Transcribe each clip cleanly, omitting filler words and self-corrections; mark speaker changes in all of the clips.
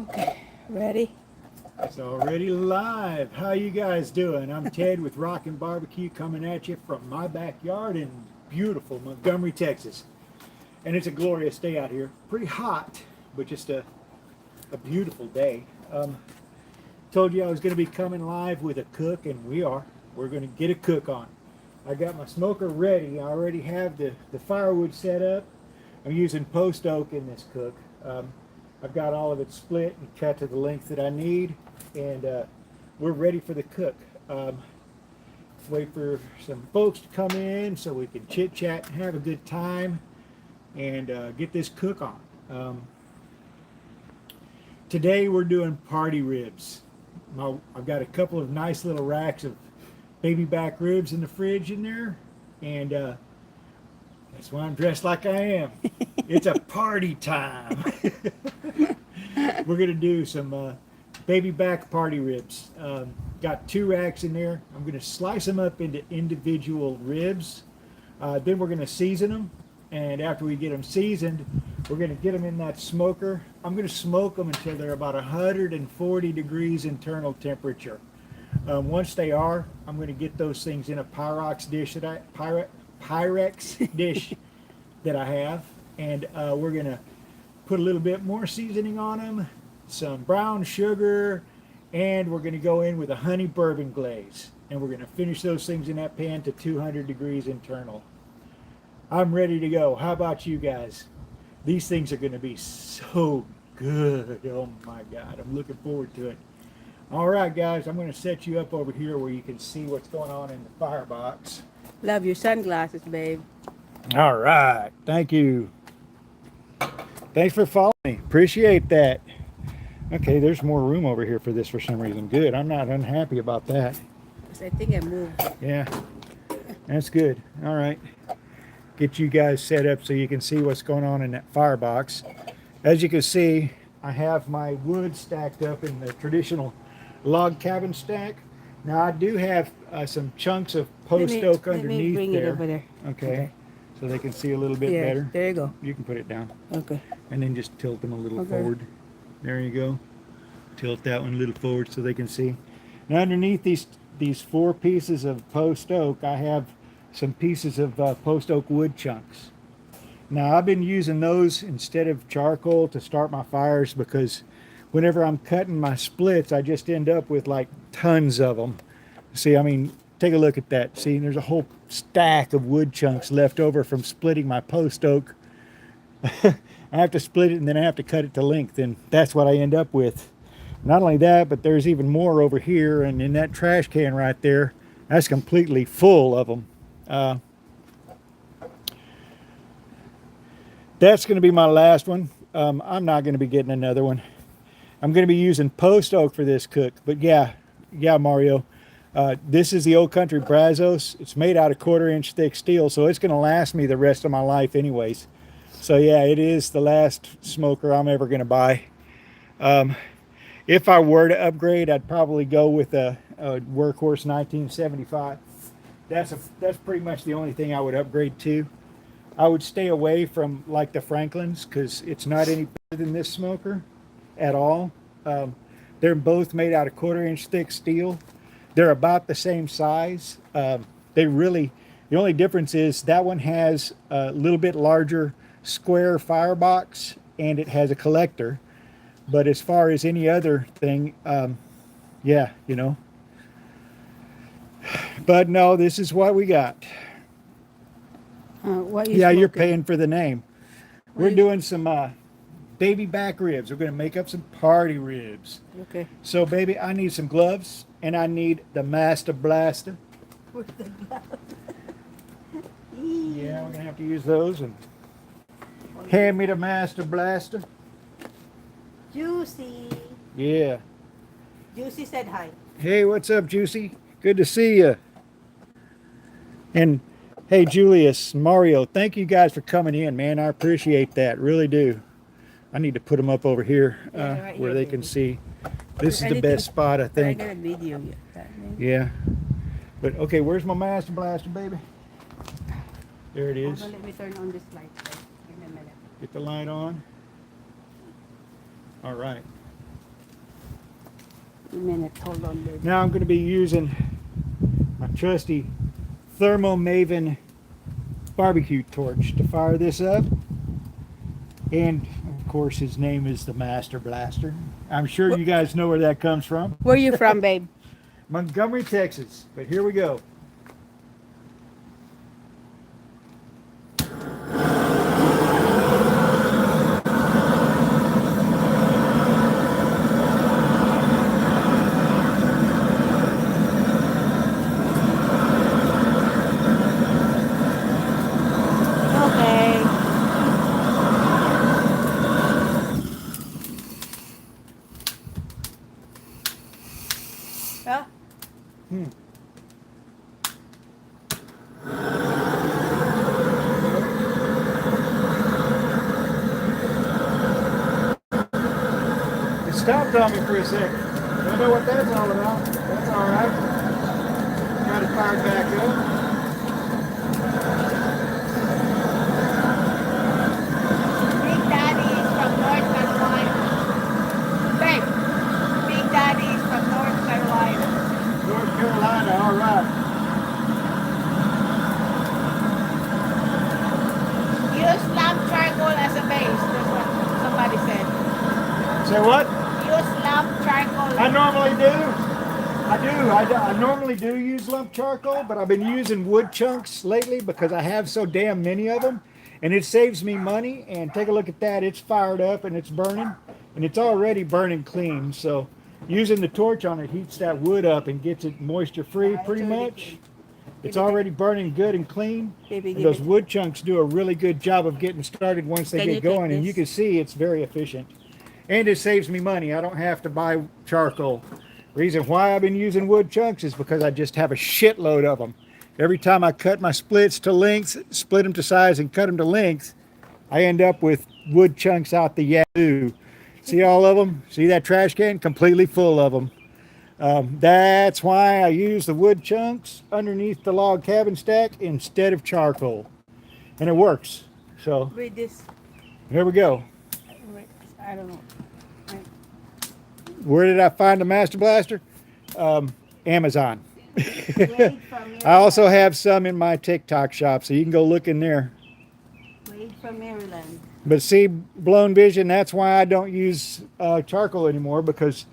Speaker 1: Okay, ready?
Speaker 2: It's already live. How you guys doing? I'm Ted with Rockin BBQ coming at you from my backyard in beautiful Montgomery, Texas. And it's a glorious day out here. Pretty hot, but just a beautiful day. Told you I was going to be coming live with a cook, and we are. We're going to get a cook on. I got my smoker ready. I already have the firewood set up. I'm using post oak in this cook. I've got all of it split and cut to the length that I need, and we're ready for the cook. Wait for some folks to come in so we can chit chat and have a good time and get this cook on. Today we're doing party ribs. I've got a couple of nice little racks of baby back ribs in the fridge in there, and that's why I'm dressed like I am. It's a party time. We're gonna do some baby back party ribs. Got 2 racks in there. I'm gonna slice them up into individual ribs. Then we're gonna season them, and after we get them seasoned, we're gonna get them in that smoker. I'm gonna smoke them until they're about 140 degrees internal temperature. Once they are, I'm gonna get those things in a Pyrex dish that I have, and we're gonna put a little bit more seasoning on them, some brown sugar, and we're gonna go in with a honey bourbon glaze, and we're gonna finish those things in that pan to 200 degrees internal. I'm ready to go. How about you guys? These things are gonna be so good. Oh my God, I'm looking forward to it. All right, guys, I'm gonna set you up over here where you can see what's going on in the firebox.
Speaker 1: Love your sunglasses, babe.
Speaker 2: All right, thank you. Thanks for following me. Appreciate that. Okay, there's more room over here for this for some reason. Good. I'm not unhappy about that.
Speaker 1: I think I moved.
Speaker 2: Yeah, that's good. All right. Get you guys set up so you can see what's going on in that firebox. As you can see, I have my wood stacked up in the traditional log cabin stack. Now I do have some chunks of post oak underneath
Speaker 1: let me bring
Speaker 2: there.
Speaker 1: it over there.
Speaker 2: Okay. So they can see a little bit
Speaker 1: Yeah,
Speaker 2: better.
Speaker 1: there you go.
Speaker 2: You can put it down.
Speaker 1: Okay.
Speaker 2: And then just tilt them a little
Speaker 1: Okay.
Speaker 2: forward. There you go. Tilt that one a little forward so they can see. Now underneath these 4 pieces of post oak, I have some pieces of post oak wood chunks. Now I've been using those instead of charcoal to start my fires because whenever I'm cutting my splits, I just end up with like tons of them. See, I mean, take a look at that. See, there's a whole stack of wood chunks left over from splitting my post oak. I have to split it and then I have to cut it to length, and that's what I end up with. Not only that, but there's even more over here, and in that trash can right there, that's completely full of them. That's going to be my last one. I'm not going to be getting another one. I'm going to be using post oak for this cook, but yeah, Mario. This is the Old Country Brazos. It's made out of 1/4 inch thick steel, so it's going to last me the rest of my life anyways. So yeah, it is the last smoker I'm ever going to buy. If I were to upgrade, I'd probably go with a Workhorse 1975. That's pretty much the only thing I would upgrade to. I would stay away from like the Franklins because it's not any better than this smoker at all. They're both made out of 1/4 inch thick steel. They're about the same size. The only difference is that one has a little bit larger square firebox and it has a collector. But as far as any other thing, yeah, you know. But no, this is what we got.
Speaker 1: What you
Speaker 2: Yeah,
Speaker 1: smoking?
Speaker 2: you're paying for the name. We're doing some baby back ribs. We're going to make up some party ribs.
Speaker 1: Okay.
Speaker 2: So, baby, I need some gloves, and I need the Master Blaster.
Speaker 1: Where's the glove?
Speaker 2: Yeah, we're going to have to use those. And hand me the Master Blaster.
Speaker 1: Juicy.
Speaker 2: Yeah.
Speaker 1: Juicy said hi.
Speaker 2: Hey, what's up, Juicy? Good to see you. And hey, Julius, Mario, thank you guys for coming in, man. I appreciate that, really do. I need to put them up over here
Speaker 1: right
Speaker 2: where
Speaker 1: here,
Speaker 2: they
Speaker 1: baby.
Speaker 2: can see. This is the best spot, I
Speaker 1: I
Speaker 2: think.
Speaker 1: got a video yet.
Speaker 2: Yeah. But okay, where's my Master Blaster, baby? There it is.
Speaker 1: Let me turn on this light. Give me a minute.
Speaker 2: Get the light on. All right.
Speaker 1: minute. Hold on, baby.
Speaker 2: Now I'm going to be using my trusty Thermo Maven barbecue torch to fire this up. And of course his name is the Master Blaster. I'm sure you guys know where that comes from.
Speaker 1: Where you from, babe?
Speaker 2: Montgomery, Texas. But here we go.
Speaker 1: Huh?
Speaker 2: It stopped on me for a second. Don't know what that's all about. That's all right. Got it fired back up.
Speaker 1: Big Daddy is from North Carolina. Babe, Big Daddy is from North Carolina.
Speaker 2: North Carolina, all right.
Speaker 1: Use lamp charcoal as a base. That's what somebody said.
Speaker 2: Say what?
Speaker 1: Use lamp charcoal.
Speaker 2: I normally do. I normally do use lump charcoal, but I've been using wood chunks lately because I have so damn many of them, and it saves me money. And take a look at that. It's fired up and it's burning, and it's already burning clean. So using the torch on it heats that wood up and gets it moisture free pretty much. It's already burning good and clean. And those wood chunks do a really good job of getting started once they get going, and you can see it's very efficient. And it saves me money. I don't have to buy charcoal. Reason why I've been using wood chunks is because I just have a shitload of them. Every time I cut my splits to lengths, split them to size and cut them to length, I end up with wood chunks out the yazoo. See all of them? See that trash can? Completely full of them. That's why I use the wood chunks underneath the log cabin stack instead of charcoal. And it works. So
Speaker 1: Read this.
Speaker 2: here we go.
Speaker 1: I don't know.
Speaker 2: Where did I find the Master Blaster? Amazon.
Speaker 1: Wade from
Speaker 2: I also have some in my TikTok shop, so you can go look in there.
Speaker 1: Wade from Maryland.
Speaker 2: But see, blown vision, that's why I don't use charcoal anymore, because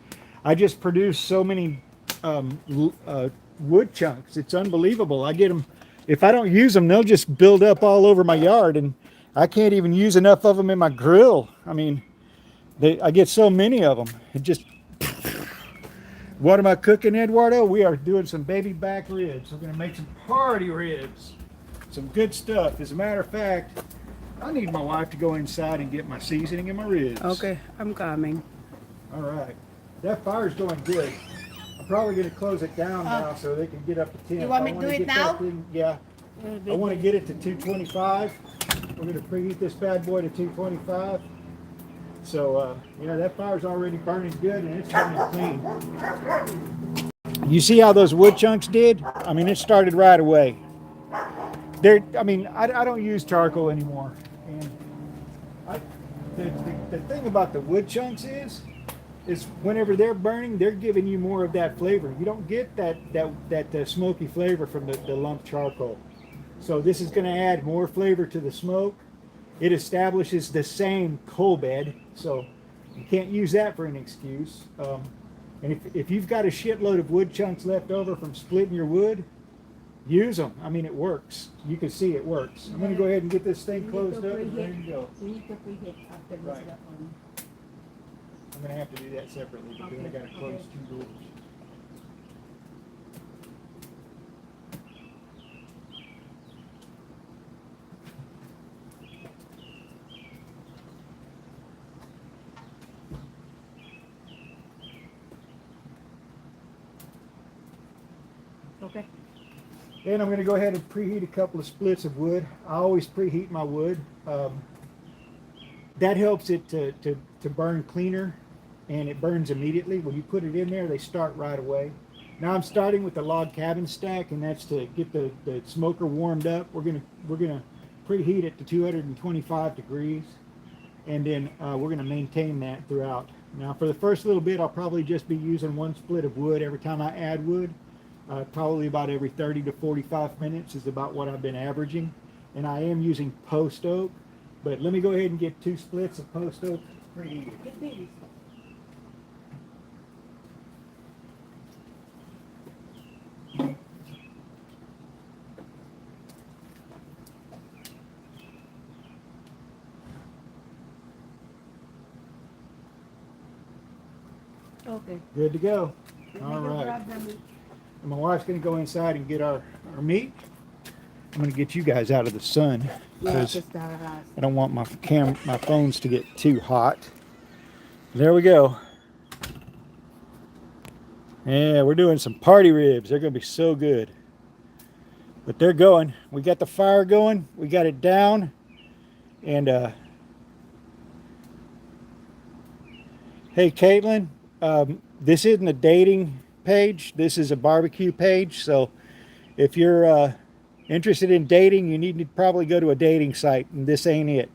Speaker 2: I just produce so many wood chunks. It's unbelievable. I get them, if I don't use them, they'll just build up all over my yard, and I can't even use enough of them in my grill. I mean, I get so many of them. It just... What am I cooking, Eduardo? We are doing some baby back ribs. We're going to make some party ribs. Some good stuff. As a matter of fact, I need my wife to go inside and get my seasoning and my ribs.
Speaker 1: Okay, I'm coming.
Speaker 2: All right. That fire's going good. I'm probably going to close it down now so they can get up to 10.
Speaker 1: You want me to do it now?
Speaker 2: Yeah. I want to get it to 225. We're going to preheat this bad boy to 225. So, yeah, that fire's already burning good and it's burning clean. You see how those wood chunks did? I mean, it started right away. I don't use charcoal anymore. And the thing about the wood chunks is whenever they're burning, they're giving you more of that flavor. You don't get that smoky flavor from the lump charcoal. So this is going to add more flavor to the smoke. It establishes the same coal bed, so you can't use that for an excuse. And if you've got a shitload of wood chunks left over from splitting your wood, use them. I mean, it works. You can see it works. I'm going to go ahead and get this thing closed up and ready to go.
Speaker 1: We need to preheat after this
Speaker 2: Right.
Speaker 1: got on.
Speaker 2: I'm going to have to do that separately because I got to close two doors.
Speaker 1: Okay.
Speaker 2: And I'm going to go ahead and preheat a couple of splits of wood. I always preheat my wood. That helps it to burn cleaner, and it burns immediately. When you put it in there, they start right away. Now I'm starting with the log cabin stack, and that's to get the smoker warmed up. We're gonna preheat it to 225 degrees, and then we're gonna maintain that throughout Now for the first little bit, I'll probably just be using one split of wood every time I add wood. Probably about every 30 to 45 minutes is about what I've been averaging. And I am using post oak, but let me go ahead and get 2 splits of post oak preheated.
Speaker 1: Okay.
Speaker 2: Good to go. All right. And my wife's going to go inside and get our meat. I'm going to get you guys out of the sun because I don't want my phones to get too hot. There we go. Yeah, we're doing some party ribs. They're going to be so good. But they're going. We got the fire going. We got it down. And hey, Caitlin, this isn't a dating page. This is a barbecue page. So if you're interested in dating, you need to probably go to a dating site, and this ain't it.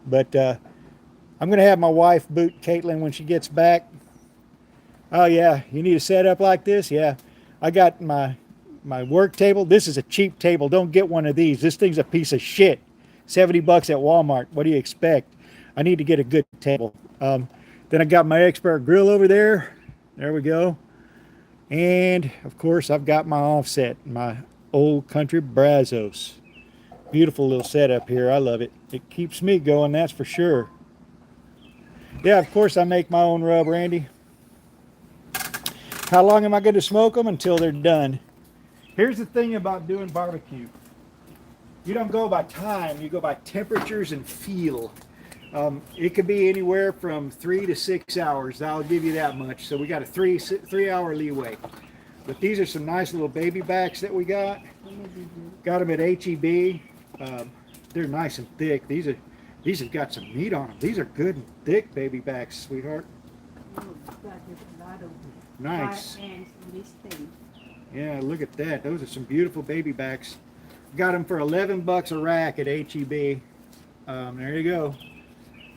Speaker 2: But I'm going to have my wife boot Caitlin when she gets back. Oh yeah, you need a setup like this? Yeah, I got my work table. This is a cheap table. Don't get one of these. This thing's a piece of shit. 70 bucks at Walmart. What do you expect? I need to get a good table. Then I got my expert grill over there. There we go. And of course I've got my offset, my old country Brazos. Beautiful little setup here. I love it. It keeps me going, that's for sure. Yeah, of course I make my own rub, Randy. How long am I going to smoke them? Until they're done. Here's the thing about doing barbecue. You don't go by time, you go by temperatures and feel. It could be anywhere from 3 to 6 hours. I'll give you that much. So we got a 3 hour leeway. But these are some nice little baby backs that we got. Got them at HEB. They're nice and thick. These have got some meat on them. These are good and thick baby backs, sweetheart. Nice. Yeah, look at that. Those are some beautiful baby backs. Got them for 11 bucks a rack at HEB. There you go.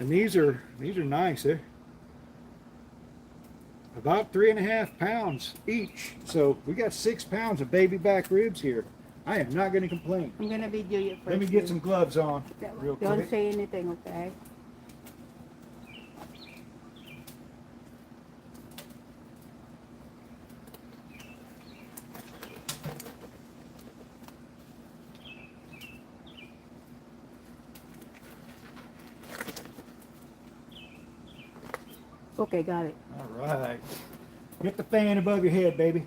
Speaker 2: And these are nice. They're about 3.5 pounds each. So we got 6 pounds of baby back ribs here. I am not going to complain.
Speaker 1: I'm going to video you first.
Speaker 2: Let me get some gloves on real quick.
Speaker 1: Don't say anything, okay? Okay, got it.
Speaker 2: All right. Get the fan above your head, baby.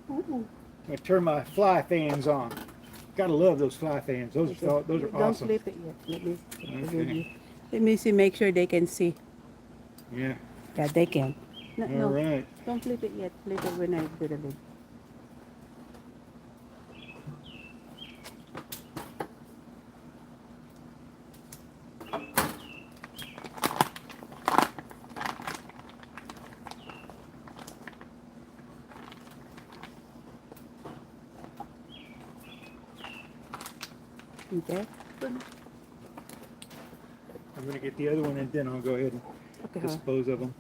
Speaker 2: I'm going to turn my fly fans on. Gotta love those fly fans. Those are awesome.
Speaker 1: Don't flip it yet.
Speaker 2: Okay.
Speaker 1: Let me see. Make sure they can see.
Speaker 2: Yeah.
Speaker 1: Yeah, they can. No,
Speaker 2: All right.
Speaker 1: Don't flip it yet. Flip it when I do the lid. Okay.
Speaker 2: I'm going to get the other one and then I'll go ahead and dispose of them.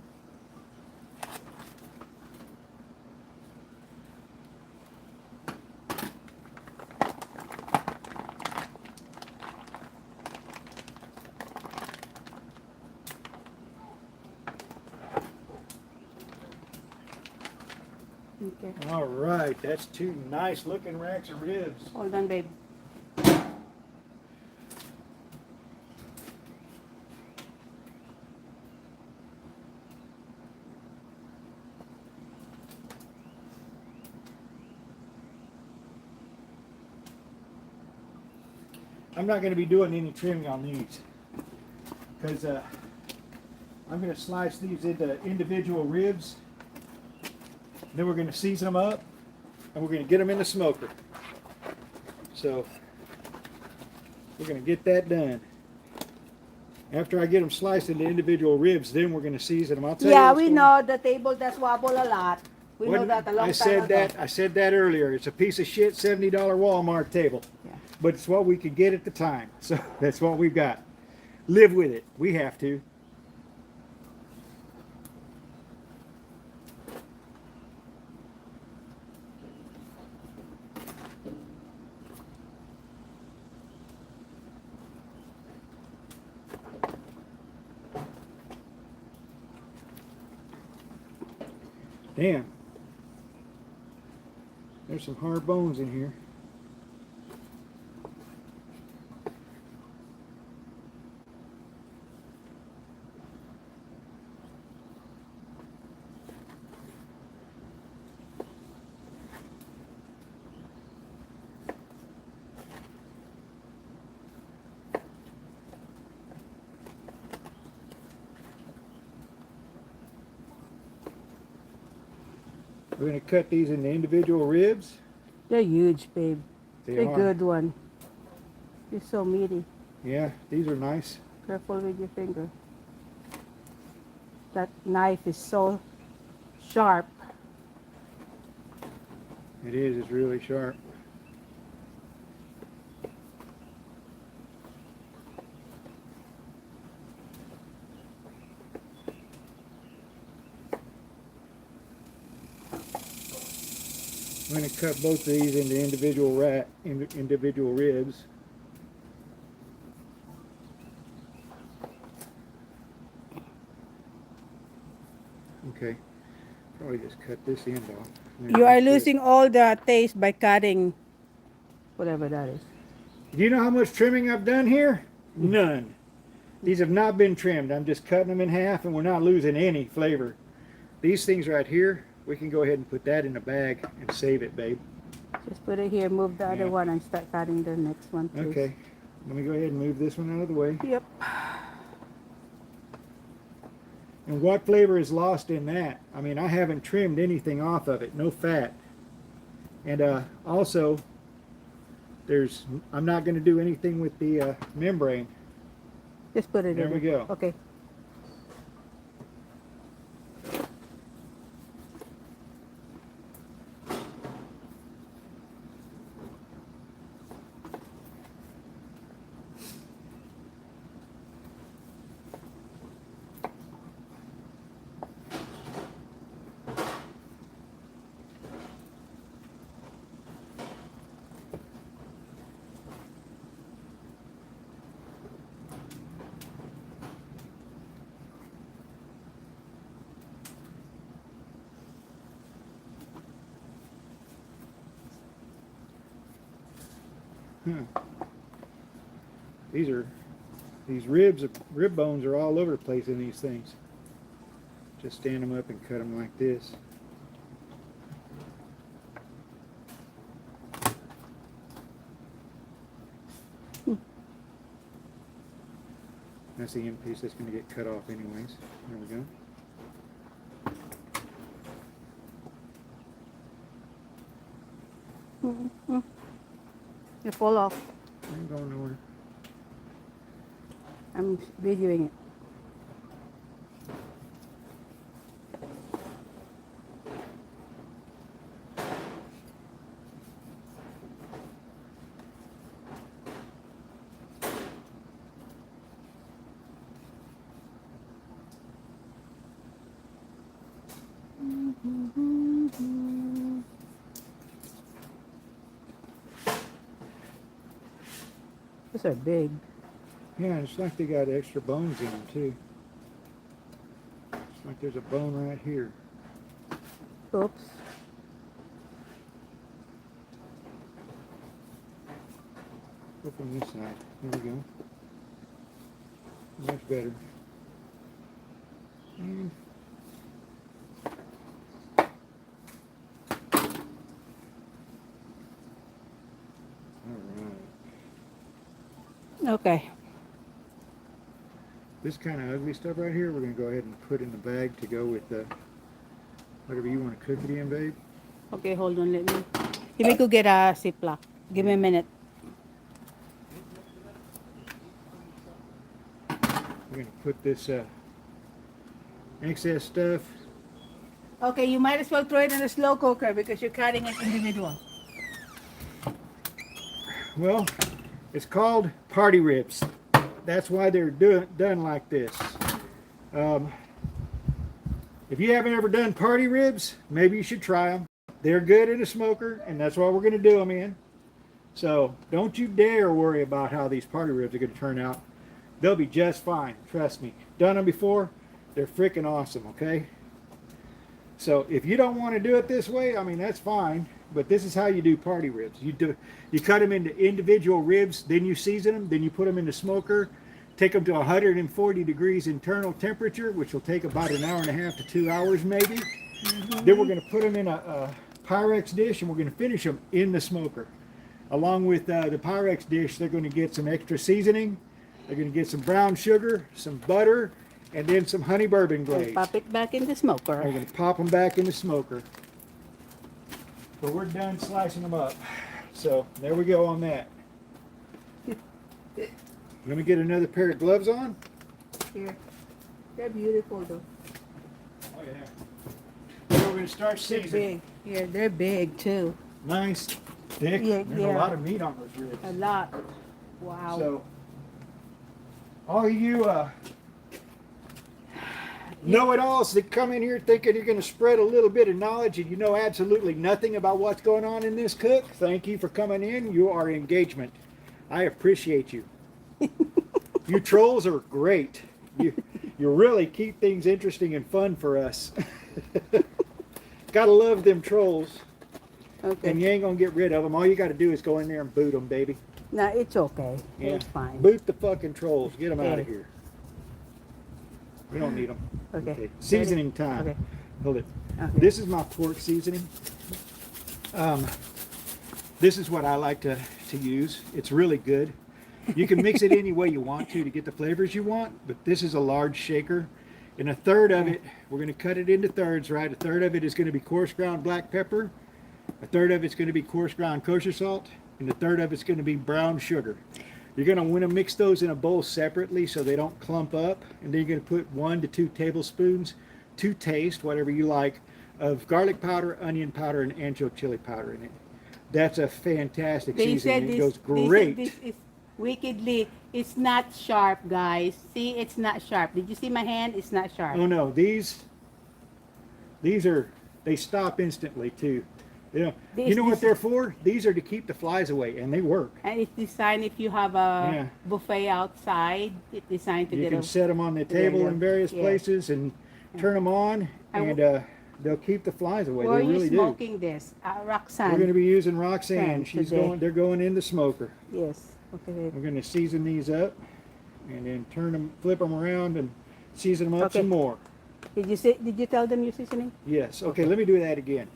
Speaker 1: Okay.
Speaker 2: All right, that's 2 nice looking racks of ribs.
Speaker 1: Hold on, babe.
Speaker 2: I'm not going to be doing any trimming on these because I'm going to slice these into individual ribs. Then we're going to season them up and we're going to get them in the smoker. So we're going to get that done. After I get them sliced into individual ribs, then we're going to season them. I'll tell you.
Speaker 1: Yeah, we know the table does wobble a lot. We know that a long time ago.
Speaker 2: I said that earlier. It's a piece of shit $70 Walmart table.
Speaker 1: Yeah.
Speaker 2: But it's what we could get at the time. So that's what we've got. Live with it. We have to. Damn. There's some hard bones in here. We're going to cut these into individual ribs.
Speaker 3: They're huge, babe.
Speaker 2: They
Speaker 3: They're
Speaker 2: are.
Speaker 3: good one. They're so meaty.
Speaker 2: Yeah, these are nice.
Speaker 3: Careful with your finger. That knife is so sharp.
Speaker 2: It is. It's really sharp. I'm going to cut both of these into individual ribs. Okay, probably just cut this end off.
Speaker 3: You are losing all the taste by cutting whatever that is.
Speaker 2: Do you know how much trimming I've done here? None. These have not been trimmed. I'm just cutting them in half and we're not losing any flavor. These things right here, we can go ahead and put that in a bag and save it, babe.
Speaker 3: Just put it here, move the other one, and start cutting the next one, please.
Speaker 2: Okay. Let me go ahead and move this one out of the way.
Speaker 3: Yep.
Speaker 2: And what flavor is lost in that? I mean, I haven't trimmed anything off of it. No fat. And also, I'm not going to do anything with the membrane.
Speaker 3: Just put it
Speaker 2: There
Speaker 3: in.
Speaker 2: we go.
Speaker 3: Okay.
Speaker 2: These rib bones are all over the place in these things. Just stand them up and cut them like this. That's the end piece that's going to get cut off anyways. There we go.
Speaker 3: Mm-hmm. You fall off.
Speaker 2: I ain't going nowhere.
Speaker 3: I'm videoing it. Those are big.
Speaker 2: Yeah, it's like they got extra bones in them too. It's like there's a bone right here.
Speaker 3: Oops.
Speaker 2: Go from this side. There we go. Much better. And
Speaker 3: Okay.
Speaker 2: this kind of ugly stuff right here, we're going to go ahead and put in the bag to go with whatever you want to cook it in, babe.
Speaker 3: Okay, hold on. Let me go get a Ziploc. Give me a minute.
Speaker 2: We're going to put this excess stuff.
Speaker 3: Okay, you might as well throw it in a slow cooker because you're cutting it individual.
Speaker 2: Well, it's called party ribs. That's why they're done like this. If you haven't ever done party ribs, maybe you should try them. They're good in a smoker, and that's what we're going to do them in. So don't you dare worry about how these party ribs are going to turn out. They'll be just fine. Trust me. Done them before. They're freaking awesome, okay? So if you don't want to do it this way, I mean, that's fine. But this is how you do party ribs. You cut them into individual ribs, then you season them, then you put them in the smoker, take them to 140 degrees internal temperature, which will take about an hour and a half to 2 hours maybe. Then we're going to put them in a Pyrex dish, and we're going to finish them in the smoker. Along with the Pyrex dish, they're going to get some extra seasoning. They're going to get some brown sugar, some butter, and then some honey bourbon glaze.
Speaker 3: Pop it back in the smoker.
Speaker 2: We're going to pop them back in the smoker. But we're done slicing them up. So there we go on that. Let me get another pair of gloves on.
Speaker 3: Here. They're beautiful though.
Speaker 2: Oh yeah. So we're going to start
Speaker 3: They're
Speaker 2: seasoning.
Speaker 3: big. Yeah, they're big too.
Speaker 2: Nice, thick.
Speaker 3: Yeah,
Speaker 2: There's
Speaker 3: yeah.
Speaker 2: a lot of meat on those ribs.
Speaker 3: A lot. Wow.
Speaker 2: So, all you know-it-alls that come in here thinking you're going to spread a little bit of knowledge and you know absolutely nothing about what's going on in this cook, thank you for coming in. You are engagement. I appreciate you. You trolls are great. You really keep things interesting and fun for us. Gotta love them trolls.
Speaker 3: Okay.
Speaker 2: And you ain't gonna get rid of them. All you gotta do is go in there and boot them, baby.
Speaker 3: No, it's okay.
Speaker 2: Yeah.
Speaker 3: It's fine.
Speaker 2: Boot the fucking trolls. Get them out
Speaker 3: Yeah.
Speaker 2: of here. We don't need them.
Speaker 3: Okay.
Speaker 2: Seasoning time.
Speaker 3: Okay.
Speaker 2: Hold it.
Speaker 3: Okay.
Speaker 2: This is my pork seasoning. This is what I like to use. It's really good. You can mix it any way you want to get the flavors you want, but this is a large shaker. And a third of it, we're going to cut it into thirds, right? A third of it is going to be coarse ground black pepper. A third of it's going to be coarse ground kosher salt. And a third of it's going to be brown sugar. You're going to want to mix those in a bowl separately so they don't clump up. And then you're going to put 1 to 2 tablespoons to taste, whatever you like, of garlic powder, onion powder, and ancho chili powder in it. That's a fantastic
Speaker 3: They
Speaker 2: seasoning.
Speaker 3: said
Speaker 2: It
Speaker 3: this,
Speaker 2: goes
Speaker 3: they
Speaker 2: great.
Speaker 3: said this is wickedly. It's not sharp, guys. See, it's not sharp. Did you see my hand? It's not sharp.
Speaker 2: Oh no, these are, they stop instantly too. You know what they're for? These are to keep the flies away, and they work.
Speaker 3: And it's designed if you have a buffet outside. It's designed to
Speaker 2: You
Speaker 3: get
Speaker 2: can set them on the table
Speaker 3: yeah.
Speaker 2: in various
Speaker 3: Yeah.
Speaker 2: places and turn them on, and they'll keep the flies away.
Speaker 3: Where are
Speaker 2: They
Speaker 3: you
Speaker 2: really do.
Speaker 3: smoking this? Roxanne.
Speaker 2: We're going to be using Roxanne.
Speaker 3: Roxanne today.
Speaker 2: They're going in the smoker.
Speaker 3: Yes. Okay.
Speaker 2: We're going to season these up, and then flip them around, and season them up
Speaker 3: Okay.
Speaker 2: some more.
Speaker 3: Did you tell them you're seasoning?
Speaker 2: Yes. Okay, let me do that again.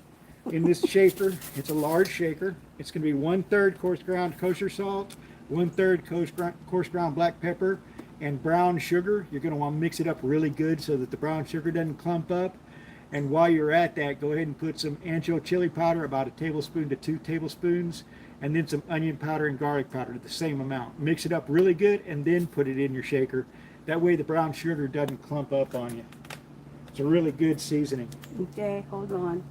Speaker 2: In this shaker, it's a large shaker. It's going to be 1/3 coarse ground kosher salt, 1/3 coarse ground black pepper, and brown sugar. You're going to want to mix it up really good so that the brown sugar doesn't clump up. And while you're at that, go ahead and put some ancho chili powder, about 1 tablespoon to 2 tablespoons, and then some onion powder and garlic powder, the same amount. Mix it up really good, and then put it in your shaker. That way the brown sugar doesn't clump up on you. It's a really good seasoning.
Speaker 3: Okay, hold on.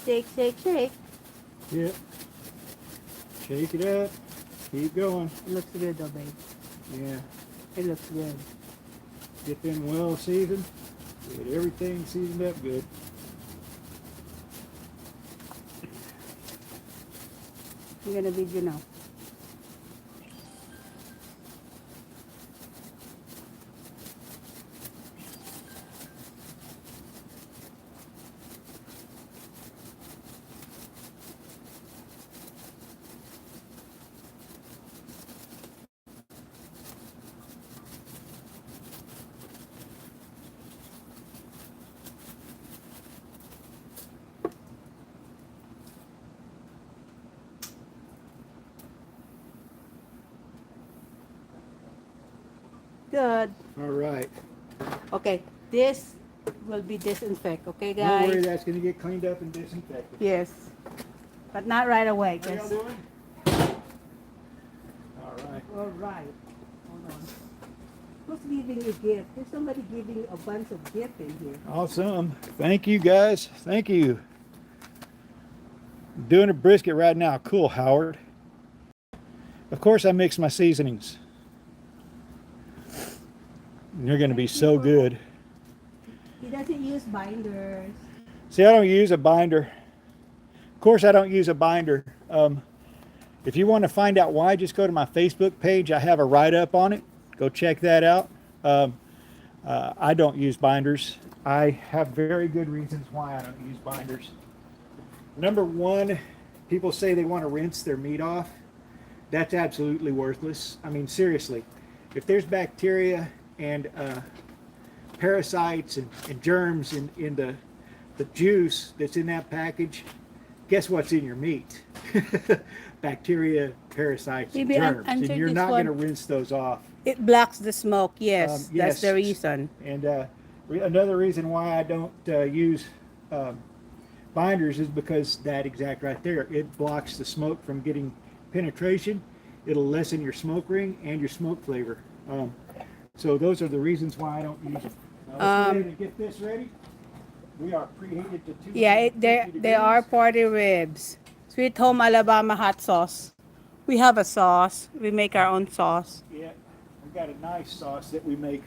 Speaker 3: Shake, shake, shake.
Speaker 2: Yep. Shake it up. Keep going.
Speaker 3: It looks good though, babe.
Speaker 2: Yeah.
Speaker 3: It looks good.
Speaker 2: Get them well seasoned. Get everything seasoned up good.
Speaker 3: I'm gonna video now. Good.
Speaker 2: All right.
Speaker 3: Okay, this will be disinfect. Okay,
Speaker 2: Don't worry,
Speaker 3: guys.
Speaker 2: that's going to get cleaned up and disinfected.
Speaker 3: Yes, but not right away.
Speaker 2: How y'all
Speaker 3: 'Cause-
Speaker 2: doing? All right.
Speaker 3: All right. Hold on. Who's giving you a gift? There's somebody giving a bunch of gifts in here.
Speaker 2: Awesome. Thank you, guys. Thank you. Doing a brisket right now. Cool, Howard. Of course, I mix my seasonings. And they're going to be so good.
Speaker 3: He doesn't use binders.
Speaker 2: See, I don't use a binder. Of course, I don't use a binder. If you want to find out why, just go to my Facebook page. I have a write-up on it. Go check that out. I don't use binders. I have very good reasons why I don't use binders. Number one, people say they want to rinse their meat off. That's absolutely worthless. I mean, seriously, if there's bacteria and parasites and germs in the juice that's in that package, guess what's in your meat? Bacteria, parasites,
Speaker 3: Maybe
Speaker 2: germs. And
Speaker 3: answer
Speaker 2: you're
Speaker 3: this
Speaker 2: not
Speaker 3: one.
Speaker 2: going to rinse those off.
Speaker 3: It blocks the smoke. Yes,
Speaker 2: Yes.
Speaker 3: that's the reason.
Speaker 2: And another reason why I don't use binders is because that exact right there. It blocks the smoke from getting penetration. It'll lessen your smoke ring and your smoke flavor. So those are the reasons why I don't use it. Now let's go ahead and get this ready. We are preheated to 250
Speaker 3: Yeah, they are
Speaker 2: degrees.
Speaker 3: party ribs. Sweet Home Alabama hot sauce. We have a sauce. We make our own sauce.
Speaker 2: Yeah, we got a nice sauce that we make.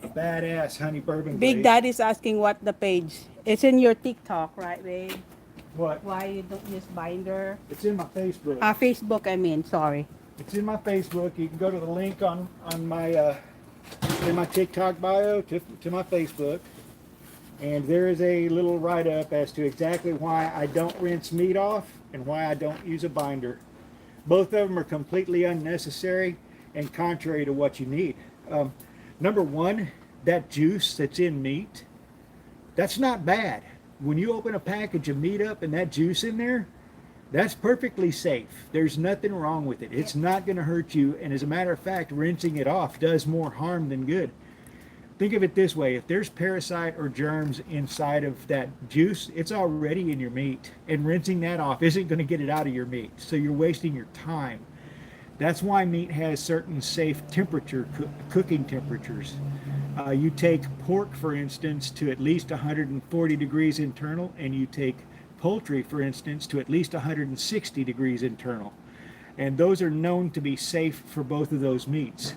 Speaker 2: A badass honey bourbon
Speaker 3: Big
Speaker 2: glaze.
Speaker 3: Daddy's asking what the page. It's in your TikTok, right, babe?
Speaker 2: What?
Speaker 3: Why you don't use binder?
Speaker 2: It's in my Facebook.
Speaker 3: Facebook, I mean. Sorry.
Speaker 2: It's in my Facebook. You can go to the link on my in my TikTok bio to my Facebook, and there is a little write-up as to exactly why I don't rinse meat off and why I don't use a binder. Both of them are completely unnecessary and contrary to what you need. Number one, that juice that's in meat, that's not bad. When you open a package of meat up and that juice in there, that's perfectly safe. There's nothing wrong with it. It's not going to hurt you. And as a matter of fact, rinsing it off does more harm than good. Think of it this way. If there's parasite or germs inside of that juice, it's already in your meat. And rinsing that off isn't going to get it out of your meat. So you're wasting your time. That's why meat has certain safe temperature, cooking temperatures. You take pork, for instance, to at least 140 degrees internal, and you take poultry, for instance, to at least 160 degrees internal. And those are known to be safe for both of those meats.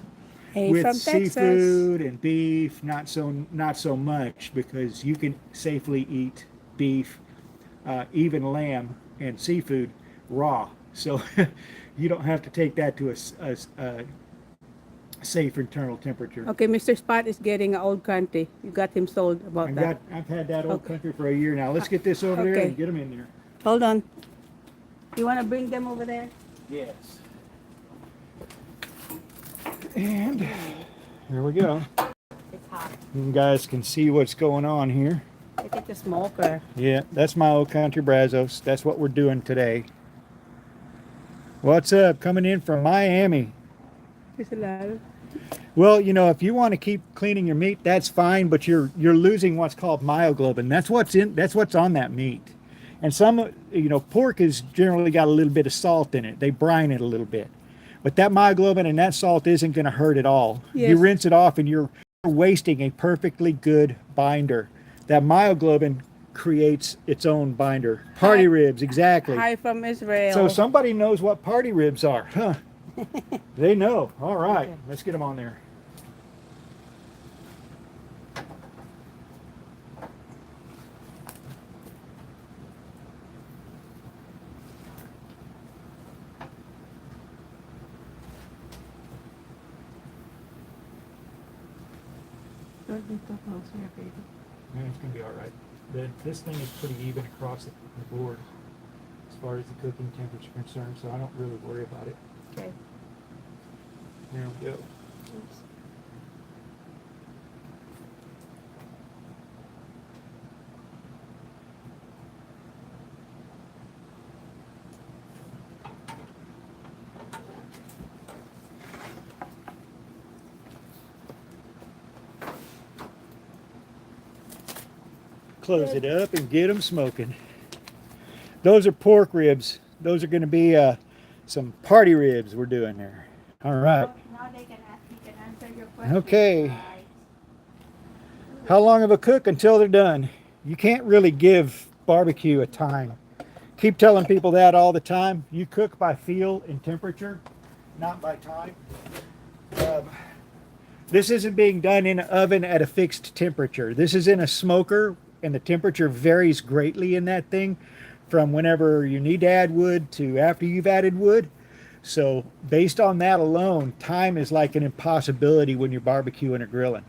Speaker 3: Hey,
Speaker 2: With
Speaker 3: from Texas.
Speaker 2: seafood and beef, not so much, because you can safely eat beef, even lamb and seafood raw. So you don't have to take that to a safe internal temperature.
Speaker 3: Okay, Mr. Spot is getting an old country. You got him sold about that.
Speaker 2: I've had that old country for a year now. Let's get this over there
Speaker 3: Okay.
Speaker 2: and get them in there.
Speaker 3: Hold on. You want to bring them over there?
Speaker 2: Yes. And here we go.
Speaker 3: It's hot.
Speaker 2: You guys can see what's going on here.
Speaker 3: Look at the smoker.
Speaker 2: Yeah, that's my old country Brazos. That's what we're doing today. What's up? Coming in from Miami.
Speaker 3: There's a lot of...
Speaker 2: Well, you know, if you want to keep cleaning your meat, that's fine, but you're losing what's called myoglobin. That's what's on that meat. And some, you know, pork has generally got a little bit of salt in it. They brine it a little bit. But that myoglobin and that salt isn't going to hurt at all.
Speaker 3: Yes.
Speaker 2: You rinse it off and you're wasting a perfectly good binder. That myoglobin creates its own binder. Party ribs, exactly.
Speaker 3: Hi from Israel.
Speaker 2: So somebody knows what party ribs are, huh? They know. All right, let's get them on there.
Speaker 3: Don't be too close here, baby.
Speaker 2: Yeah, it's gonna be all right. This thing is pretty even across the board as far as the cooking temperature is concerned, so I don't really worry about it.
Speaker 3: Okay.
Speaker 2: There we go.
Speaker 3: Oops.
Speaker 2: Close it up and get them smoking. Those are pork ribs. Those are going to be some party ribs we're doing there. All right.
Speaker 3: Now they can answer your question.
Speaker 2: Okay.
Speaker 3: guys.
Speaker 2: How long of a cook until they're done? You can't really give barbecue a time. Keep telling people that all the time. You cook by feel and temperature, not by time. This isn't being done in an oven at a fixed temperature. This is in a smoker, and the temperature varies greatly in that thing from whenever you need to add wood to after you've added wood. So based on that alone, time is like an impossibility when you're barbecuing or grilling.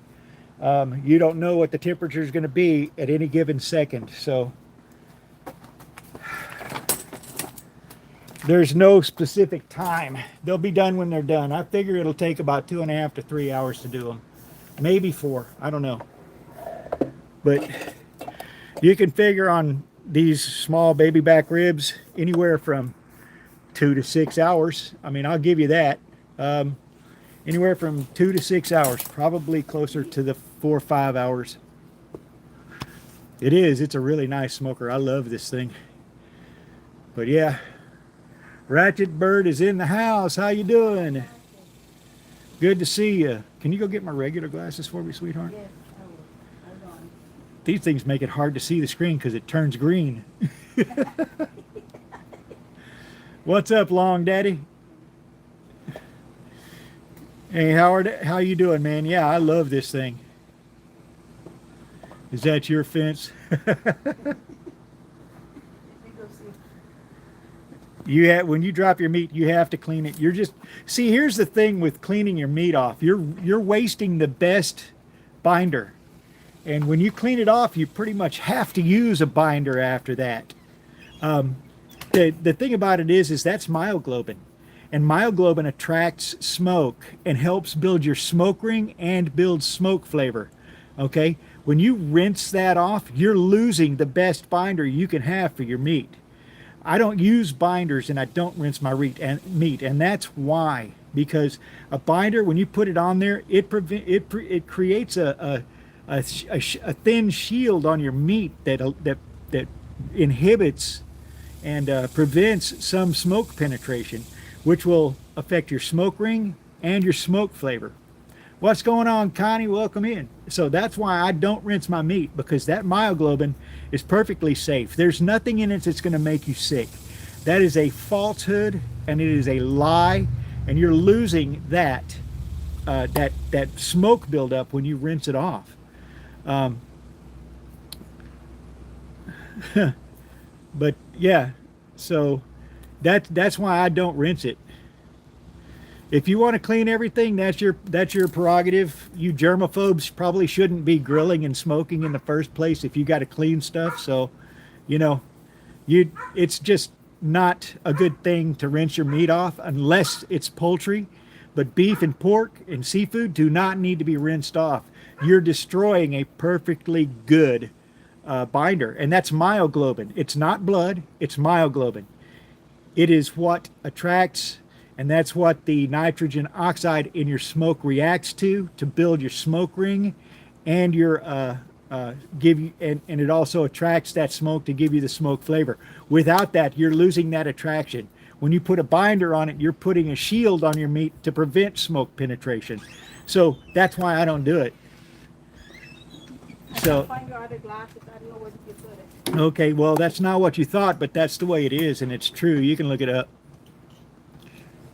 Speaker 2: You don't know what the temperature is going to be at any given second. So there's no specific time. They'll be done when they're done. I figure it'll take about 2.5 to 3 hours to do them. Maybe 4, I don't know. But you can figure on these small baby back ribs anywhere from 2 to 6 hours. I mean, I'll give you that. Anywhere from 2 to 6 hours, probably closer to the 4 or 5 hours. It is. It's a really nice smoker. I love this thing. But yeah, Ratchet Bird is in the house. How you doing? Good to see you. Can you go get my regular glasses for me, sweetheart?
Speaker 3: Yes, I will. Hold on.
Speaker 2: These things make it hard to see the screen because it turns green. What's up, Long Daddy? Hey, Howard, how you doing, man? Yeah, I love this thing. Is that your fence? When you drop your meat, you have to clean it. See, here's the thing with cleaning your meat off. You're wasting the best binder. And when you clean it off, you pretty much have to use a binder after that. The thing about it is that's myoglobin. And myoglobin attracts smoke and helps build your smoke ring and build smoke flavor. Okay? When you rinse that off, you're losing the best binder you can have for your meat. I don't use binders and I don't rinse my meat, and that's why. Because a binder, when you put it on there, it creates a thin shield on your meat that inhibits and prevents some smoke penetration, which will affect your smoke ring and your smoke flavor. What's going on, Connie? Welcome in. So that's why I don't rinse my meat, because that myoglobin is perfectly safe. There's nothing in it that's going to make you sick. That is a falsehood, and it is a lie, and you're losing that smoke buildup when you rinse it off. But yeah, so that's why I don't rinse it. If you want to clean everything, that's your prerogative. You germaphobes probably shouldn't be grilling and smoking in the first place if you got to clean stuff. So, it's just not a good thing to rinse your meat off unless it's poultry. But beef and pork and seafood do not need to be rinsed off. You're destroying a perfectly good binder, and that's myoglobin. It's not blood, it's myoglobin. It is what attracts, and that's what the nitrogen oxide in your smoke reacts to build your smoke ring, and your and it also attracts that smoke to give you the smoke flavor. Without that, you're losing that attraction. When you put a binder on it, you're putting a shield on your meat to prevent smoke penetration. So that's why I don't do it.
Speaker 3: I
Speaker 2: So
Speaker 3: can't find your other glasses. I don't know where you put it.
Speaker 2: Okay, well, that's not what you thought, but that's the way it is, and it's true. You can look it up.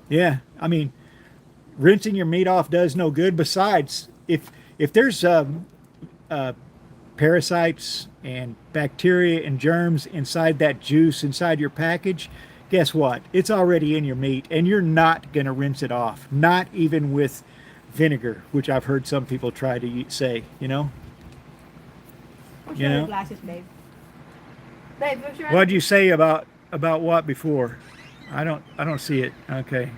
Speaker 2: Yeah, I mean, rinsing your meat off does no good. Besides, if there's uh, parasites and bacteria and germs inside that juice inside your package, guess what? It's already in your meat, and you're not going to rinse it off. Not even with vinegar, which I've heard some people try to say.
Speaker 3: Where's
Speaker 2: You
Speaker 3: your
Speaker 2: know?
Speaker 3: glasses, babe? Babe, where's your
Speaker 2: What'd you say about what before? I don't see it. Okay.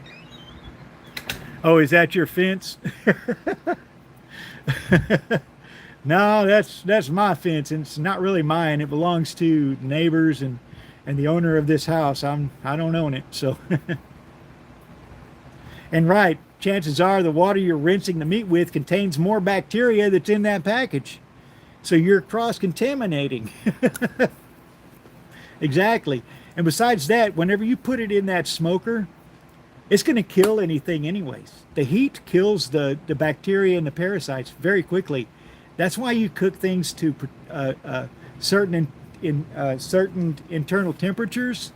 Speaker 2: Oh, is that your fence? No, that's my fence, and it's not really mine. It belongs to neighbors and the owner of this house. I don't own it, so. And right, chances are the water you're rinsing the meat with contains more bacteria that's in that package. So you're cross-contaminating. Exactly. And besides that, whenever you put it in that smoker, it's going to kill anything anyways. The heat kills the bacteria and the parasites very quickly. That's why you cook things to certain certain internal temperatures.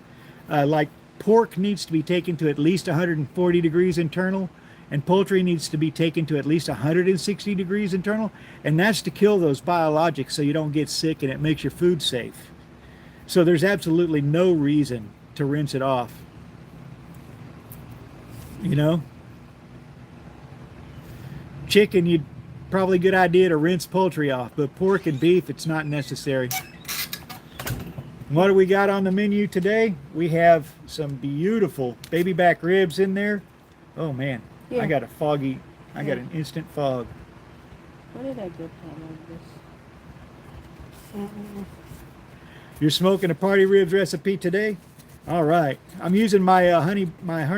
Speaker 2: Like pork needs to be taken to at least 140 degrees internal, and poultry needs to be taken to at least 160 degrees internal, and that's to kill those biologics so you don't get sick and it makes your food safe. So there's absolutely no reason to rinse it off. Chicken, you'd probably a good idea to rinse poultry off, but pork and beef, it's not necessary. What do we got on the menu today? We have some beautiful baby back ribs in there. Oh man,
Speaker 3: Yeah.
Speaker 2: I got an instant fog.
Speaker 3: What did I get from this?
Speaker 2: You're smoking a party ribs recipe today? All right. I'm using my honey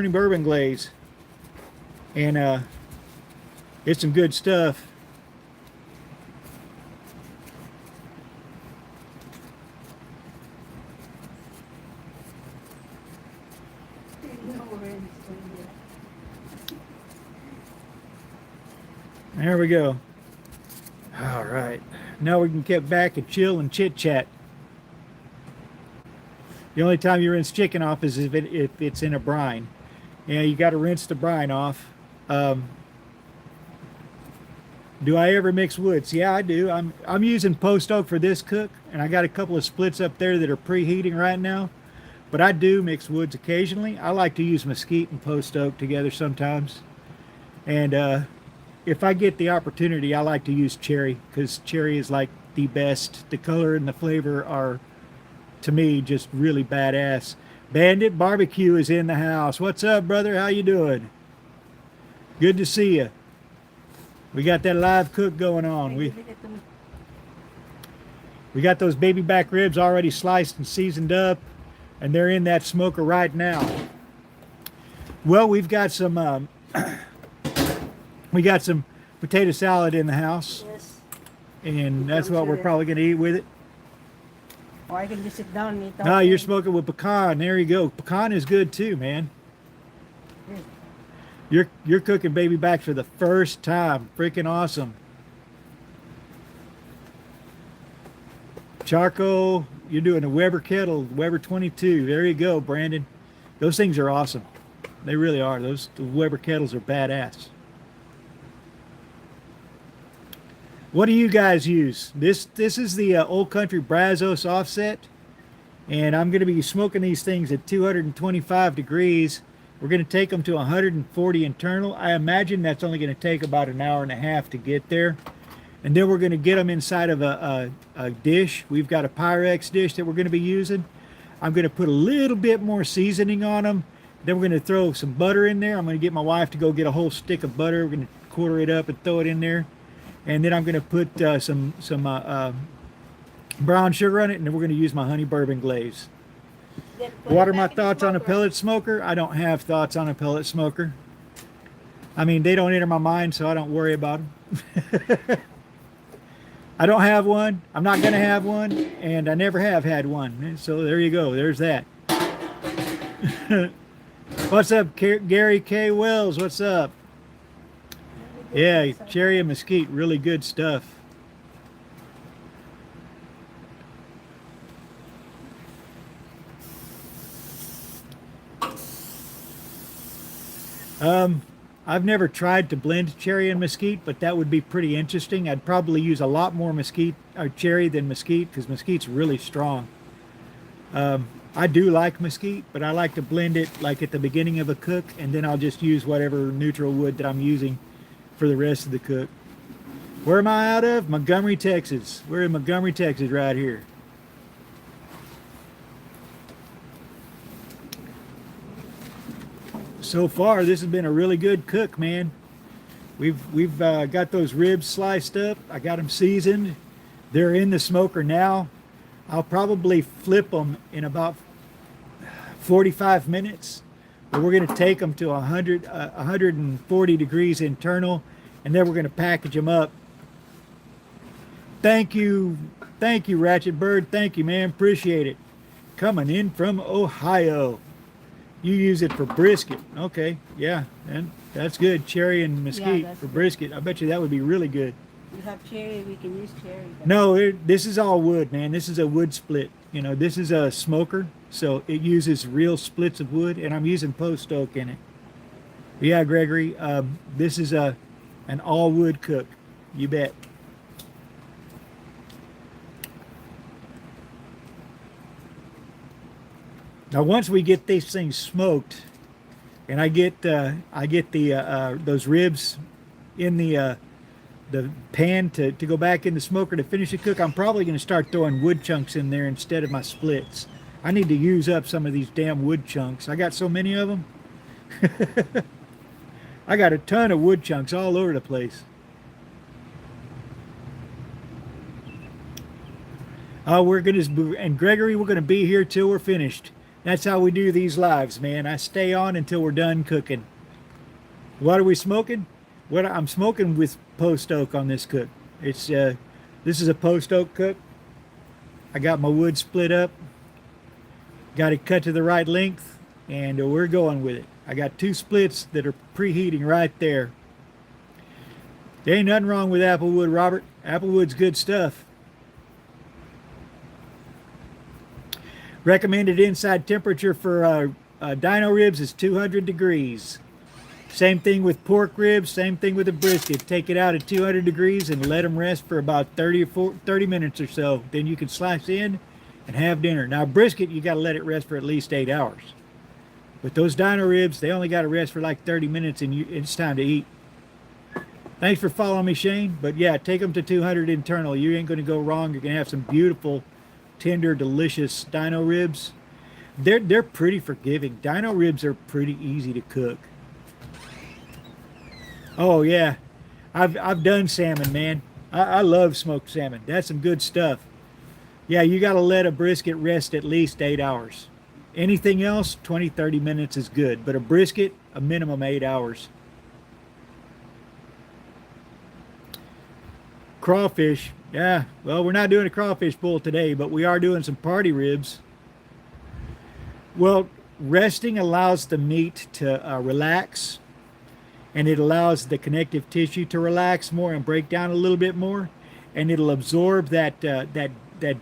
Speaker 2: bourbon glaze, and it's some good stuff. There we go. All right. Now we can get back and chill and chit chat. The only time you rinse chicken off is if it's in a brine. Yeah, you got to rinse the brine off. Do I ever mix woods? Yeah, I do. I'm using post oak for this cook, and I got a couple of splits up there that are preheating right now. But I do mix woods occasionally. I like to use mesquite and post oak together sometimes. And if I get the opportunity, I like to use cherry, because cherry is like the best. The color and the flavor are, to me, just really badass. Bandit Barbecue is in the house. What's up, brother? How you doing? Good to see you. We got that live cook going on. We got those baby back ribs already sliced and seasoned up, and they're in that smoker right now. Well, we've got some we got some potato salad in the house.
Speaker 3: Yes.
Speaker 2: And that's what we're probably going to eat with it.
Speaker 3: Or I can just sit down and eat.
Speaker 2: No, you're smoking with pecan. There you go. Pecan is good too, man. You're cooking baby back for the first time. Freaking awesome. Charcoal. You're doing a Weber kettle, Weber 22. There you go, Brandon. Those things are awesome. They really are. The Weber kettles are badass. What do you guys use? This is the Old Country Brazos offset, and I'm going to be smoking these things at 225 degrees. We're going to take them to 140 internal. I imagine that's only going to take about an hour and a half to get there. And then we're going to get them inside of a dish. We've got a Pyrex dish that we're going to be using. I'm going to put a little bit more seasoning on them. Then we're going to throw some butter in there. I'm going to get my wife to go get a whole stick of butter. We're going to quarter it up and throw it in there. And then I'm going to put some brown sugar on it, and then we're going to use my honey bourbon glaze. What are my thoughts on a pellet smoker? I don't have thoughts on a pellet smoker. I mean, they don't enter my mind, so I don't worry about them. I don't have one. I'm not going to have one, and I never have had one. So there you go. There's that. What's up, Gary K. Wells? What's up? Yeah, cherry and mesquite, really good stuff. I've never tried to blend cherry and mesquite, but that would be pretty interesting. I'd probably use a lot more mesquite or cherry than mesquite because mesquite's really strong. I do like mesquite, but I like to blend it like at the beginning of a cook, and then I'll just use whatever neutral wood that I'm using for the rest of the cook. Where am I out of? Montgomery, Texas. We're in Montgomery, Texas right here. So far, this has been a really good cook, man. We've got those ribs sliced up. I got them seasoned. They're in the smoker now. I'll probably flip them in about 45 minutes. But we're going to take them to 140 degrees internal, and then we're going to package them up. Thank you, Ratchet Bird. Thank you, man. Appreciate it. Coming in from Ohio. You use it for brisket. Okay, yeah, and that's good. Cherry and mesquite for brisket. I bet you that would be really good.
Speaker 3: You have cherry, we can use cherry.
Speaker 2: No, this is all wood, man. This is a wood split. You know, this is a smoker, so it uses real splits of wood, and I'm using post oak in it. Yeah, Gregory, this is an all wood cook. You bet. Now, once we get these things smoked, and I get those ribs in the pan to go back in the smoker to finish the cook, I'm probably going to start throwing wood chunks in there instead of my splits. I need to use up some of these damn wood chunks. I got so many of them. I got a ton of wood chunks all over the place. And Gregory, we're gonna be here till we're finished. That's how we do these lives, man. I stay on until we're done cooking. What are we smoking? What I'm smoking with post oak on this cook. It's this is a post oak cook. I got my wood split up, got it cut to the right length, and we're going with it. I got 2 splits that are preheating right there. There ain't nothing wrong with applewood, Robert. Applewood's good stuff. Recommended inside temperature for dino ribs is 200 degrees. Same thing with pork ribs, same thing with a brisket. Take it out at 200 degrees and let them rest for about 30 minutes or so. Then you can slice in and have dinner. Now brisket, you got to let it rest for at least 8 hours. With those dino ribs, they only got to rest for like 30 minutes and it's time to eat. Thanks for following me, Shane. But yeah, take them to 200 internal. You ain't going to go wrong. You're going to have some beautiful, tender, delicious dino ribs. They're pretty forgiving. Dino ribs are pretty easy to cook. Oh yeah, I've done salmon, man. I love smoked salmon. That's some good stuff. Yeah, you got to let a brisket rest at least 8 hours. Anything else, 20-30 minutes is good. But a brisket, a minimum 8 hours. Crawfish. Yeah, well, we're not doing a crawfish bowl today, but we are doing some party ribs. Well, resting allows the meat to relax, and it allows the connective tissue to relax more and break down a little bit more, and it'll absorb that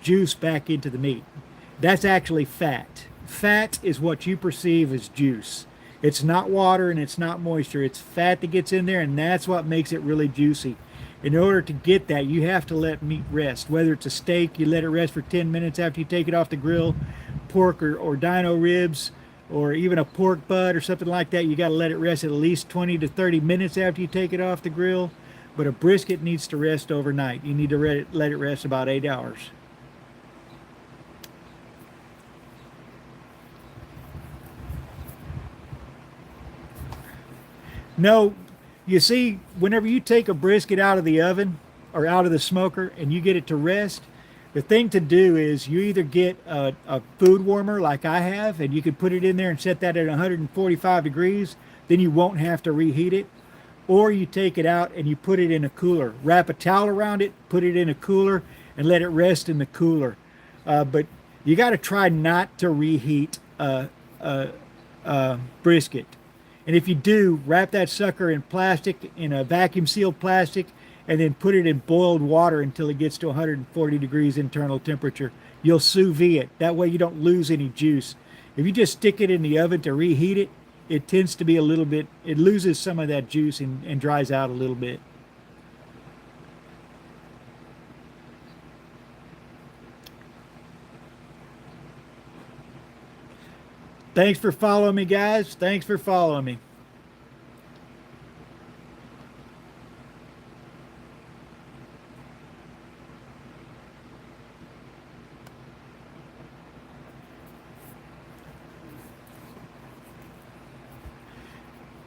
Speaker 2: juice back into the meat. That's actually fat. Fat is what you perceive as juice. It's not water and it's not moisture. It's fat that gets in there, and that's what makes it really juicy. In order to get that, you have to let meat rest. Whether it's a steak, you let it rest for 10 minutes after you take it off the grill. Pork or dino ribs, or even a pork butt or something like that, you got to let it rest at least 20 to 30 minutes after you take it off the grill. But a brisket needs to rest overnight. You need to let it rest about 8 hours. No, you see, whenever you take a brisket out of the oven or out of the smoker and you get it to rest, the thing to do is you either get a food warmer like I have, and you can put it in there and set that at 145 degrees, then you won't have to reheat it. Or you take it out and you put it in a cooler. Wrap a towel around it, put it in a cooler, and let it rest in the cooler. But you got to try not to reheat brisket. And if you do, wrap that sucker in plastic, in a vacuum sealed plastic, and then put it in boiled water until it gets to 140 degrees internal temperature. You'll sous vide it. That way you don't lose any juice. If you just stick it in the oven to reheat it, it tends to be a little bit, it loses some of that juice and dries out a little bit. Thanks for following me, guys. Thanks for following me.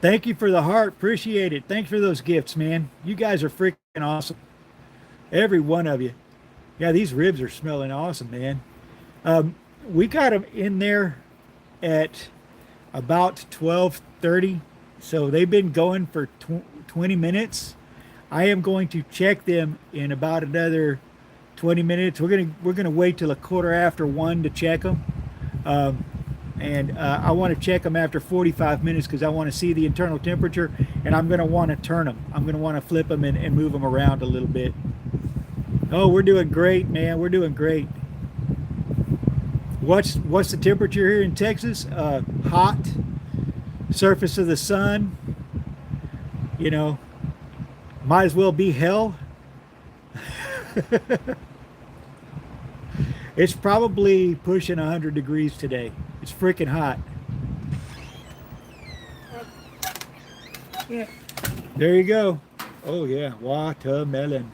Speaker 2: Thank you for the heart. Appreciate it. Thanks for those gifts, man. You guys are freaking awesome. Every one of you. Yeah, these ribs are smelling awesome, man. We got them in there at about 12:30. So they've been going for 20 minutes. I am going to check them in about another 20 minutes. We're gonna wait till 1:15 to check them. I want to check them after 45 minutes because I want to see the internal temperature, and I'm going to want to turn them. I'm going to want to flip them and move them around a little bit. Oh, we're doing great, man. We're doing great. What's the temperature here in Texas? Hot. Surface of the sun. You know, might as well be hell. It's probably pushing 100 degrees today. It's freaking hot. Yeah. There you go. Oh yeah, watermelon.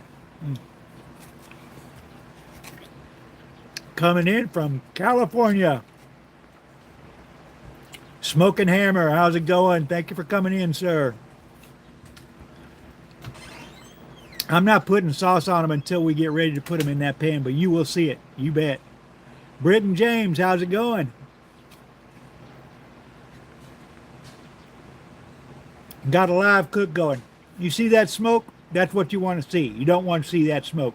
Speaker 2: Coming in from California. Smoking Hammer, how's it going? Thank you for coming in, sir. I'm not putting sauce on them until we get ready to put them in that pan, but you will see it. You bet. Britton James, how's it going? Got a live cook going. You see that smoke? That's what you want to see. You don't want to see that smoke.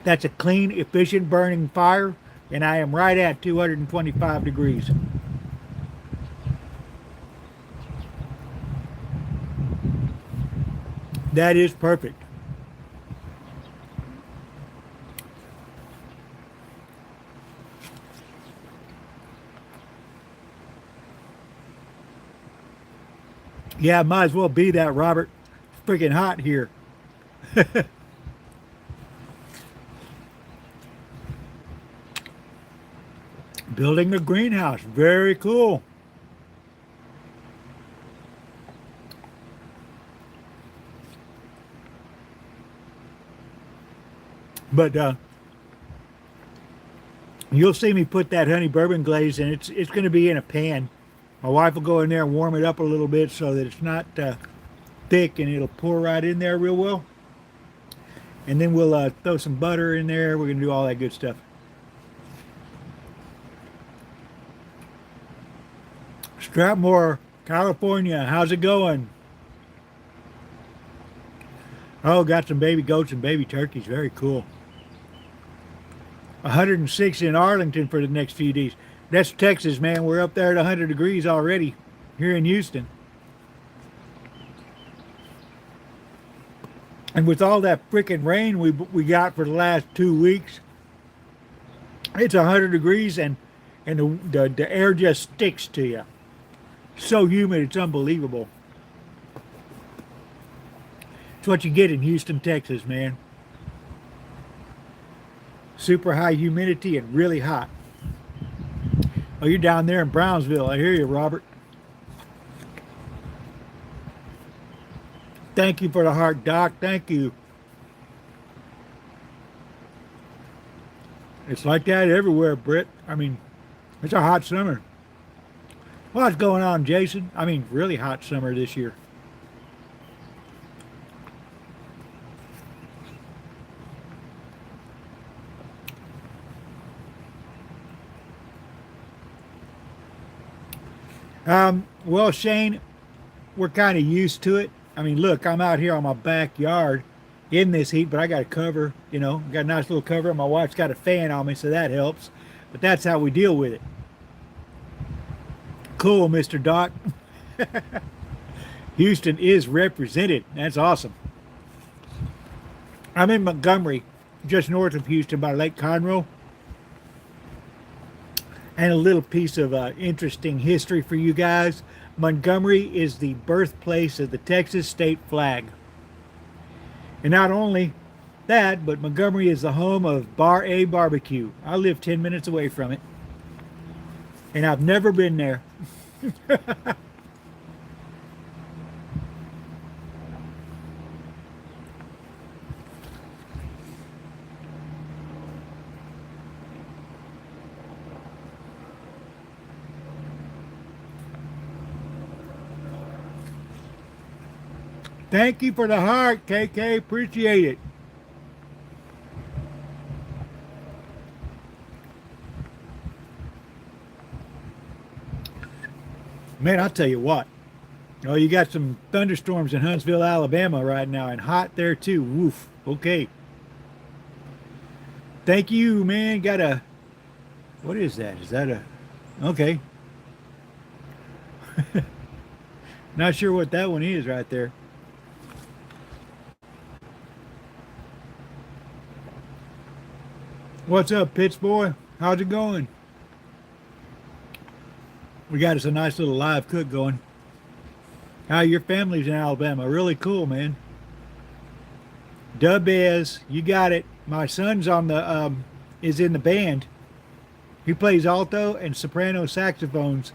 Speaker 2: That's a clean, efficient burning fire, and I am right at 225 degrees. That is perfect. Yeah, might as well be that, Robert. It's freaking hot here. Building a greenhouse. Very cool. But you'll see me put that honey bourbon glaze in. It's going to be in a pan. My wife will go in there and warm it up a little bit so that it's not thick, and it'll pour right in there real well. And then we'll throw some butter in there. We're going to do all that good stuff. Strapmore, California, how's it going? Oh, got some baby goats and baby turkeys. Very cool. 106 in Arlington for the next few days. That's Texas, man. We're up there at 100 degrees already here in Houston. And with all that freaking rain we got for the last 2 weeks, it's 100 degrees and the air just sticks to you. So humid, it's unbelievable. It's what you get in Houston, Texas, man. Super high humidity and really hot. Oh, you're down there in Brownsville. I hear you, Robert. Thank you for the heart, Doc. Thank you. It's like that everywhere, Britt. I mean, it's a hot summer. What's going on, Jason? I mean, really hot summer this year. Well, Shane, we're kind of used to it. I mean, look, I'm out here on my backyard in this heat, but I got a cover, you know, got a nice little cover. My wife's got a fan on me, so that helps. But that's how we deal with it. Cool, Mr. Doc. Houston is represented. That's awesome. I'm in Montgomery, just north of Houston by Lake Conroe. And a little piece of interesting history for you guys. Montgomery is the birthplace of the Texas state flag. And not only that, but Montgomery is the home of Bar A Barbecue. I live 10 minutes away from it. And I've never been there. Thank you for the heart, KK. Appreciate it. Man, I'll tell you what. Oh, you got some thunderstorms in Huntsville, Alabama right now, and hot there too. Woof. Okay. Thank you, man. Got a... What is that? Is that a... Okay. Not sure what that one is right there. What's up, Pitts boy? How's it going? We got us a nice little live cook going. How your family's in Alabama? Really cool, man. Dub is, you got it. My son's on the is in the band. He plays alto and soprano saxophones.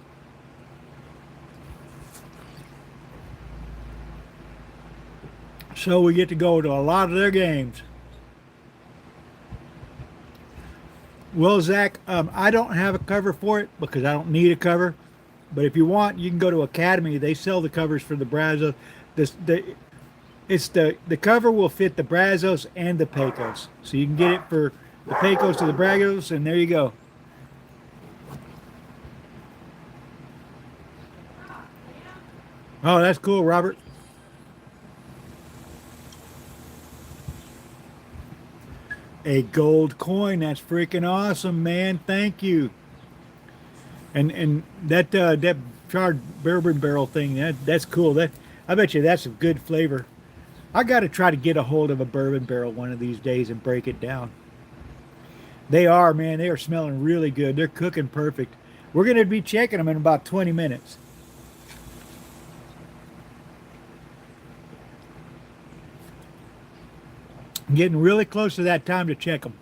Speaker 2: So we get to go to a lot of their games. Well, Zach, I don't have a cover for it because I don't need a cover. But if you want, you can go to Academy. They sell the covers for the Brazos. The cover will fit the Brazos and the Pecos. So you can get it for the Pecos to the Brazos, and there you go. Oh, that's cool, Robert. A gold coin. That's freaking awesome, man. Thank you. And that that charred bourbon barrel thing, that's cool. That, I bet you that's a good flavor. I got to try to get a hold of a bourbon barrel one of these days and break it down. They are, man. They are smelling really good. They're cooking perfect. We're going to be checking them in about 20 minutes. I'm getting really close to that time to check them.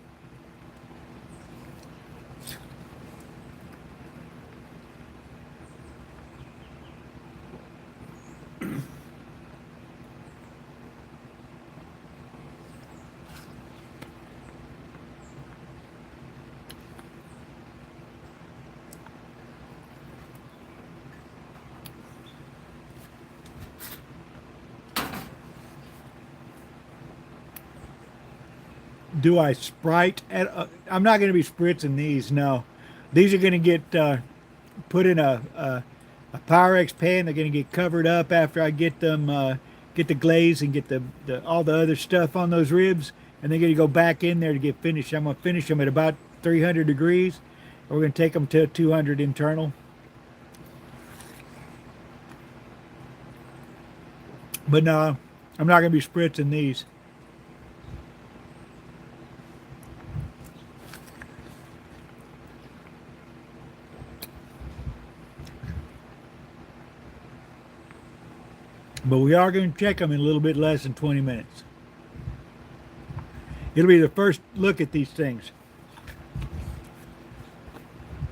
Speaker 2: Do I Sprite? I'm not going to be spritzing these, no. These are going to get put in a Pyrex pan. They're going to get covered up after I get them, get the glaze and get the all the other stuff on those ribs. And they're going to go back in there to get finished. I'm going to finish them at about 300 degrees. We're going to take them to 200 internal. But no, I'm not going to be spritzing these. But we are going to check them in a little bit less than 20 minutes. It'll be the first look at these things.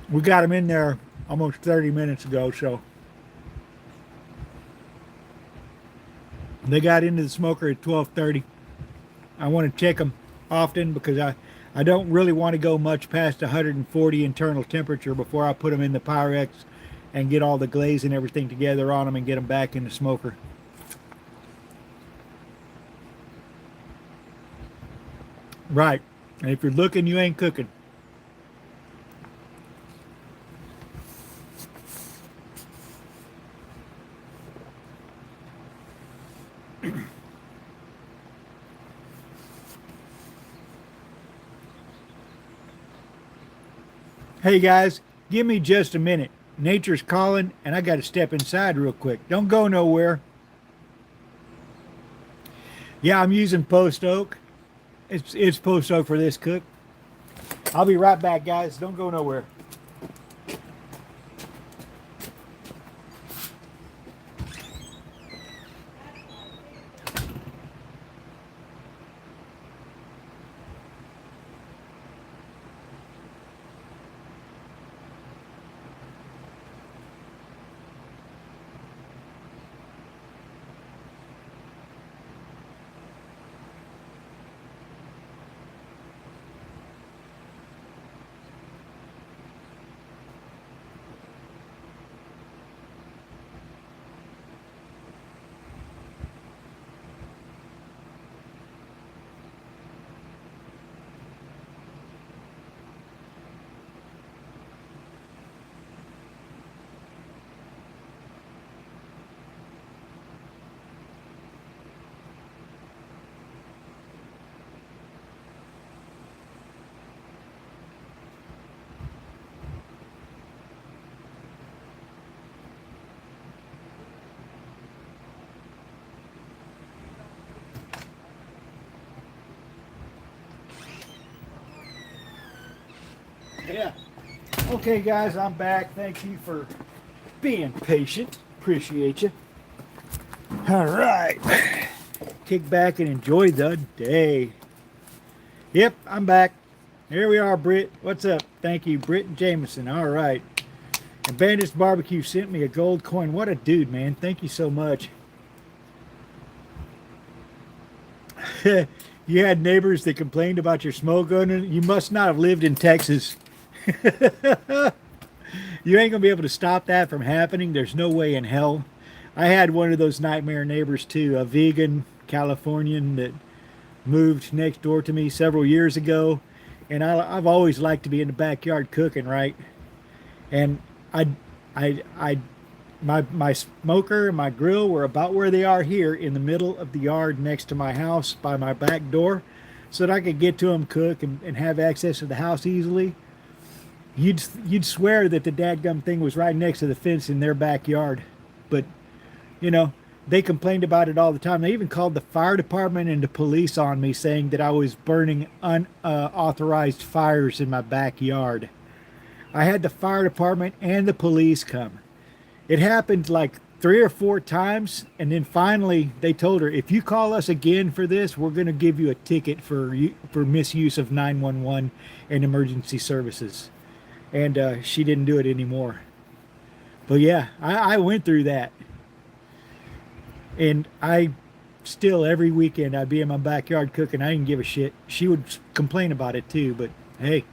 Speaker 2: We got them in there almost 30 minutes ago, so. They got into the smoker at 12:30. I want to check them often because I don't really want to go much past 140 internal temperature before I put them in the Pyrex and get all the glaze and everything together on them and get them back in the smoker. Right. And if you're looking, you ain't cooking. Hey guys, give me just a minute. Nature's calling and I got to step inside real quick. Don't go nowhere. Yeah, I'm using post oak. It's post oak for this cook. I'll be right back, guys. Don't go nowhere. Yeah. Okay, guys, I'm back. Thank you for being patient. Appreciate you. All right. Kick back and enjoy the day. Yep, I'm back. Here we are, Britt. What's up? Thank you, Britt and Jameson. All right. And Bandits Barbecue sent me a gold coin. What a dude, man. Thank you so much. You had neighbors that complained about your smoke gun. You must not have lived in Texas. You ain't gonna be able to stop that from happening. There's no way in hell. I had one of those nightmare neighbors too, a vegan Californian that moved next door to me several years ago, and I've always liked to be in the backyard cooking, right? And my smoker and my grill were about where they are here in the middle of the yard next to my house by my back door, so that I could get to them, cook, and have access to the house easily. You'd swear that the dadgum thing was right next to the fence in their backyard, but you know, they complained about it all the time. They even called the fire department and the police on me, saying that I was burning unauthorized fires in my backyard. I had the fire department and the police come. It happened like 3 or 4 times, and then finally they told her, if you call us again for this, we're going to give you a ticket for misuse of 911 and emergency services. And she didn't do it anymore. But yeah, I went through that. And I still, every weekend, I'd be in my backyard cooking. I didn't give a shit. She would complain about it too, but hey,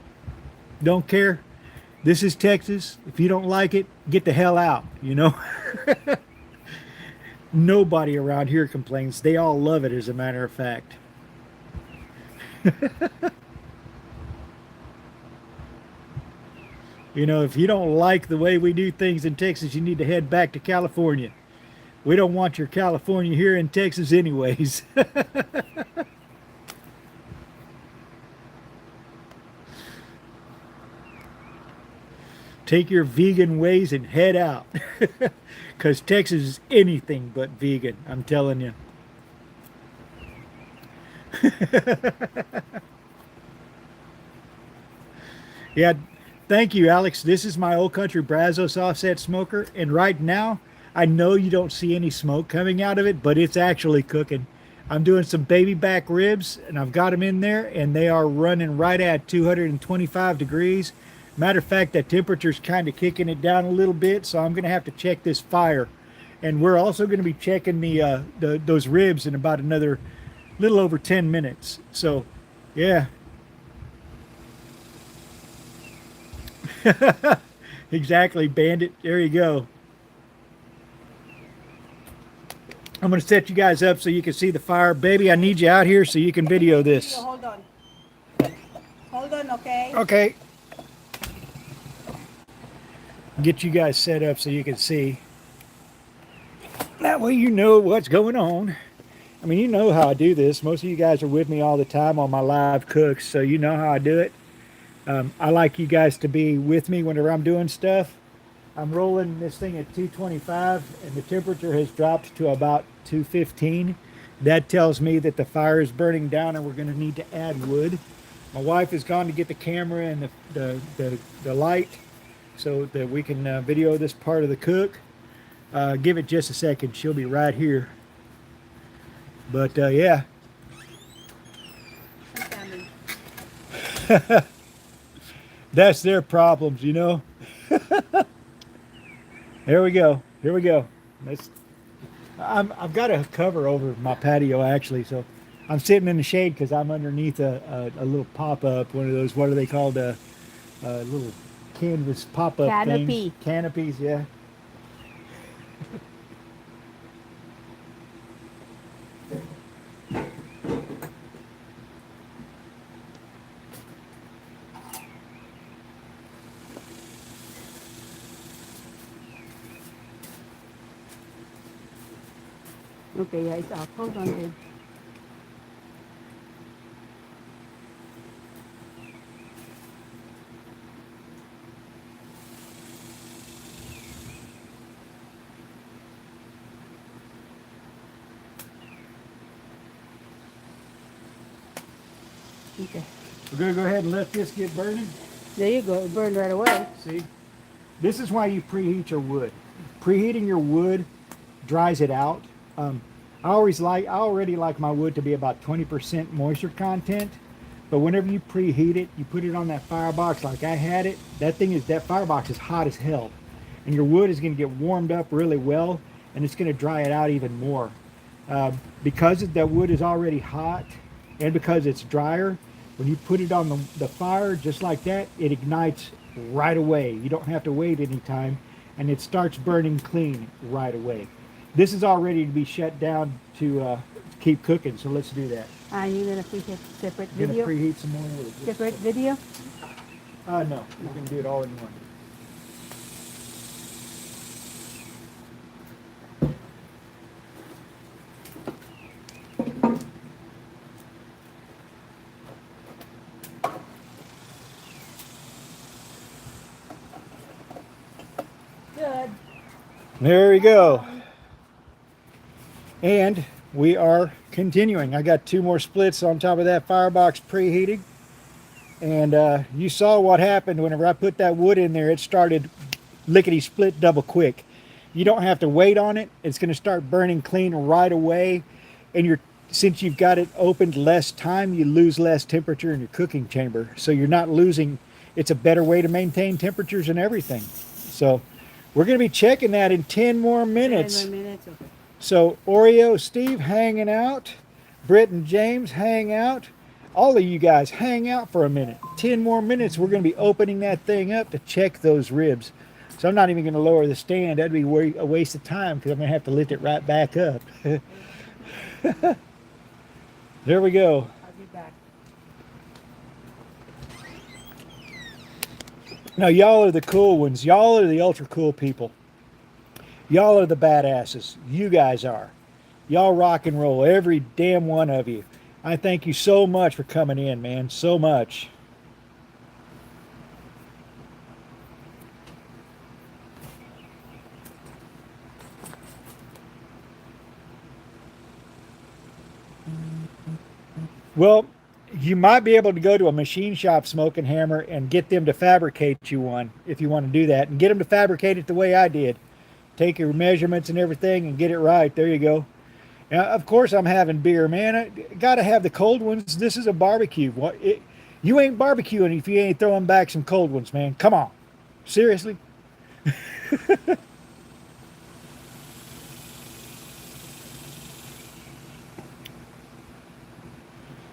Speaker 2: don't care. This is Texas. If you don't like it, get the hell out, you know? Nobody around here complains. They all love it, as a matter of fact. You know, if you don't like the way we do things in Texas, you need to head back to California. We don't want your California here in Texas anyways. Take your vegan ways and head out. Because Texas is anything but vegan, I'm telling you. Yeah, thank you, Alex. This is my Old Country Brazos offset smoker, and right now, I know you don't see any smoke coming out of it, but it's actually cooking. I'm doing some baby back ribs, and I've got them in there, and they are running right at 225 degrees. Matter of fact, that temperature's kind of kicking it down a little bit, so I'm going to have to check this fire. And we're also going to be checking those ribs in about another little over 10 minutes. So, yeah. Exactly, Bandit. There you go. I'm going to set you guys up so you can see the fire. Baby, I need you out here so you can video this.
Speaker 3: Hold on. Hold on, okay?
Speaker 2: Okay. Get you guys set up so you can see. That way you know what's going on. I mean, you know how I do this. Most of you guys are with me all the time on my live cooks, so you know how I do it. I like you guys to be with me whenever I'm doing stuff. I'm rolling this thing at 225, and the temperature has dropped to about 215. That tells me that the fire is burning down and we're going to need to add wood. My wife has gone to get the camera and the light so that we can video this part of the cook. Give it just a second. She'll be right here. But yeah. That's their problems, you know. There we go. Here we go. I've got a cover over my patio actually, so I'm sitting in the shade because I'm underneath a little pop-up, one of those, what are they called, little canvas pop-up
Speaker 3: Canopy.
Speaker 2: things. Canopies, yeah.
Speaker 3: Okay, yeah, it's off. Hold on, babe. Okay.
Speaker 2: We're going to go ahead and let this get burning.
Speaker 3: There you go. It burned right away.
Speaker 2: See? This is why you preheat your wood. Preheating your wood dries it out. I already like my wood to be about 20% moisture content. But whenever you preheat it, you put it on that firebox like I had it. That firebox is hot as hell. And your wood is going to get warmed up really well, and it's going to dry it out even more. Because the wood is already hot, and because it's drier, when you put it on the fire just like that, it ignites right away. You don't have to wait any time, and it starts burning clean right away. This is all ready to be shut down to keep cooking, so let's do that.
Speaker 3: You're going to preheat separate
Speaker 2: Gonna
Speaker 3: video?
Speaker 2: preheat some more wood.
Speaker 3: Separate video?
Speaker 2: No, we're gonna do it all in one.
Speaker 3: Good.
Speaker 2: There we go. And we are continuing. I got 2 more splits on top of that firebox preheating. And you saw what happened whenever I put that wood in there. It started lickety split double quick. You don't have to wait on it. It's going to start burning clean right away. And since you've got it opened less time, you lose less temperature in your cooking chamber. So you're not losing. It's a better way to maintain temperatures and everything. So we're going to be checking that in 10 more minutes.
Speaker 3: 10 more minutes, okay.
Speaker 2: So Oreo, Steve hanging out, Britt and James hang out, all of you guys hang out for a minute. 10 more minutes, we're going to be opening that thing up to check those ribs. So I'm not even going to lower the stand. That'd be a waste of time because I'm going to have to lift it right back up. There we go.
Speaker 3: I'll be back.
Speaker 2: Now y'all are the cool ones. Y'all are the ultra cool people. Y'all are the badasses. You guys are. Y'all rock and roll, every damn one of you. I thank you so much for coming in, man. So much. Well, you might be able to go to a machine shop, Smoke and Hammer, and get them to fabricate you one if you want to do that. And get them to fabricate it the way I did. Take your measurements and everything and get it right. There you go. Now, of course, I'm having beer, man. I got to have the cold ones. This is a barbecue. You ain't barbecuing if you ain't throwing back some cold ones, man. Come on. Seriously?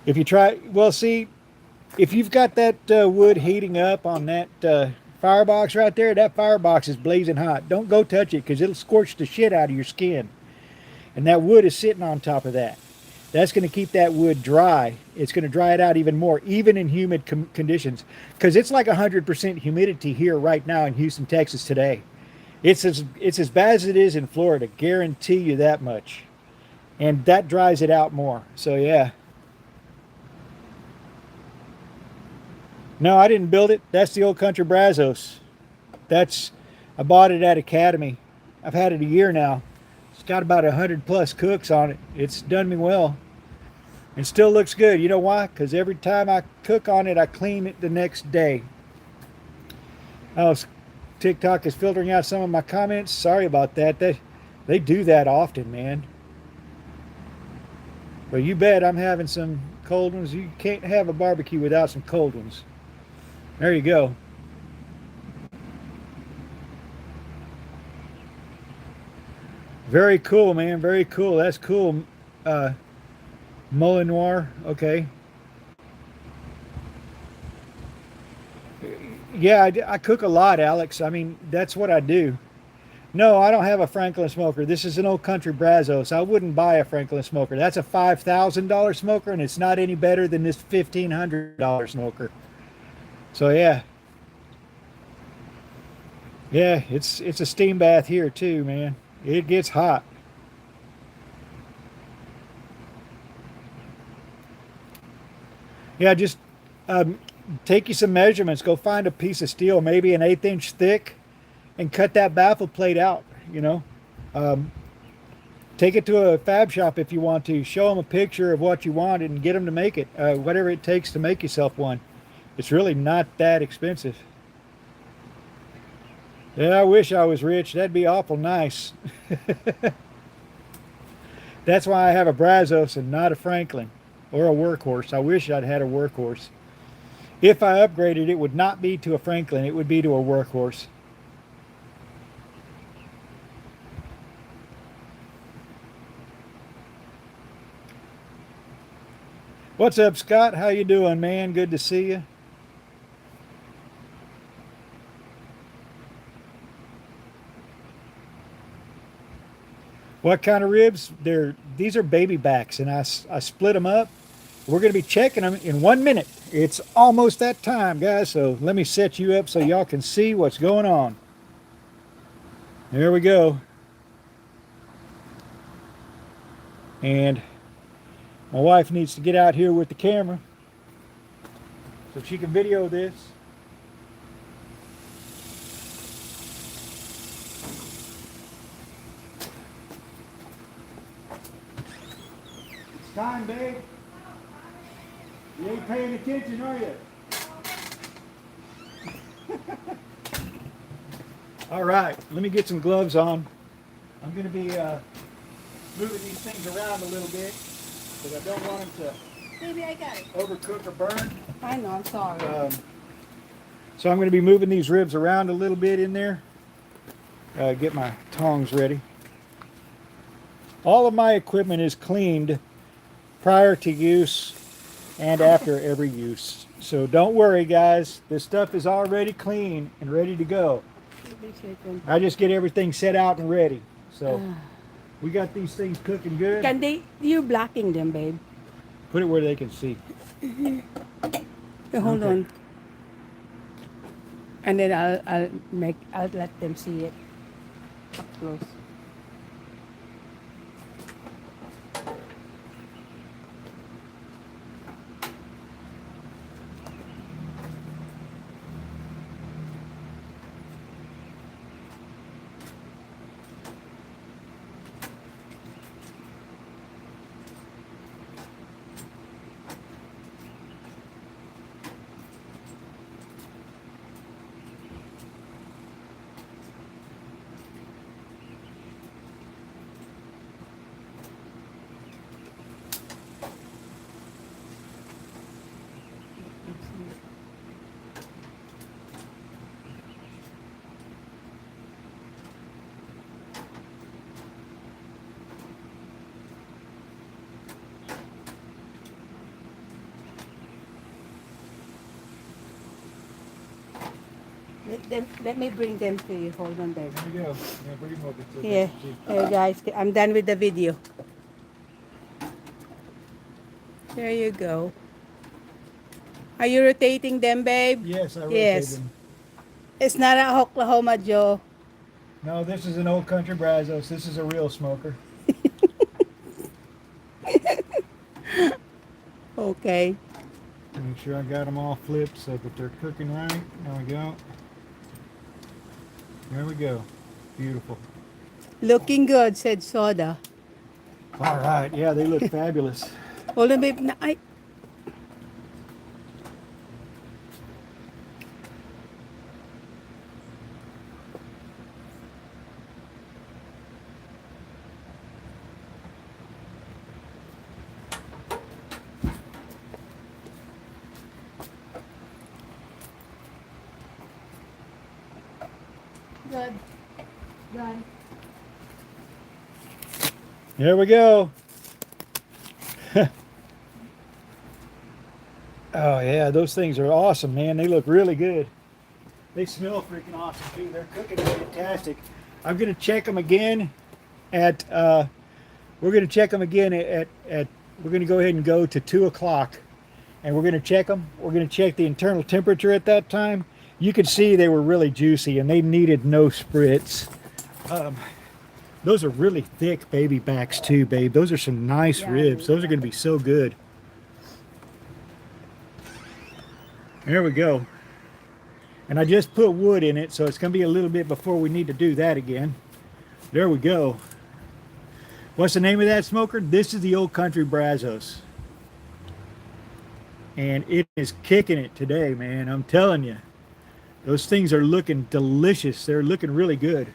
Speaker 2: If you try, well, see, if you've got that wood heating up on that firebox right there, that firebox is blazing hot. Don't go touch it because it'll scorch the shit out of your skin. And that wood is sitting on top of that. That's going to keep that wood dry. It's going to dry it out even more, even in humid conditions. Because it's like 100% humidity here right now in Houston, Texas today. It's as bad as it is in Florida. Guarantee you that much. And that dries it out more. So yeah. No, I didn't build it. That's the Old Country Brazos. I bought it at Academy. I've had it a year now. It's got about 100+ cooks on it. It's done me well. It still looks good. You know why? Because every time I cook on it, I clean it the next day. Oh, TikTok is filtering out some of my comments. Sorry about that. They do that often, man. But you bet I'm having some cold ones. You can't have a barbecue without some cold ones. There you go. Very cool, man. Very cool. That's cool. Moulin Noir. Okay. Yeah, I cook a lot, Alex. I mean, that's what I do. No, I don't have a Franklin smoker. This is an Old Country Brazos. I wouldn't buy a Franklin smoker. That's a $5,000 smoker, and it's not any better than this $1,500 smoker. So yeah. Yeah, it's a steam bath here too, man. It gets hot. Yeah, just take you some measurements. Go find a piece of steel, maybe an 1/8 inch thick, and cut that baffle plate out, you know. Take it to a fab shop if you want to. Show them a picture of what you want and get them to make it. Whatever it takes to make yourself one. It's really not that expensive. Yeah, I wish I was rich. That'd be awful nice. That's why I have a Brazos and not a Franklin or a workhorse. I wish I'd had a workhorse. If I upgraded, it would not be to a Franklin. It would be to a workhorse. What's up, Scott? How you doing, man? Good to see you. What kind of ribs? These are baby backs, and I split them up. We're going to be checking them in 1 minute. It's almost that time, guys, so let me set you up so y'all can see what's going on. There we go. And my wife needs to get out here with the camera so she can video this. It's time, babe. You ain't paying attention, are you? All right, let me get some gloves on. I'm going to be moving these things around a little bit because I don't want them to
Speaker 3: Baby, I got it.
Speaker 2: overcook or burn.
Speaker 3: I know, I'm sorry.
Speaker 2: So I'm going to be moving these ribs around a little bit in there. Get my tongs ready. All of my equipment is cleaned prior to use and after every use. So don't worry, guys. This stuff is already clean and ready to go. I just get everything set out and ready. So we got these things cooking good.
Speaker 3: Can they, you're blocking them, babe.
Speaker 2: Put it where they can see.
Speaker 3: Hold
Speaker 2: Okay.
Speaker 3: on. And then I'll let them see it up close. Let me bring them to you. Hold on, baby.
Speaker 2: There you go. Yeah, bring them over so they
Speaker 3: Here,
Speaker 2: can see.
Speaker 3: hey guys, I'm done with the video. There you go. Are you rotating them, babe?
Speaker 2: Yes, I rotate
Speaker 3: Yes.
Speaker 2: them.
Speaker 3: It's not a Oklahoma Joe.
Speaker 2: No, this is an old country Brazos. This is a real smoker.
Speaker 3: Okay.
Speaker 2: Make sure I got them all flipped so that they're cooking right. There we go. There we go. Beautiful.
Speaker 3: Looking good, said Soda.
Speaker 2: All right. Yeah, they look fabulous.
Speaker 3: Hold on, babe. Good. Done.
Speaker 2: There we go. Oh yeah, those things are awesome, man. They look really good. They smell freaking awesome too. They're cooking fantastic. I'm gonna check them again at. We're gonna check them again at. We're gonna go ahead and go to 2 o'clock, and we're gonna check them. We're gonna check the internal temperature at that time. You could see they were really juicy, and they needed no spritz. Those are really thick baby backs too, babe. Those are some nice ribs. Those are gonna be so good. There we go. And I just put wood in it, so it's going to be a little bit before we need to do that again. There we go. What's the name of that smoker? This is the Old Country Brazos. and it is kicking it today, man. I'm telling you, those things are looking delicious. They're looking really good.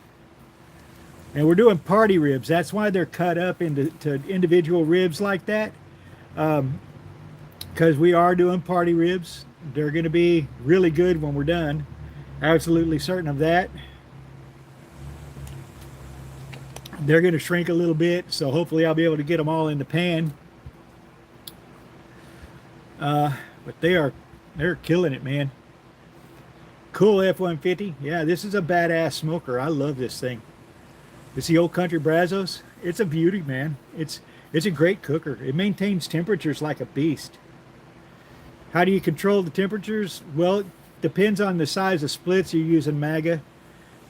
Speaker 2: And we're doing party ribs. That's why they're cut up into individual ribs like that. Because we are doing party ribs. They're going to be really good when we're done. Absolutely certain of that. They're going to shrink a little bit, so hopefully I'll be able to get them all in the pan. But they're killing it, man. Cool F-150. Yeah, this is a badass smoker. I love this thing. It's the Old Country Brazos. It's a beauty, man. It's a great cooker. It maintains temperatures like a beast. How do you control the temperatures? Well, it depends on the size of splits you're using, MAGA.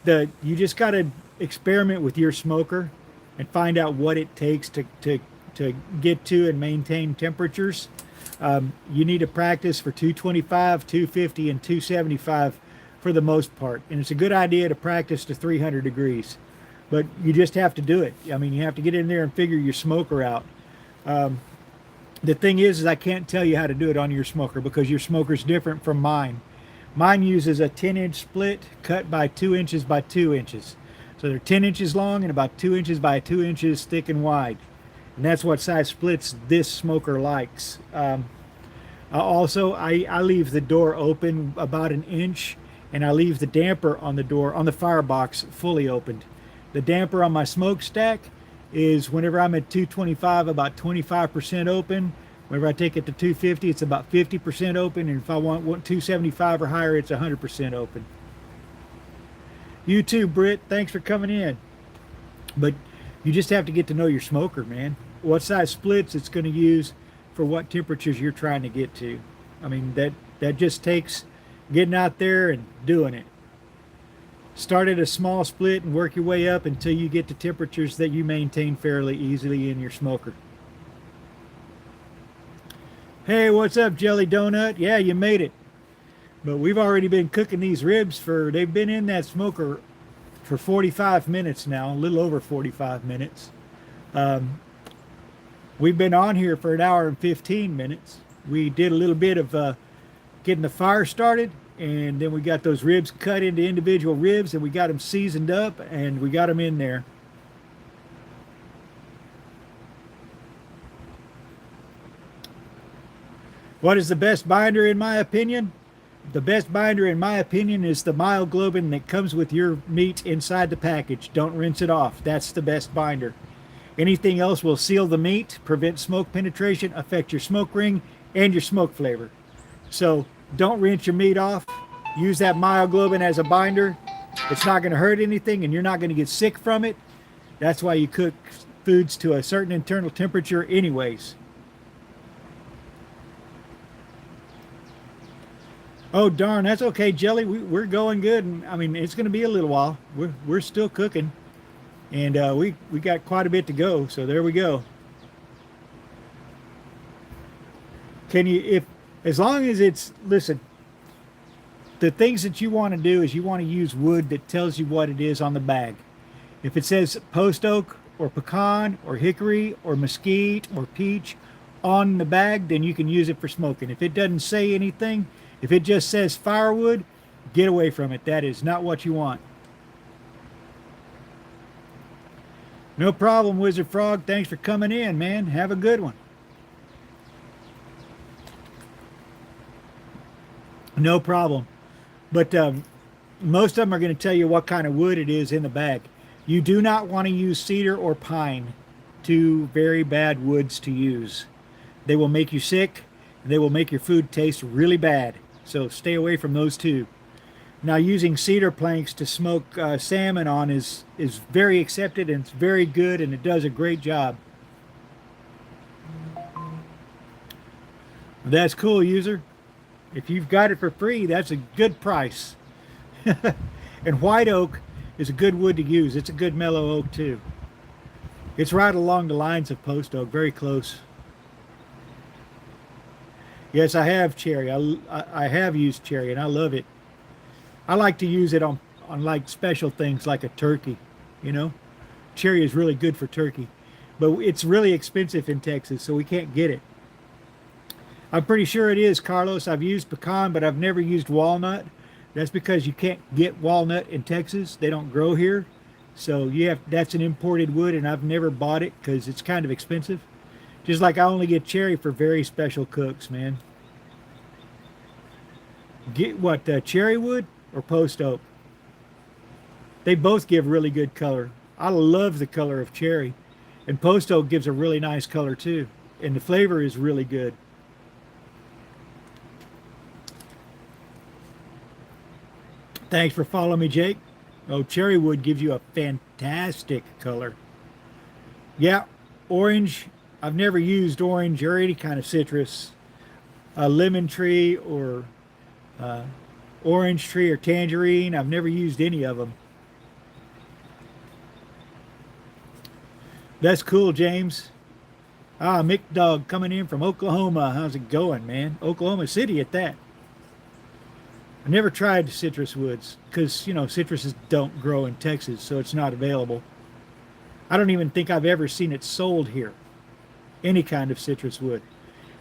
Speaker 2: You just got to experiment with your smoker and find out what it takes to get to and maintain temperatures. You need to practice for 225, 250, and 275 for the most part. And it's a good idea to practice to 300 degrees. But you just have to do it. I mean, you have to get in there and figure your smoker out. The thing is I can't tell you how to do it on your smoker because your smoker's different from mine. Mine uses a 10-inch split cut by 2 inches by 2 inches. So they're 10 inches long and about 2 inches by 2 inches thick and wide. And that's what size splits this smoker likes. Also, I leave the door open about 1 inch, and I leave the damper on the door, on the firebox, fully opened. The damper on my smokestack is whenever I'm at 225, about 25% open. Whenever I take it to 250, it's about 50% open. And if I want 275 or higher, it's 100% open. You too, Britt. Thanks for coming in. But you just have to get to know your smoker, man. What size splits it's going to use for what temperatures you're trying to get to. I mean, that just takes getting out there and doing it. Start at a small split and work your way up until you get to temperatures that you maintain fairly easily in your smoker. Hey, what's up, Jelly Donut? Yeah, you made it. But we've already been cooking these ribs they've been in that smoker for 45 minutes now, a little over 45 minutes. We've been on here for 1 hour and 15 minutes. We did a little bit of getting the fire started, and then we got those ribs cut into individual ribs, and we got them seasoned up, and we got them in there. What is the best binder in my opinion? The best binder in my opinion is the myoglobin that comes with your meat inside the package. Don't rinse it off. That's the best binder. Anything else will seal the meat, prevent smoke penetration, affect your smoke ring, and your smoke flavor. So don't rinse your meat off. Use that myoglobin as a binder. It's not going to hurt anything, and you're not going to get sick from it. That's why you cook foods to a certain internal temperature anyways. Oh, darn, that's okay, Jelly. We're going good. And I mean, it's going to be a little while. We're still cooking. And we got quite a bit to go. So there we go. As long as it's, listen, the things that you want to do is you want to use wood that tells you what it is on the bag. If it says post oak or pecan or hickory or mesquite or peach on the bag, then you can use it for smoking. If it doesn't say anything, if it just says firewood, get away from it. That is not what you want. No problem, Wizard Frog. Thanks for coming in, man. Have a good one. No problem. But most of them are going to tell you what kind of wood it is in the bag. You do not want to use cedar or pine. Two very bad woods to use. They will make you sick. And they will make your food taste really bad. So stay away from those two. Now, using cedar planks to smoke salmon on is very accepted, and it's very good, and it does a great job. That's cool, user. If you've got it for free, that's a good price. And white oak is a good wood to use. It's a good mellow oak too. It's right along the lines of post oak, very close. Yes, I have cherry. I have used cherry, and I love it. I like to use it on like special things like a turkey, you know. Cherry is really good for turkey, but it's really expensive in Texas, so we can't get it. I'm pretty sure it is, Carlos. I've used pecan, but I've never used walnut. That's because you can't get walnut in Texas. They don't grow here. So that's an imported wood, and I've never bought it because it's kind of expensive. Just like I only get cherry for very special cooks, man. Get what, cherry wood or post oak? They both give really good color. I love the color of cherry. And post oak gives a really nice color too. And the flavor is really good. Thanks for following me, Jake. Oh, cherry wood gives you a fantastic color. Yeah, orange. I've never used orange or any kind of citrus. A lemon tree or orange tree or tangerine. I've never used any of them. That's cool, James. Ah, Mick Dog coming in from Oklahoma. How's it going, man? Oklahoma City at that. I never tried citrus woods because, you know, citruses don't grow in Texas, so it's not available. I don't even think I've ever seen it sold here, any kind of citrus wood.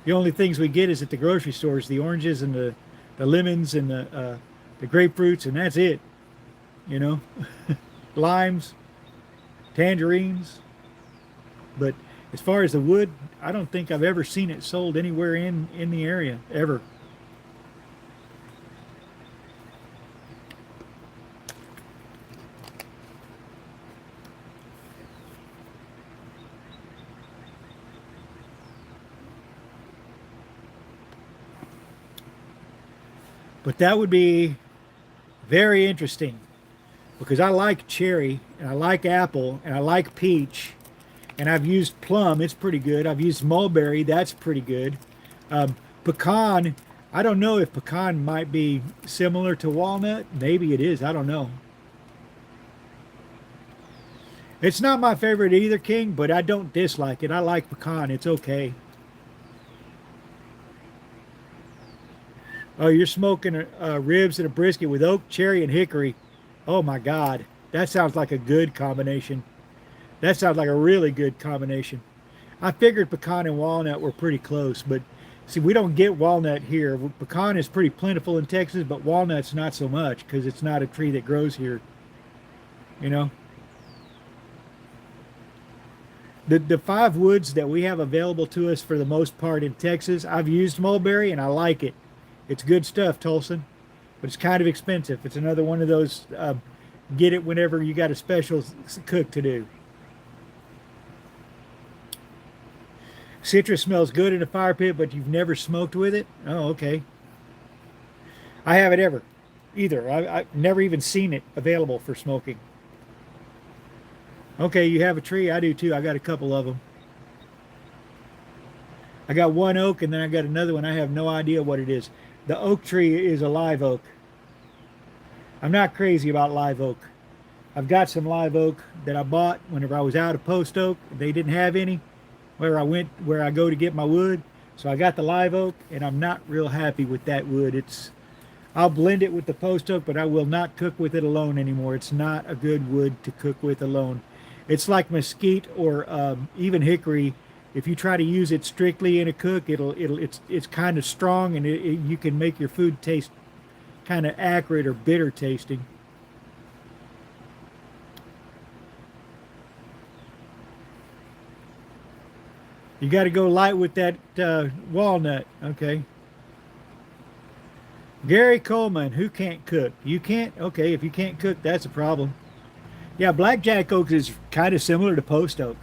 Speaker 2: The only things we get is at the grocery stores, the oranges and the lemons and the grapefruits, and that's it, you know. Limes, tangerines. But as far as the wood, I don't think I've ever seen it sold anywhere in the area, ever. But that would be very interesting because I like cherry and I like apple and I like peach and I've used plum. It's pretty good. I've used mulberry. That's pretty good. Pecan. I don't know if pecan might be similar to walnut. Maybe it is. I don't know. It's not my favorite either, King, but I don't dislike it. I like pecan. It's okay. Oh, you're smoking ribs and a brisket with oak, cherry, and hickory. Oh my God. That sounds like a good combination. That sounds like a really good combination. I figured pecan and walnut were pretty close, but see, we don't get walnut here. Pecan is pretty plentiful in Texas, but walnut's not so much because it's not a tree that grows here. You know? The 5 woods that we have available to us for the most part in Texas, I've used mulberry and I like it. It's good stuff, Tolson, but it's kind of expensive. It's another one of those, get it whenever you got a special cook to do. Citrus smells good in a fire pit, but you've never smoked with it? Oh, okay. I haven't ever, either. I've never even seen it available for smoking. Okay, you have a tree? I do too. I got a couple of them. I got one oak and then I got another one. I have no idea what it is. The oak tree is a live oak. I'm not crazy about live oak. I've got some live oak that I bought whenever I was out of post oak. They didn't have any where I go to get my wood. So I got the live oak and I'm not real happy with that wood. I'll blend it with the post oak, but I will not cook with it alone anymore. It's not a good wood to cook with alone. It's like mesquite or even hickory. If you try to use it strictly in a cook, it's kind of strong and you can make your food taste kind of acrid or bitter tasting. You got to go light with that walnut. Okay. Gary Coleman, who can't cook? You can't? Okay, if you can't cook, that's a problem. Yeah, blackjack oak is kind of similar to post oak.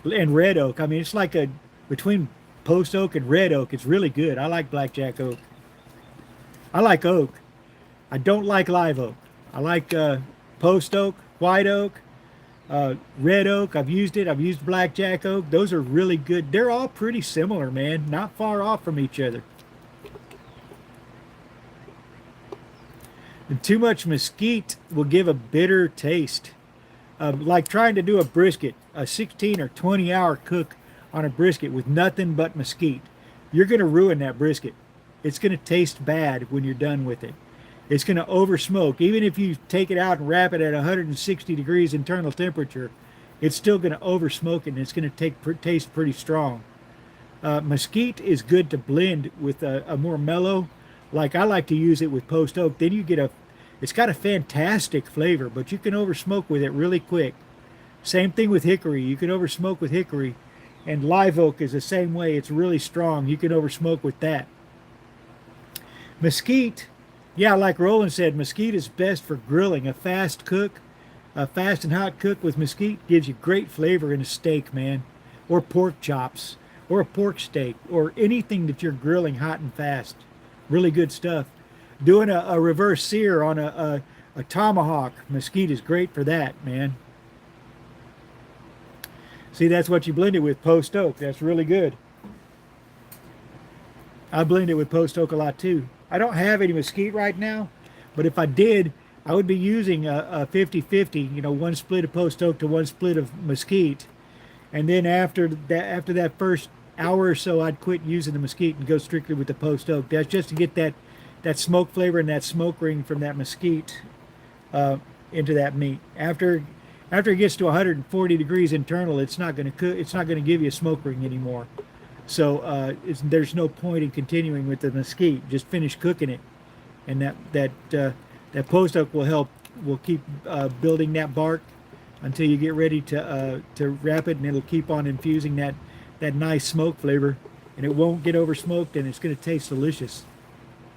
Speaker 2: And red oak. I mean, it's like between post oak and red oak. It's really good. I like blackjack oak. I like oak. I don't like live oak. I like post oak, white oak, red oak. I've used it. I've used blackjack oak. Those are really good. They're all pretty similar, man. Not far off from each other. And too much mesquite will give a bitter taste. Like trying to do a brisket, a 16 or 20 hour cook on a brisket with nothing but mesquite. You're going to ruin that brisket. It's going to taste bad when you're done with it. It's going to over smoke. Even if you take it out and wrap it at 160 degrees internal temperature, it's still going to over smoke and it's going to taste pretty strong. Mesquite is good to blend with a more mellow. Like I like to use it with post oak. Then you get it's got a fantastic flavor, but you can over smoke with it really quick. Same thing with hickory. You can over smoke with hickory. And live oak is the same way. It's really strong. You can over smoke with that. Mesquite, yeah, like Roland said, mesquite is best for grilling. A fast cook, a fast and hot cook with mesquite gives you great flavor in a steak, man. Or pork chops, or a pork steak, or anything that you're grilling hot and fast. Really good stuff. Doing a reverse sear on a tomahawk, mesquite is great for that, man. See, that's what you blend it with, post oak. That's really good. I blend it with post oak a lot too. I don't have any mesquite right now, but if I did, I would be using a 50-50, you know, one split of post oak to one split of mesquite. And then after that first hour or so, I'd quit using the mesquite and go strictly with the post oak. That's just to get that smoke flavor and that smoke ring from that mesquite into that meat. After it gets to 140 degrees internal, it's not going to cook. It's not going to give you a smoke ring anymore. So there's no point in continuing with the mesquite. Just finish cooking it, and that post oak will keep building that bark until you get ready to wrap it, and it'll keep on infusing that nice smoke flavor, and it won't get over smoked, and it's going to taste delicious.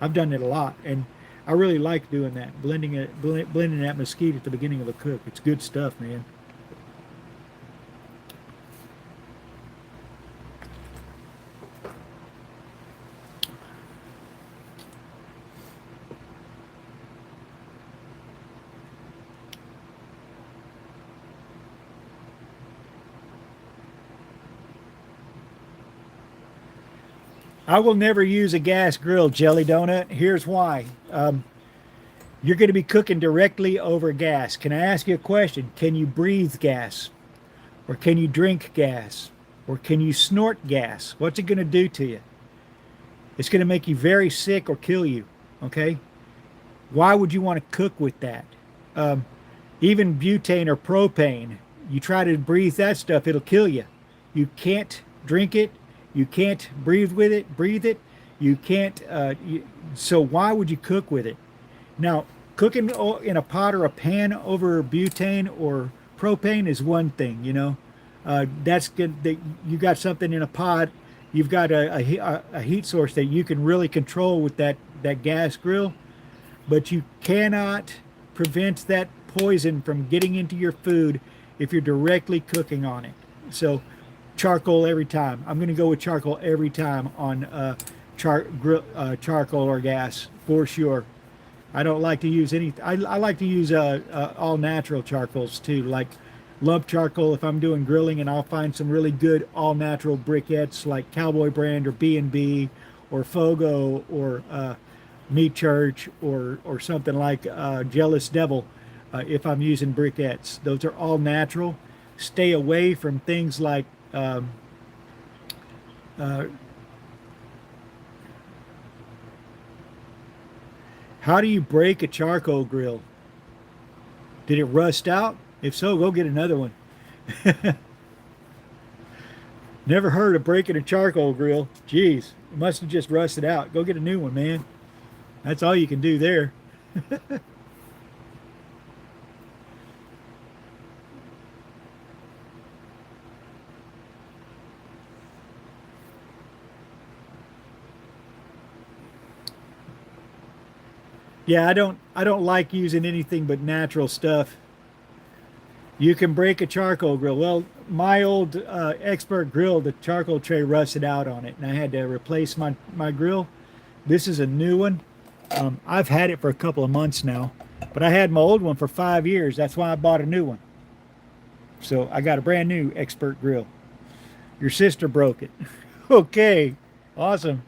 Speaker 2: I've done it a lot, and I really like doing that, blending that mesquite at the beginning of a cook. It's good stuff, man. I will never use a gas grill, Jelly Donut. Here's why. You're going to be cooking directly over gas. Can I ask you a question? Can you breathe gas? Or can you drink gas? Or can you snort gas? What's it going to do to you? It's going to make you very sick or kill you, okay? Why would you want to cook with that? Even butane or propane, you try to breathe that stuff, it'll kill you. You can't drink it. You can't breathe it. You can't, so why would you cook with it? Now, cooking in a pot or a pan over butane or propane is one thing, you know. That's good. You got something in a pot. You've got a heat source that you can really control with that gas grill, but you cannot prevent that poison from getting into your food if you're directly cooking on it. So charcoal every time. I'm going to go with charcoal every time on charcoal or gas for sure. I don't like to use any. I like to use all natural charcoals too, like lump charcoal if I'm doing grilling, and I'll find some really good all natural briquettes like Cowboy Brand or B&B or Fogo or Meat Church or something like Jealous Devil. If I'm using briquettes, those are all natural. Stay away from things like how do you break a charcoal grill? Did it rust out? If so, go get another one. Never heard of breaking a charcoal grill. Jeez, it must have just rusted out. Go get a new one, man. That's all you can do there. Yeah, I don't like using anything but natural stuff. You can break a charcoal grill. Well, my old expert grill, the charcoal tray rusted out on it, and I had to replace my grill. This is a new one. I've had it for a couple of months now, but I had my old one for 5 years. That's why I bought a new one. So I got a brand new expert grill. Your sister broke it. Okay, awesome.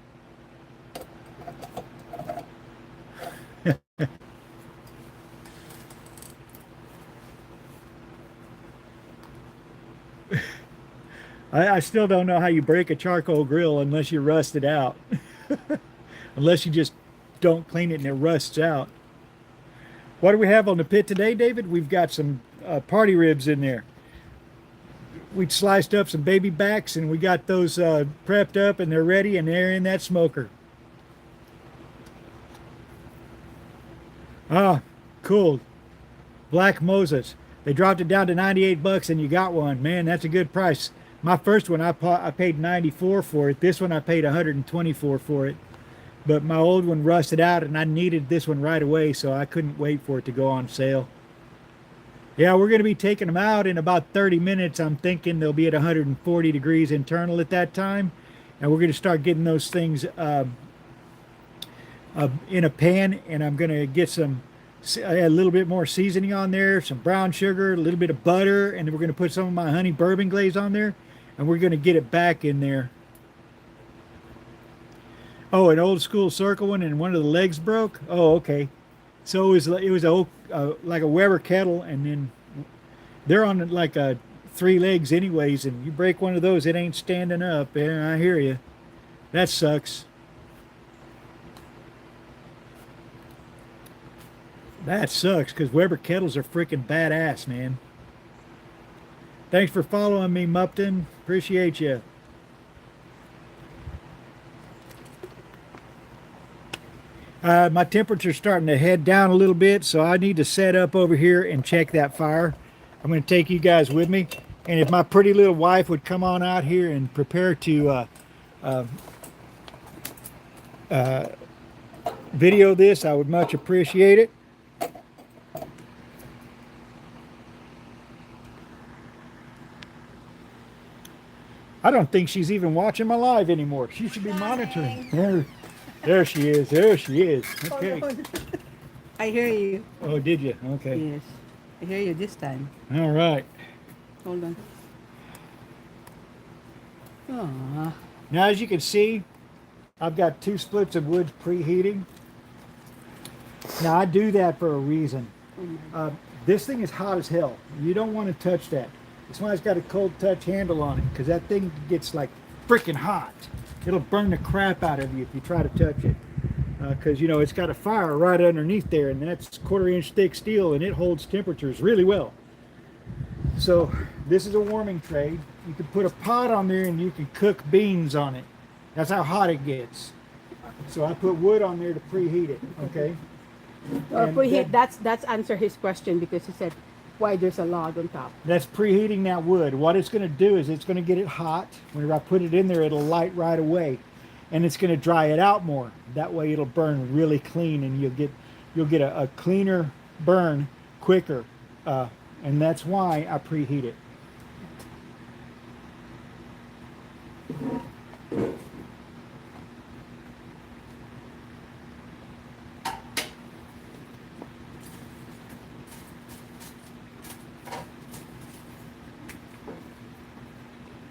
Speaker 2: I still don't know how you break a charcoal grill unless you rust it out. Unless you just don't clean it and it rusts out. What do we have on the pit today, David? We've got some party ribs in there. we sliced up some baby backs and we got those prepped up and they're ready and they're in that smoker. Ah, cool. Black Moses. They dropped it down to 98 bucks and you got one. Man, that's a good price. My first one, I paid 94 for it. This one, I paid 124 for it. But my old one rusted out and I needed this one right away, so I couldn't wait for it to go on sale. Yeah, we're going to be taking them out in about 30 minutes. I'm thinking they'll be at 140 degrees internal at that time. And we're going to start getting those things in a pan, and I'm going to get a little bit more seasoning on there, some brown sugar, a little bit of butter, and then we're going to put some of my honey bourbon glaze on there, and we're going to get it back in there. Oh, an old school circle one, and one of the legs broke. Oh, okay. So it was like a Weber kettle, and then they're on like 3 legs anyways, and you break one of those, it ain't standing up. Yeah, I hear you. That sucks. That sucks, because Weber kettles are freaking badass, man. Thanks for following me, Mupton. Appreciate you. My temperature's starting to head down a little bit, so I need to set up over here and check that fire. I'm going to take you guys with me. And if my pretty little wife would come on out here and prepare to video this, I would much appreciate it. I don't think she's even watching my live anymore. She should be monitoring. There she is. There she is. Okay.
Speaker 3: I hear you.
Speaker 2: Oh, did you? Okay.
Speaker 3: Yes. I hear you this time.
Speaker 2: All right.
Speaker 3: Hold on. Aww.
Speaker 2: Now, as you can see, I've got 2 splits of wood preheating. Now, I do that for a reason. This thing is hot as hell. You don't want to touch that. That's why it's got a cold touch handle on it, because that thing gets like freaking hot. It'll burn the crap out of you if you try to touch it. Because, you know, it's got a fire right underneath there, and that's 1/4 inch thick steel, and it holds temperatures really well. So this is a warming tray. You can put a pot on there and you can cook beans on it. That's how hot it gets. So I put wood on there to preheat it, okay?
Speaker 3: Or
Speaker 2: And
Speaker 3: preheat, that's answer his question, because he said why there's a log on top.
Speaker 2: That's preheating that wood. What it's going to do is it's going to get it hot. Whenever I put it in there, it'll light right away, and it's going to dry it out more. That way, it'll burn really clean, and you'll get a cleaner burn quicker. And that's why I preheat it.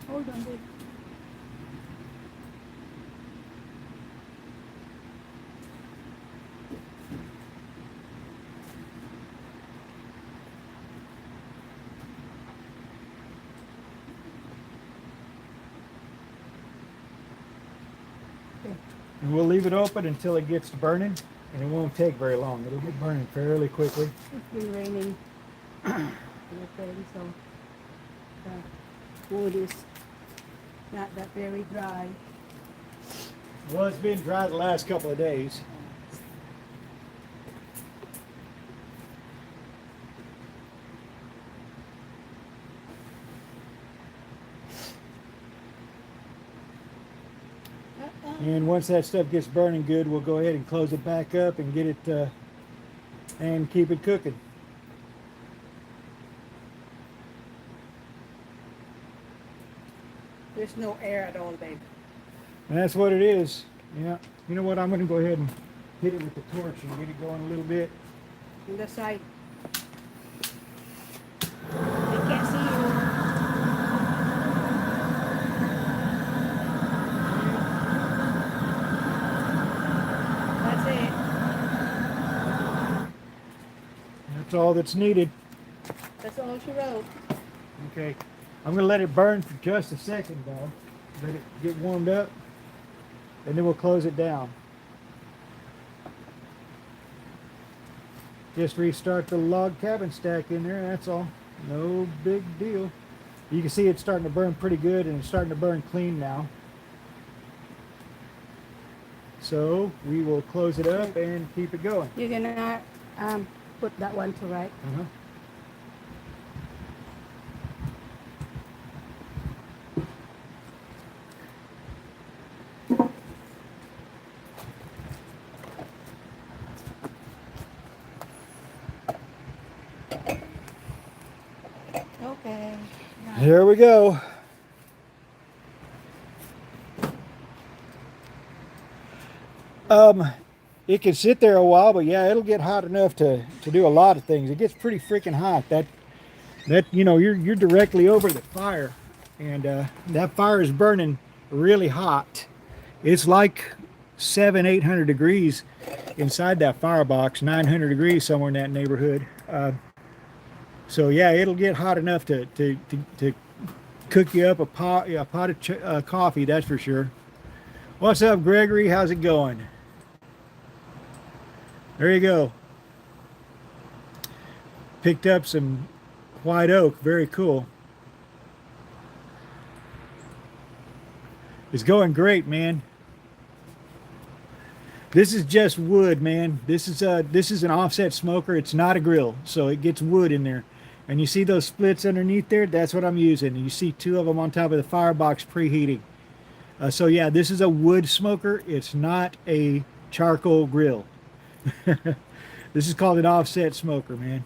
Speaker 3: Hold on, babe.
Speaker 2: And we'll leave it open until it gets to burning, and it won't take very long. It'll get burning fairly quickly.
Speaker 3: It's been raining. Okay, so the wood is not that very dry.
Speaker 2: Well, it's been dry the last couple of days. And once that stuff gets burning good, we'll go ahead and close it back up and get it and keep it cooking.
Speaker 3: There's no air at all, babe.
Speaker 2: And that's what it is. Yeah. You know what? I'm going to go ahead and hit it with the torch and get it going a little bit.
Speaker 3: On the side. I can't see you.
Speaker 2: That's all that's needed.
Speaker 3: That's all she wrote.
Speaker 2: Okay. I'm going to let it burn for just a second, though. Let it get warmed up, and then we'll close it down. Just restart the log cabin stack in there, that's all. No big deal. You can see it's starting to burn pretty good, and it's starting to burn clean now. So we will close it up and keep it going.
Speaker 3: You're gonna put that one to right.
Speaker 2: Uh-huh.
Speaker 3: Okay.
Speaker 2: Here we go. It can sit there a while, but yeah, it'll get hot enough to do a lot of things. It gets pretty freaking hot. That you know, you're directly over the fire, and that fire is burning really hot. It's like 700-800 degrees inside that firebox, 900 degrees somewhere in that neighborhood. So yeah, it'll get hot enough to cook you up a pot of coffee, that's for sure. What's up, Gregory? How's it going? There you go. Picked up some white oak. Very cool. It's going great, man. This is just wood, man. This is an offset smoker. It's not a grill, so it gets wood in there. And you see those splits underneath there? That's what I'm using. And you see two of them on top of the firebox preheating. So yeah, this is a wood smoker. It's not a charcoal grill. This is called an offset smoker, man.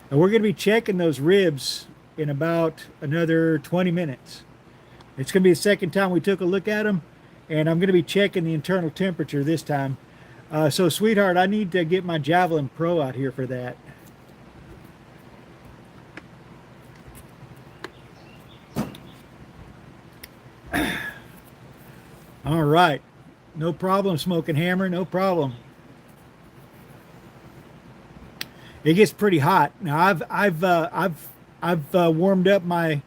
Speaker 2: And we're going to be checking those ribs in about another 20 minutes. It's going to be the second time we took a look at them, and I'm going to be checking the internal temperature this time. So, sweetheart, I need to get my Javelin Pro out here for that. All right. No problem, Smoking Hammer. No problem. It gets pretty hot now. I've warmed up my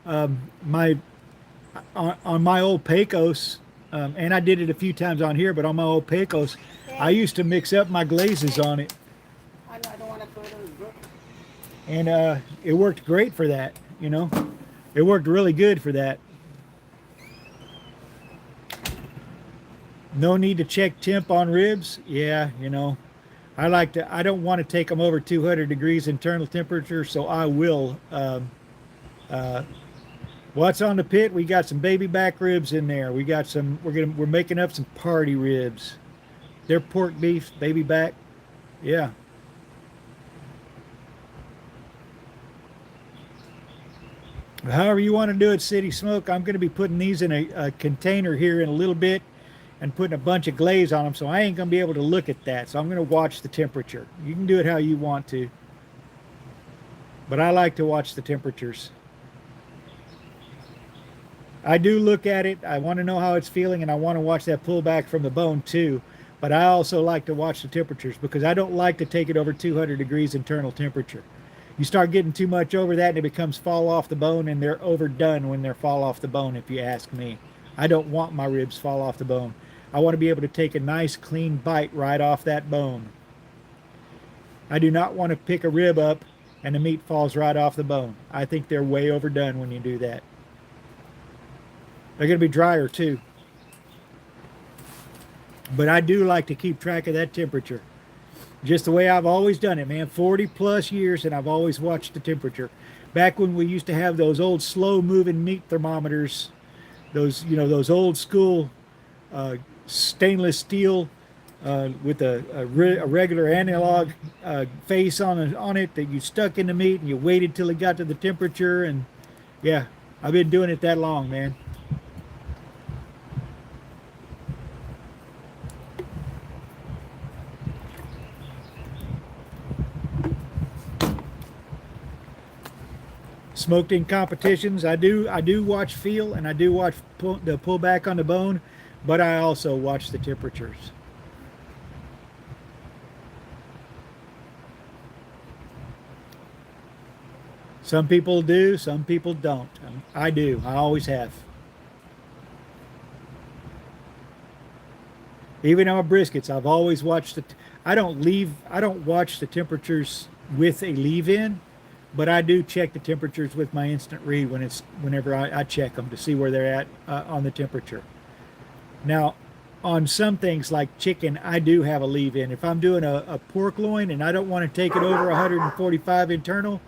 Speaker 2: my on my old Pecos, and I did it a few times on here. But on my old Pecos, I used to mix up my glazes on it,
Speaker 3: I don't want to throw it in the brook.
Speaker 2: and it worked great for that. You know, it worked really good for that. No need to check temp on ribs. Yeah, you know. I don't want to take them over 200 degrees internal temperature, so I will. What's on the pit? We got some baby back ribs in there. We got some. We're making up some party ribs. They're pork beef, baby back. Yeah. However you want to do it, City Smoke. I'm going to be putting these in a container here in a little bit, and putting a bunch of glaze on them, so I ain't gonna be able to look at that. So I'm gonna watch the temperature. You can do it how you want to, but I like to watch the temperatures. I do look at it. I want to know how it's feeling, and I want to watch that pullback from the bone too. But I also like to watch the temperatures, because I don't like to take it over 200 degrees internal temperature. You start getting too much over that, and it becomes fall off the bone, and they're overdone when they're fall off the bone, if you ask me. I don't want my ribs fall off the bone. I want to be able to take a nice clean bite right off that bone. I do not want to pick a rib up and the meat falls right off the bone. I think they're way overdone when you do that. They're going to be drier too. But I do like to keep track of that temperature. Just the way I've always done it, man. 40 plus years, and I've always watched the temperature. Back when we used to have those old slow moving meat thermometers, those, you know, those old school stainless steel with a regular analog face on it that you stuck in the meat, and you waited till it got to the temperature. And yeah, I've been doing it that long, man. Smoked in competitions. I do watch feel, and I do watch the pullback on the bone, but I also watch the temperatures. Some people do, some people don't. I do. I always have. Even on my briskets, I've always watched I don't watch the temperatures with a leave-in. but I do check the temperatures with my instant read whenever I check them to see where they're at on the temperature. Now, on some things like chicken, I do have a leave-in. If I'm doing a pork loin and I don't want to take it over 145 internal,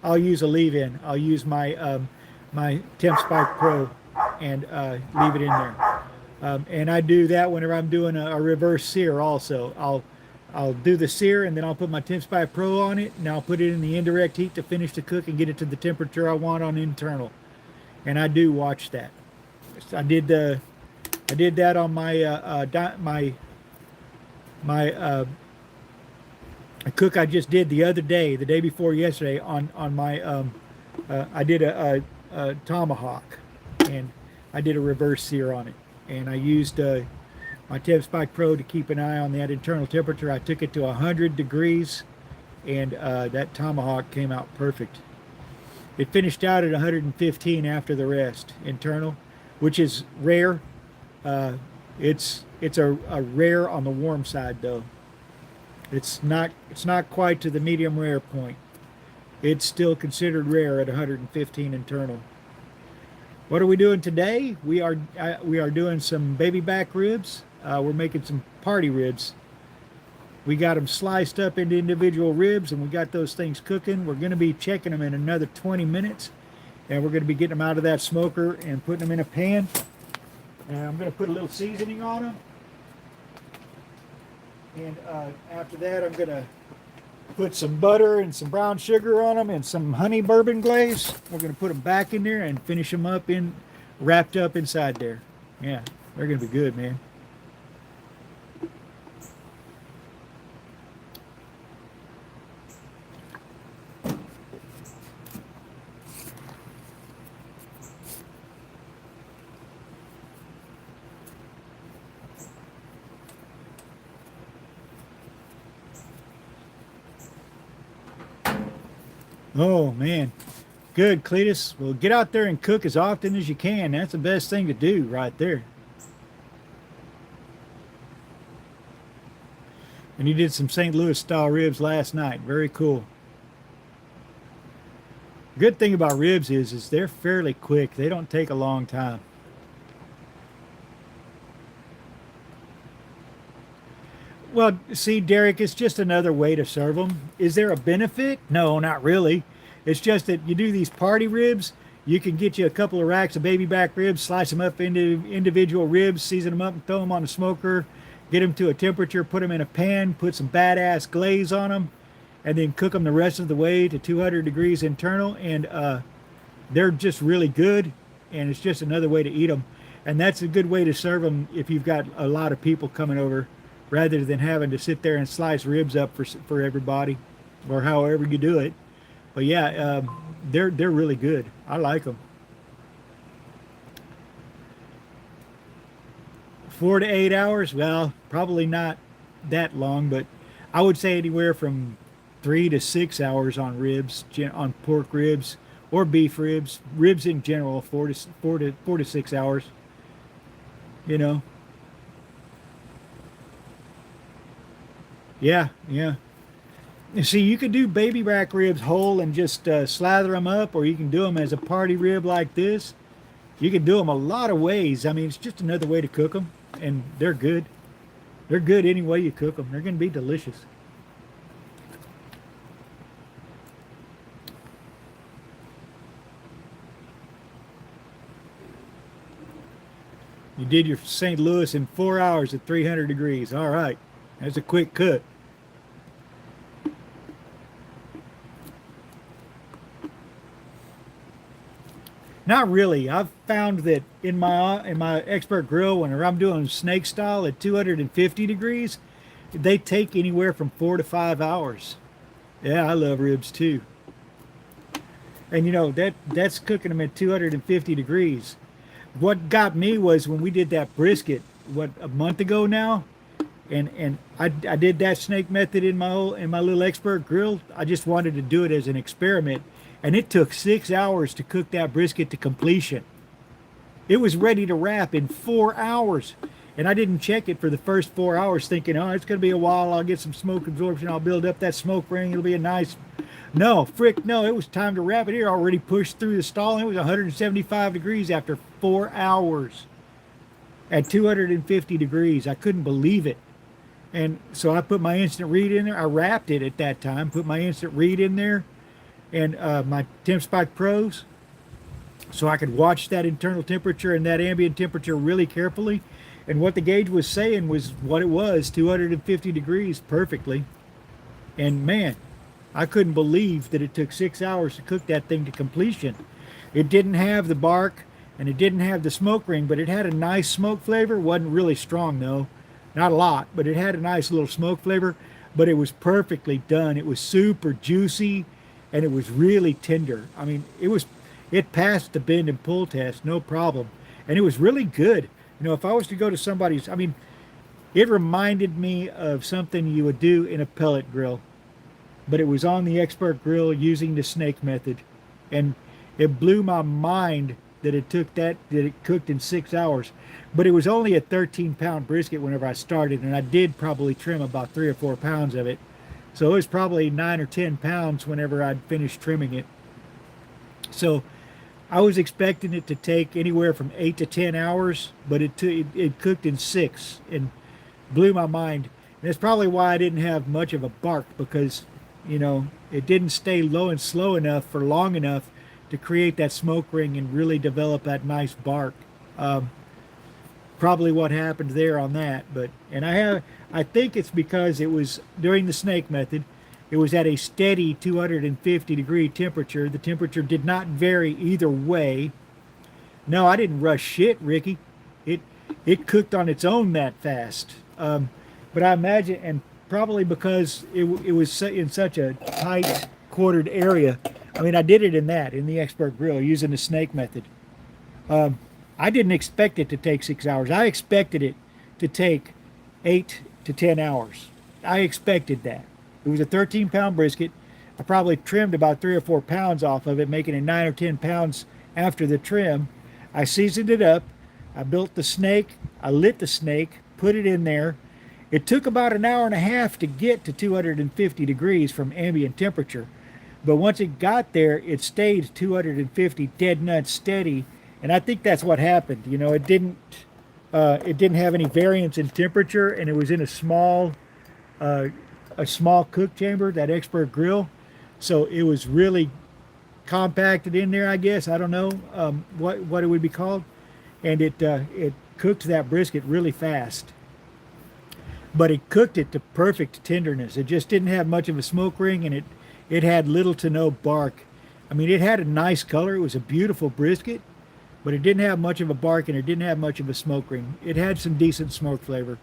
Speaker 2: I'll use a leave-in. I'll use my my Temp Spike Pro and leave it in there. And I do that whenever I'm doing a reverse sear also. I'll do the sear and then I'll put my Temp Spike Pro on it and I'll put it in the indirect heat to finish the cook and get it to the temperature I want on internal. And I do watch that. I did that on my cook I just did the other day, the day before yesterday on my I did a tomahawk and I did a reverse sear on it. And I used my Temp Spike Pro to keep an eye on that internal temperature. I took it to 100 degrees and that tomahawk came out perfect. It finished out at 115 after the rest internal, which is rare. It's a rare on the warm side though. It's not quite to the medium rare point. It's still considered rare at 115 internal. What are we doing today? We are doing some baby back ribs. We're making some party ribs. We got them sliced up into individual ribs and we got those things cooking. We're going to be checking them in another 20 minutes and we're going to be getting them out of that smoker and putting them in a pan. And I'm going to put a little seasoning on them. And after that, I'm going to put some butter and some brown sugar on them and some honey bourbon glaze. We're going to put them back in there and finish them up wrapped up inside there. Yeah, they're going to be good, man. Oh man, good, Cletus. Well, get out there and cook as often as you can. That's the best thing to do right there. And you did some St. Louis style ribs last night. Very cool. Good thing about ribs is they're fairly quick. They don't take a long time. Well, see, Derek, it's just another way to serve them. Is there a benefit? No, not really. It's just that you do these party ribs, you can get you a couple of racks of baby back ribs, slice them up into individual ribs, season them up and throw them on the smoker, get them to a temperature, put them in a pan, put some badass glaze on them, and then cook them the rest of the way to 200 degrees internal. And they're just really good, and it's just another way to eat them. And that's a good way to serve them if you've got a lot of people coming over, rather than having to sit there and slice ribs up for everybody, or however you do it. But yeah, they're really good. I like them. 4 to 8 hours? Well, probably not that long, but I would say anywhere from 3 to 6 hours on ribs, on pork ribs or beef ribs. Ribs in general, 4 to 6 hours. You know. Yeah, yeah. You see, you could do baby back ribs whole and just slather them up, or you can do them as a party rib like this. You can do them a lot of ways. I mean, it's just another way to cook them, and they're good. They're good any way you cook them. They're going to be delicious. You did your St. Louis in 4 hours at 300 degrees. All right. That's a quick cut. Not really. I've found that in my expert grill, when I'm doing snake style at 250 degrees, they take anywhere from 4 to 5 hours. Yeah, I love ribs too. And you know, that's cooking them at 250 degrees. What got me was when we did that brisket, a month ago now, and I did that snake method in my little expert grill. I just wanted to do it as an experiment, and it took 6 hours to cook that brisket to completion. It was ready to wrap in 4 hours, and I didn't check it for the first 4 hours, thinking, oh, it's going to be a while. I'll get some smoke absorption. I'll build up that smoke ring. It'll be a nice No, frick, no, it was time to wrap it. It already pushed through the stall and it was 175 degrees after 4 hours at 250 degrees. I couldn't believe it. And so I put my instant read in there. I wrapped it at that time, put my instant read in there and my Temp Spike Pros so I could watch that internal temperature and that ambient temperature really carefully. And what the gauge was saying was what it was, 250 degrees perfectly. And man, I couldn't believe that it took 6 hours to cook that thing to completion. It didn't have the bark and it didn't have the smoke ring, but it had a nice smoke flavor. Wasn't really strong though, not a lot, but it had a nice little smoke flavor. But it was perfectly done. It was super juicy and it was really tender. I mean, it passed the bend and pull test, no problem. And it was really good. You know, if I was to go to somebody's, I mean, it reminded me of something you would do in a pellet grill, but it was on the expert grill using the snake method. And it blew my mind that it took that it cooked in 6 hours. But it was only a 13-pound brisket whenever I started, and I did probably trim about 3 or 4 pounds of it. So it was probably 9 or 10 pounds whenever I'd finished trimming it. So I was expecting it to take anywhere from 8 to 10 hours, but it cooked in 6 and blew my mind. And that's probably why I didn't have much of a bark, because, you know, it didn't stay low and slow enough for long enough to create that smoke ring and really develop that nice bark. Probably what happened there on that. But and I think it's because it was during the snake method. It was at a steady 250 degree temperature. The temperature did not vary either way. No, I didn't rush shit, Ricky. It cooked on its own that fast. But I imagine, and probably because it was in such a tight quartered area. I mean, I did it in the expert grill using the snake method. I didn't expect it to take 6 hours. I expected it to take 8 to 10 hours. I expected that. It was a 13-pound brisket. I probably trimmed about 3 or 4 pounds off of it, making it 9 or 10 pounds after the trim. I seasoned it up. I built the snake. I lit the snake, put it in there. It took about an hour and a half to get to 250 degrees from ambient temperature. But once it got there, it stayed 250 dead nuts steady. And I think that's what happened. You know, it didn't have any variance in temperature, and it was in a small cook chamber, that expert grill. So it was really compacted in there, I guess. I don't know what it would be called. And it cooked that brisket really fast. But it cooked it to perfect tenderness. It just didn't have much of a smoke ring, and it had little to no bark. I mean, it had a nice color. It was a beautiful brisket, but it didn't have much of a bark, and it didn't have much of a smoke ring. It had some decent smoke flavor,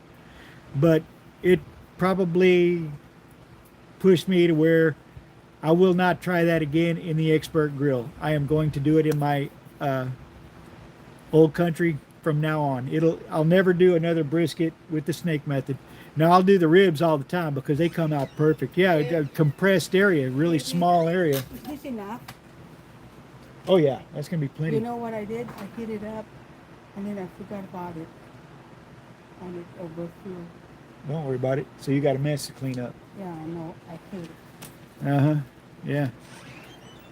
Speaker 2: but it probably pushed me to where I will not try that again in the expert grill. I am going to do it in my old country from now on. I'll never do another brisket with the snake method. Now I'll do the ribs all the time because they come out perfect. Yeah, a compressed area, really small area.
Speaker 3: Is this enough?
Speaker 2: Oh yeah, that's gonna be plenty.
Speaker 3: You know what I did? I heat it up, and then I forgot about it. And it overflew.
Speaker 2: Don't worry about it. So you got a mess to clean up.
Speaker 3: Yeah, I know. I hate it.
Speaker 2: Uh-huh. Yeah.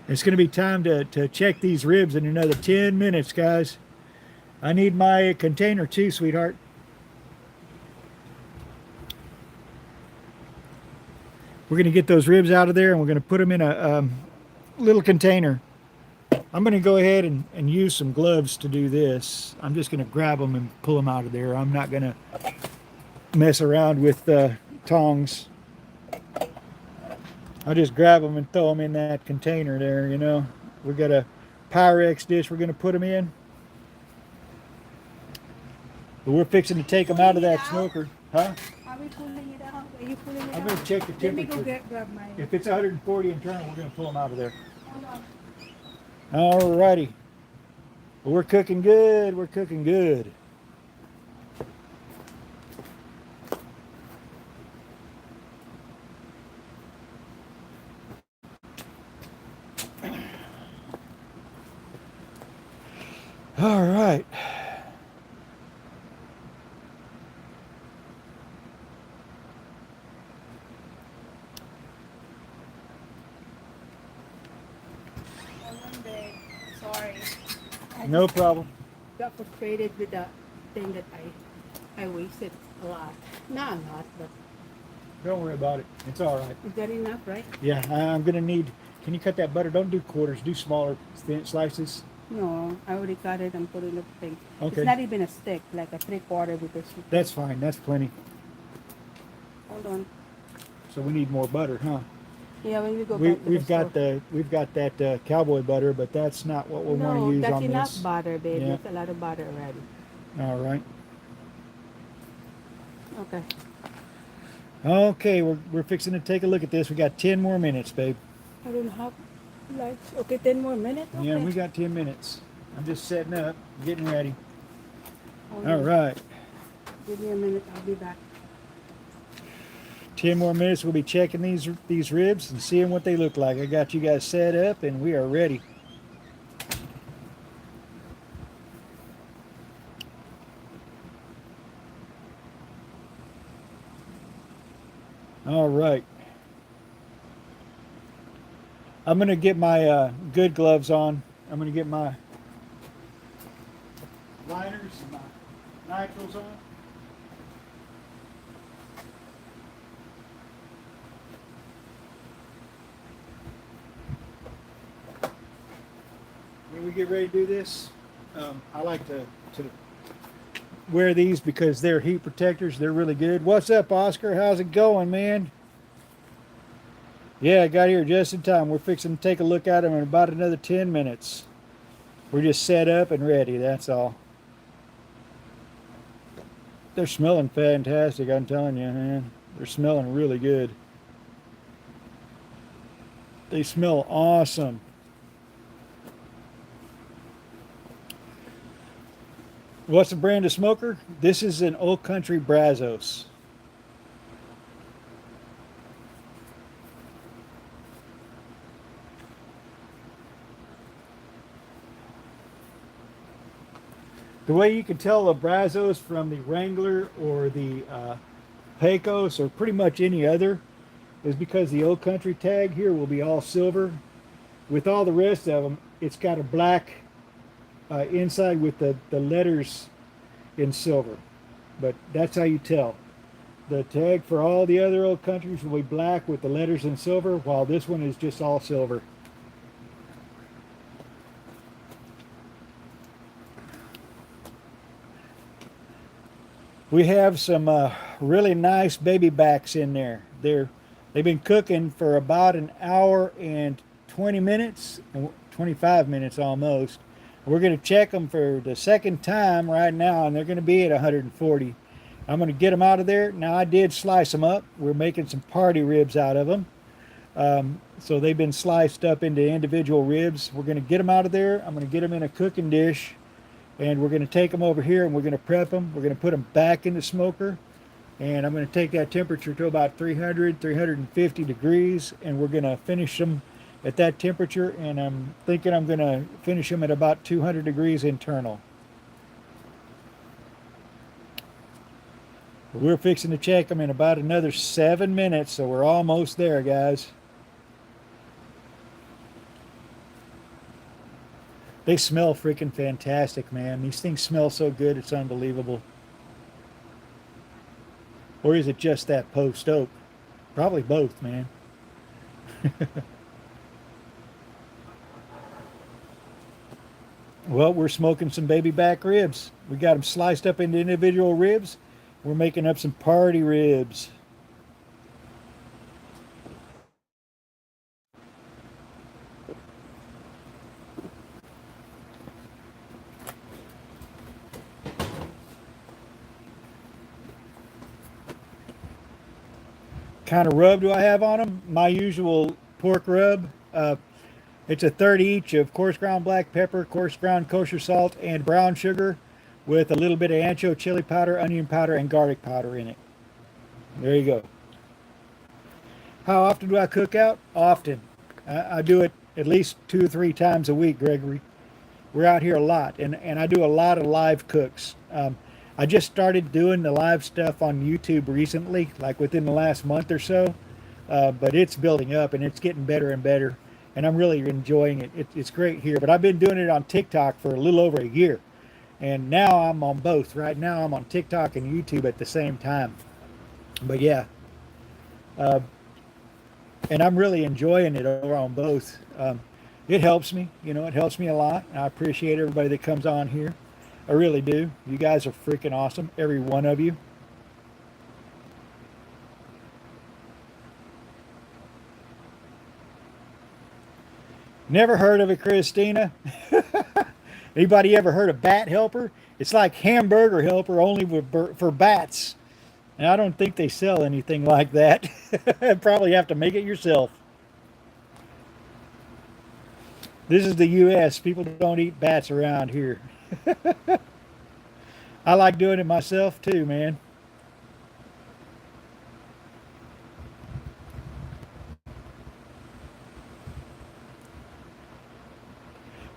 Speaker 2: It's gonna be time to check these ribs in another 10 minutes, guys. I need my container too, sweetheart. We're going to get those ribs out of there, and we're going to put them in a little container. I'm going to go ahead and use some gloves to do this. I'm just going to grab them and pull them out of there. I'm not going to mess around with tongs. I'll just grab them and throw them in that container there, you know. We've got a Pyrex dish we're going to put them in. But we're fixing to take them out of that smoker. Huh?
Speaker 3: Are we pulling it out? Are you pulling it out?
Speaker 2: I'm going to check the
Speaker 3: Let me
Speaker 2: temperature.
Speaker 3: go grab mine.
Speaker 2: If it's 140 internal, we're going to pull them out of there.
Speaker 3: Hold on.
Speaker 2: Alrighty. Well, we're cooking good. We're cooking good. All right.
Speaker 3: I
Speaker 2: No
Speaker 3: just
Speaker 2: problem.
Speaker 3: got frustrated with the thing that I wasted a lot. Not a lot, but
Speaker 2: Don't worry about it. It's all right.
Speaker 3: is that enough, right?
Speaker 2: Yeah, I'm gonna need. Can you cut that butter? Don't do quarters. Do smaller thin slices.
Speaker 3: No, I already cut it and put it in the thing.
Speaker 2: Okay.
Speaker 3: It's not even a stick, like a 3/4 because you
Speaker 2: That's fine. That's plenty.
Speaker 3: hold on.
Speaker 2: So we need more butter, huh?
Speaker 3: Yeah, when we go back to
Speaker 2: We've
Speaker 3: the
Speaker 2: got
Speaker 3: store.
Speaker 2: we've got that cowboy butter, but that's not what we want to
Speaker 3: No,
Speaker 2: use
Speaker 3: that's
Speaker 2: on
Speaker 3: enough
Speaker 2: this.
Speaker 3: butter, babe.
Speaker 2: Yeah.
Speaker 3: That's a lot of butter already.
Speaker 2: All right.
Speaker 3: Okay.
Speaker 2: Okay, we're fixing to take a look at this. We got 10 more minutes, babe.
Speaker 3: I don't have lights. Okay, 10 more minutes. Okay.
Speaker 2: Yeah, we got 10 minutes. I'm just setting up, getting ready.
Speaker 3: Hold
Speaker 2: All
Speaker 3: on.
Speaker 2: right.
Speaker 3: Give me a minute. I'll be back.
Speaker 2: 10 more minutes. We'll be checking these ribs and seeing what they look like. I got you guys set up and we are ready. All right. I'm going to get my good gloves on. I'm going to get my liners and my nitrals on. When we get ready to do this, I like to wear these because they're heat protectors. They're really good. What's up, Oscar? How's it going, man? Yeah, I got here just in time. We're fixing to take a look at them in about another 10 minutes. We're just set up and ready, that's all. They're smelling fantastic, I'm telling you, man. They're smelling really good. They smell awesome. What's the brand of smoker? This is an Old Country Brazos. The way you can tell the Brazos from the Wrangler or the Pecos or pretty much any other is because the Old Country tag here will be all silver. With all the rest of them, it's got a black inside with the letters in silver. But that's how you tell. The tag for all the other Old Countries will be black with the letters in silver, while this one is just all silver. We have some really nice baby backs in there. They've been cooking for about an hour and 20 minutes, 25 minutes almost. We're going to check them for the second time right now, and they're going to be at 140. I'm going to get them out of there. Now, I did slice them up. We're making some party ribs out of them. So they've been sliced up into individual ribs. We're going to get them out of there. I'm going to get them in a cooking dish, and we're going to take them over here, and we're going to prep them. We're going to put them back in the smoker, and I'm going to take that temperature to about 300, 350 degrees, and we're going to finish them at that temperature, and I'm thinking I'm going to finish them at about 200 degrees internal. We're fixing to check them in about another 7 minutes, so we're almost there, guys. They smell freaking fantastic, man. These things smell so good, it's unbelievable. Or is it just that post oak? Probably both, man. Well, we're smoking some baby back ribs. We got them sliced up into individual ribs. We're making up some party ribs. Kind of rub do I have on them? My usual pork rub. It's a third each of coarse ground black pepper, coarse ground kosher salt, and brown sugar with a little bit of ancho chili powder, onion powder, and garlic powder in it. There you go. How often do I cook out? Often. I do it at least 2 or 3 times a week, Gregory. We're out here a lot, and I do a lot of live cooks. I just started doing the live stuff on YouTube recently, like within the last month or so, but it's building up and it's getting better and better. and I'm really enjoying it. It's great here. But I've been doing it on TikTok for a little over a year, and now I'm on both. Right now I'm on TikTok and YouTube at the same time. But yeah, uh, and I'm really enjoying it over on both. It helps me, it helps me a lot. I appreciate everybody that comes on here. I really do. You guys are freaking awesome, every one of you. Never heard of it, Christina. Anybody ever heard of Bat Helper? It's like Hamburger Helper, only for bats. And I don't think they sell anything like that. Probably have to make it yourself. This is the U.S. People don't eat bats around here. I like doing it myself too, man.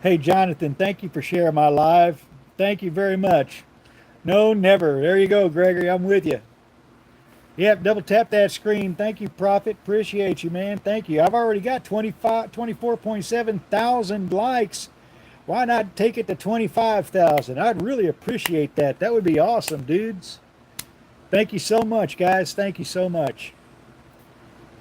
Speaker 2: Hey, Jonathan, thank you for sharing my live. Thank you very much. No, never. There you go, Gregory. I'm with you. Yep, double tap that screen. Thank you, Prophet. Appreciate you, man. Thank you. I've already got 24.7 thousand likes. Why not take it to 25,000? I'd really appreciate that. That would be awesome, dudes. Thank you so much, guys. Thank you so much.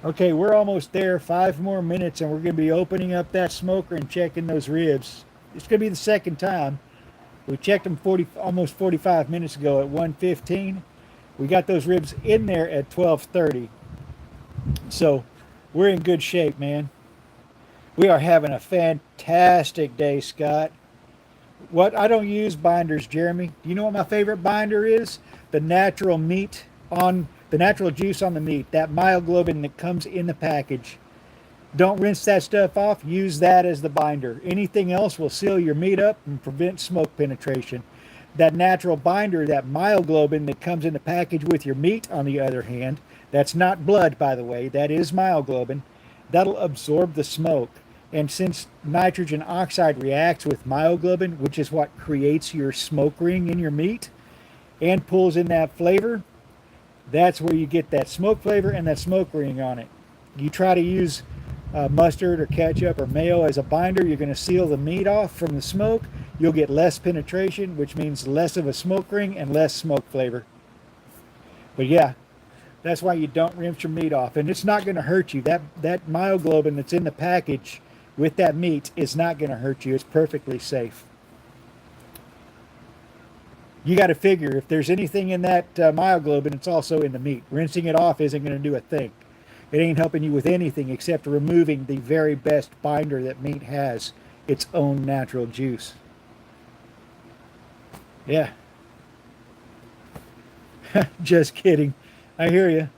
Speaker 2: Okay, we're almost there. 5 more minutes, and we're going to be opening up that smoker and checking those ribs. It's going to be the second time. We checked them almost 45 minutes ago at 1:15. We got those ribs in there at 12:30. So we're in good shape, man. We are having a fantastic day, Scott. I don't use binders, Jeremy. Do you know what my favorite binder is? The natural juice on the meat, that myoglobin that comes in the package. Don't rinse that stuff off. Use that as the binder. Anything else will seal your meat up and prevent smoke penetration. That natural binder, that myoglobin that comes in the package with your meat, on the other hand, that's not blood, by the way. That is myoglobin. That'll absorb the smoke. And since nitrogen oxide reacts with myoglobin, which is what creates your smoke ring in your meat and pulls in that flavor, that's where you get that smoke flavor and that smoke ring on it. You try to use mustard or ketchup or mayo as a binder, you're going to seal the meat off from the smoke. You'll get less penetration, which means less of a smoke ring and less smoke flavor. But yeah, that's why you don't rinse your meat off. And it's not going to hurt you. That myoglobin that's in the package with that meat is not going to hurt you. It's perfectly safe. You got to figure if there's anything in that myoglobin, it's also in the meat. Rinsing it off isn't going to do a thing. It ain't helping you with anything except removing the very best binder that meat has, its own natural juice. Yeah. Just kidding. I hear you.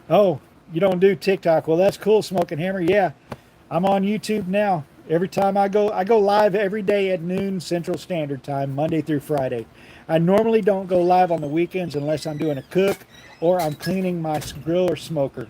Speaker 2: Oh, you don't do TikTok. Well, that's cool, Smoking Hammer. Yeah, I'm on YouTube now. Every time I go live every day at noon Central Standard Time, Monday through Friday. I normally don't go live on the weekends unless I'm doing a cook or I'm cleaning my grill or smoker.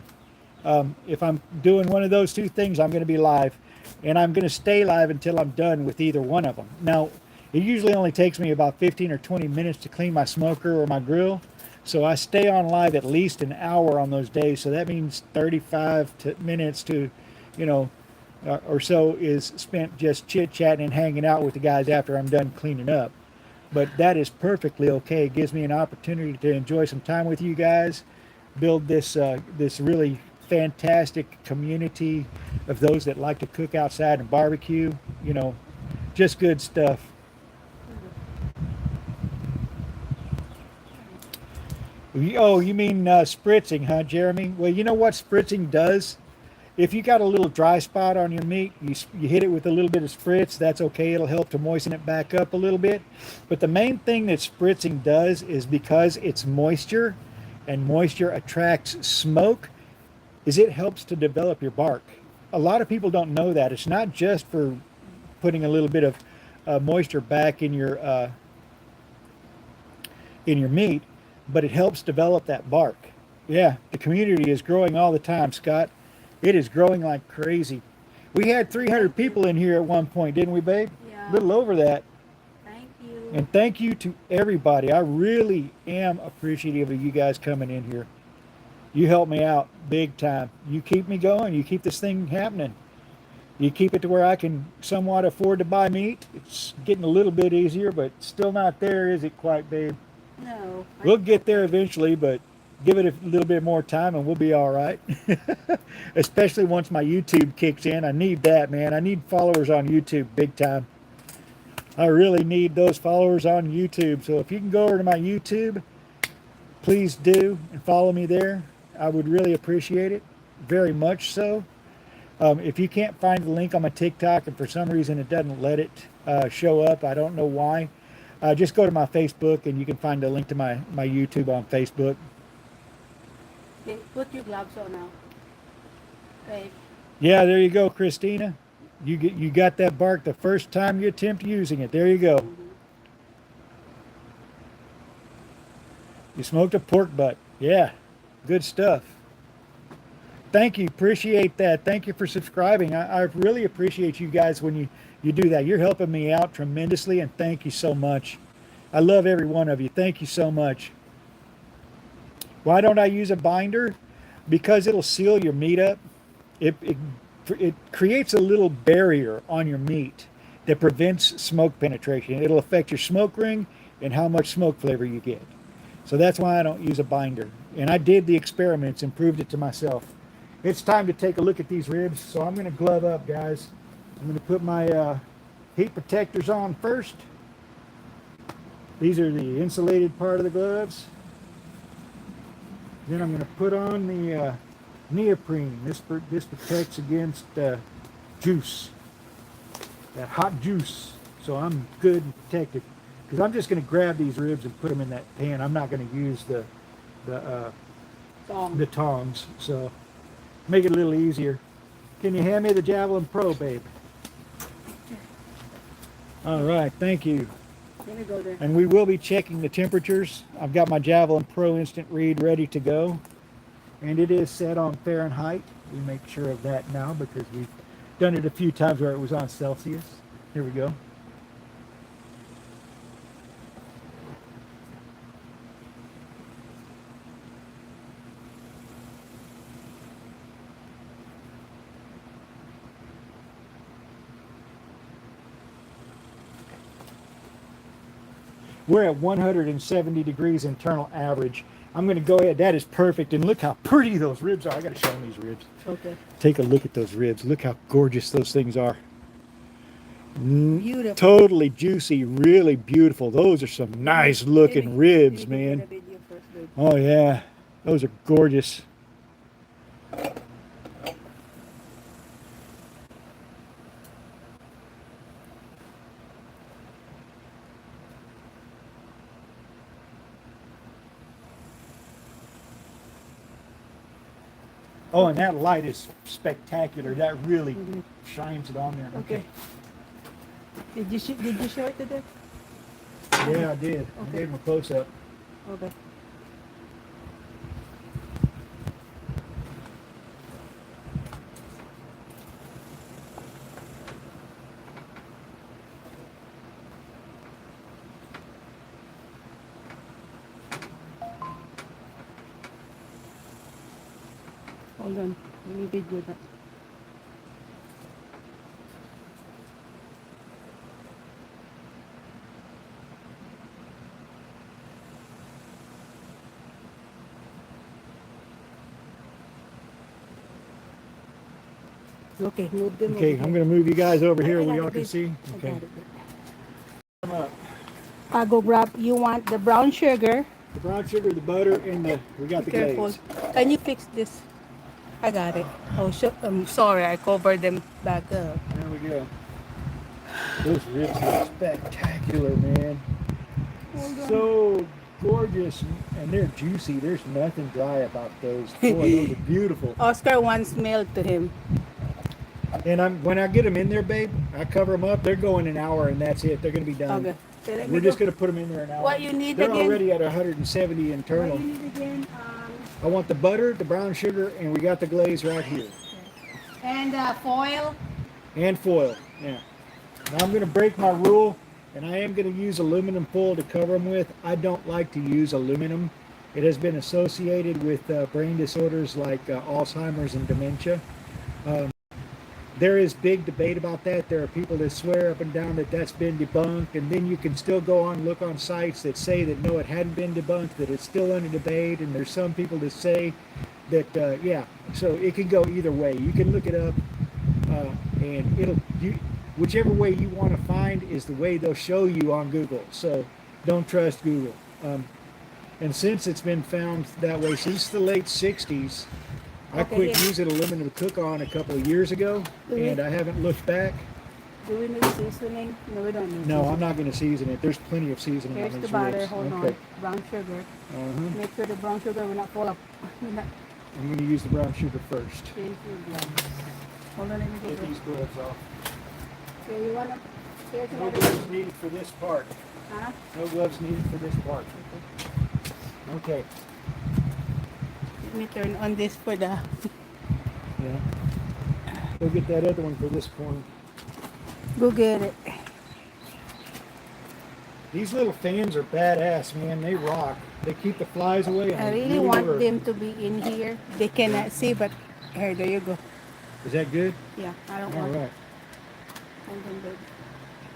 Speaker 2: If I'm doing one of those two things, I'm going to be live. And I'm going to stay live until I'm done with either one of them. Now, it usually only takes me about 15 or 20 minutes to clean my smoker or my grill. So I stay on live at least an hour on those days. So that means 35 minutes to, or so is spent just chit-chatting and hanging out with the guys after I'm done cleaning up. But that is perfectly okay. It gives me an opportunity to enjoy some time with you guys, build this really fantastic community of those that like to cook outside and barbecue. Just good stuff. Oh, you mean spritzing, huh, Jeremy? Well, you know what spritzing does? If you got a little dry spot on your meat, you hit it with a little bit of spritz. That's okay. It'll help to moisten it back up a little bit. But the main thing that spritzing does is because it's moisture, and moisture attracts smoke, is it helps to develop your bark. A lot of people don't know that. It's not just for putting a little bit of moisture back in your in your meat, but it helps develop that bark. Yeah, the community is growing all the time, Scott. It is growing like crazy. We had 300 people in here at one point, didn't we, babe?
Speaker 3: Yeah.
Speaker 2: A little over that.
Speaker 3: Thank you.
Speaker 2: And thank you to everybody. I really am appreciative of you guys coming in here. You help me out big time. You keep me going. You keep this thing happening. You keep it to where I can somewhat afford to buy meat. It's getting a little bit easier, but still not there, is it quite, babe?
Speaker 3: No.
Speaker 2: We'll get there eventually, but give it a little bit more time and we'll be all right. Especially once my YouTube kicks in. I need that, man. I need followers on YouTube big time. I really need those followers on YouTube. So if you can go over to my YouTube, please do and follow me there. I would really appreciate it. Very much so. If you can't find the link on my TikTok and for some reason it doesn't let it show up, I don't know why, just go to my Facebook and you can find the link to my YouTube on Facebook.
Speaker 3: Okay, put your gloves on now. Babe.
Speaker 2: Yeah, there you go, Christina. You got that bark the first time you attempt using it. There you go. You smoked a pork butt. Yeah, good stuff. Thank you. Appreciate that. Thank you for subscribing. I really appreciate you guys when you do that. You're helping me out tremendously, and thank you so much. I love every one of you. Thank you so much. Why don't I use a binder? Because it'll seal your meat up. It creates a little barrier on your meat that prevents smoke penetration. It'll affect your smoke ring and how much smoke flavor you get. So that's why I don't use a binder. And I did the experiments and proved it to myself. It's time to take a look at these ribs, so I'm going to glove up, guys. I'm going to put my heat protectors on first. These are the insulated part of the gloves. Then I'm going to put on the neoprene. This protects against juice, that hot juice. So I'm good and protected. Because I'm just going to grab these ribs and put them in that pan. I'm not going to use the tongs. So make it a little easier. Can you hand me the Javelin Pro, babe? All right, thank you.
Speaker 3: Let me go there.
Speaker 2: And we will be checking the temperatures. I've got my Javelin Pro Instant Read ready to go. And it is set on Fahrenheit. We make sure of that now because we've done it a few times where it was on Celsius. Here we go. We're at 170 degrees internal average. I'm going to go ahead. That is perfect. And look how pretty those ribs are. I got to show them these ribs.
Speaker 3: Okay.
Speaker 2: Take a look at those ribs. Look how gorgeous those things are.
Speaker 3: Beautiful.
Speaker 2: Totally juicy, really beautiful. Those are some nice looking ribs, man. Oh yeah, those are gorgeous. Oh, and that light is spectacular. That really shines it on there.
Speaker 3: Okay. Did you show it to them?
Speaker 2: Yeah, I did.
Speaker 3: Okay.
Speaker 2: I gave him a close up.
Speaker 3: Okay. Hold on. Let me video that. Okay, move them.
Speaker 2: Okay,
Speaker 3: over
Speaker 2: I'm
Speaker 3: here.
Speaker 2: going to move you guys over here
Speaker 3: I
Speaker 2: where
Speaker 3: got
Speaker 2: y'all
Speaker 3: it,
Speaker 2: can
Speaker 3: babe.
Speaker 2: see.
Speaker 3: I
Speaker 2: Okay.
Speaker 3: got it.
Speaker 2: Come up.
Speaker 3: I go grab. You want the brown sugar?
Speaker 2: The brown sugar, the butter, and we got the
Speaker 3: Careful.
Speaker 2: glaze.
Speaker 3: Can you fix this? I got it. Oh, I'm sorry. I covered them back up.
Speaker 2: There we go. Those ribs are spectacular, man. So gorgeous, and they're juicy. There's nothing dry about those. Boy, those are beautiful.
Speaker 3: Oscar once mailed to him.
Speaker 2: And when I get them in there, babe, I cover them up. They're going an hour, and that's it. They're going to be done.
Speaker 3: Okay. Okay, let me
Speaker 2: We're just
Speaker 3: go.
Speaker 2: going to put them in there now.
Speaker 3: What you need
Speaker 2: They're
Speaker 3: again?
Speaker 2: already at 170
Speaker 3: What
Speaker 2: internal.
Speaker 3: you need again?
Speaker 2: I want the butter, the brown sugar, and we got the glaze right here.
Speaker 3: And foil.
Speaker 2: And foil, yeah. Now I'm going to break my rule, and I am going to use aluminum foil to cover them with. I don't like to use aluminum. It has been associated with brain disorders like Alzheimer's and dementia. There is big debate about that. There are people that swear up and down that that's been debunked, and then you can still go on and look on sites that say that no, it hadn't been debunked, that it's still under debate, and there's some people that say that, yeah, so it can go either way. You can look it up, and whichever way you want to find is the way they'll show you on Google, so don't trust Google. And since it's been found that way since the late 60s, I quit using aluminum to cook on a couple of years ago, and I haven't looked back.
Speaker 3: Do we need seasoning? No, we don't need
Speaker 2: No,
Speaker 3: seasoning.
Speaker 2: I'm not going to season it. There's plenty of seasoning
Speaker 3: Here's
Speaker 2: on
Speaker 3: the
Speaker 2: these
Speaker 3: butter.
Speaker 2: ribs.
Speaker 3: Hold
Speaker 2: Okay.
Speaker 3: on. Brown sugar. Make sure the brown sugar will not fall up.
Speaker 2: I'm going to use the brown sugar first.
Speaker 3: Change your gloves. Hold on, let me
Speaker 2: Take
Speaker 3: get
Speaker 2: these
Speaker 3: it.
Speaker 2: gloves off.
Speaker 3: Okay, you want to? Here's
Speaker 2: No
Speaker 3: another.
Speaker 2: gloves needed for this part.
Speaker 3: Huh?
Speaker 2: No gloves needed for this part. Okay.
Speaker 3: Let me turn on this for the.
Speaker 2: Yeah. Go get that other one for this corner.
Speaker 3: Go get it.
Speaker 2: These little fans are badass, man. They rock. They keep the flies away. And
Speaker 3: I
Speaker 2: they
Speaker 3: really want
Speaker 2: work.
Speaker 3: them to be in here. They cannot see, but here, there you go.
Speaker 2: Is that good?
Speaker 3: Yeah, I don't
Speaker 2: All
Speaker 3: want.
Speaker 2: right.
Speaker 3: Hold on, babe.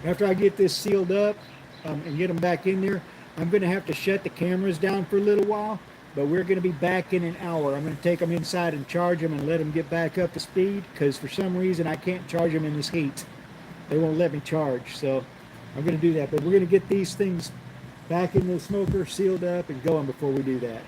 Speaker 2: After I get this sealed up and get them back in there, I'm going to have to shut the cameras down for a little while, but we're going to be back in an hour. I'm going to take them inside and charge them and let them get back up to speed, because for some reason I can't charge them in this heat. They won't let me charge, so I'm going to do that. But we're going to get these things back in the smoker, sealed up, and going before we do that.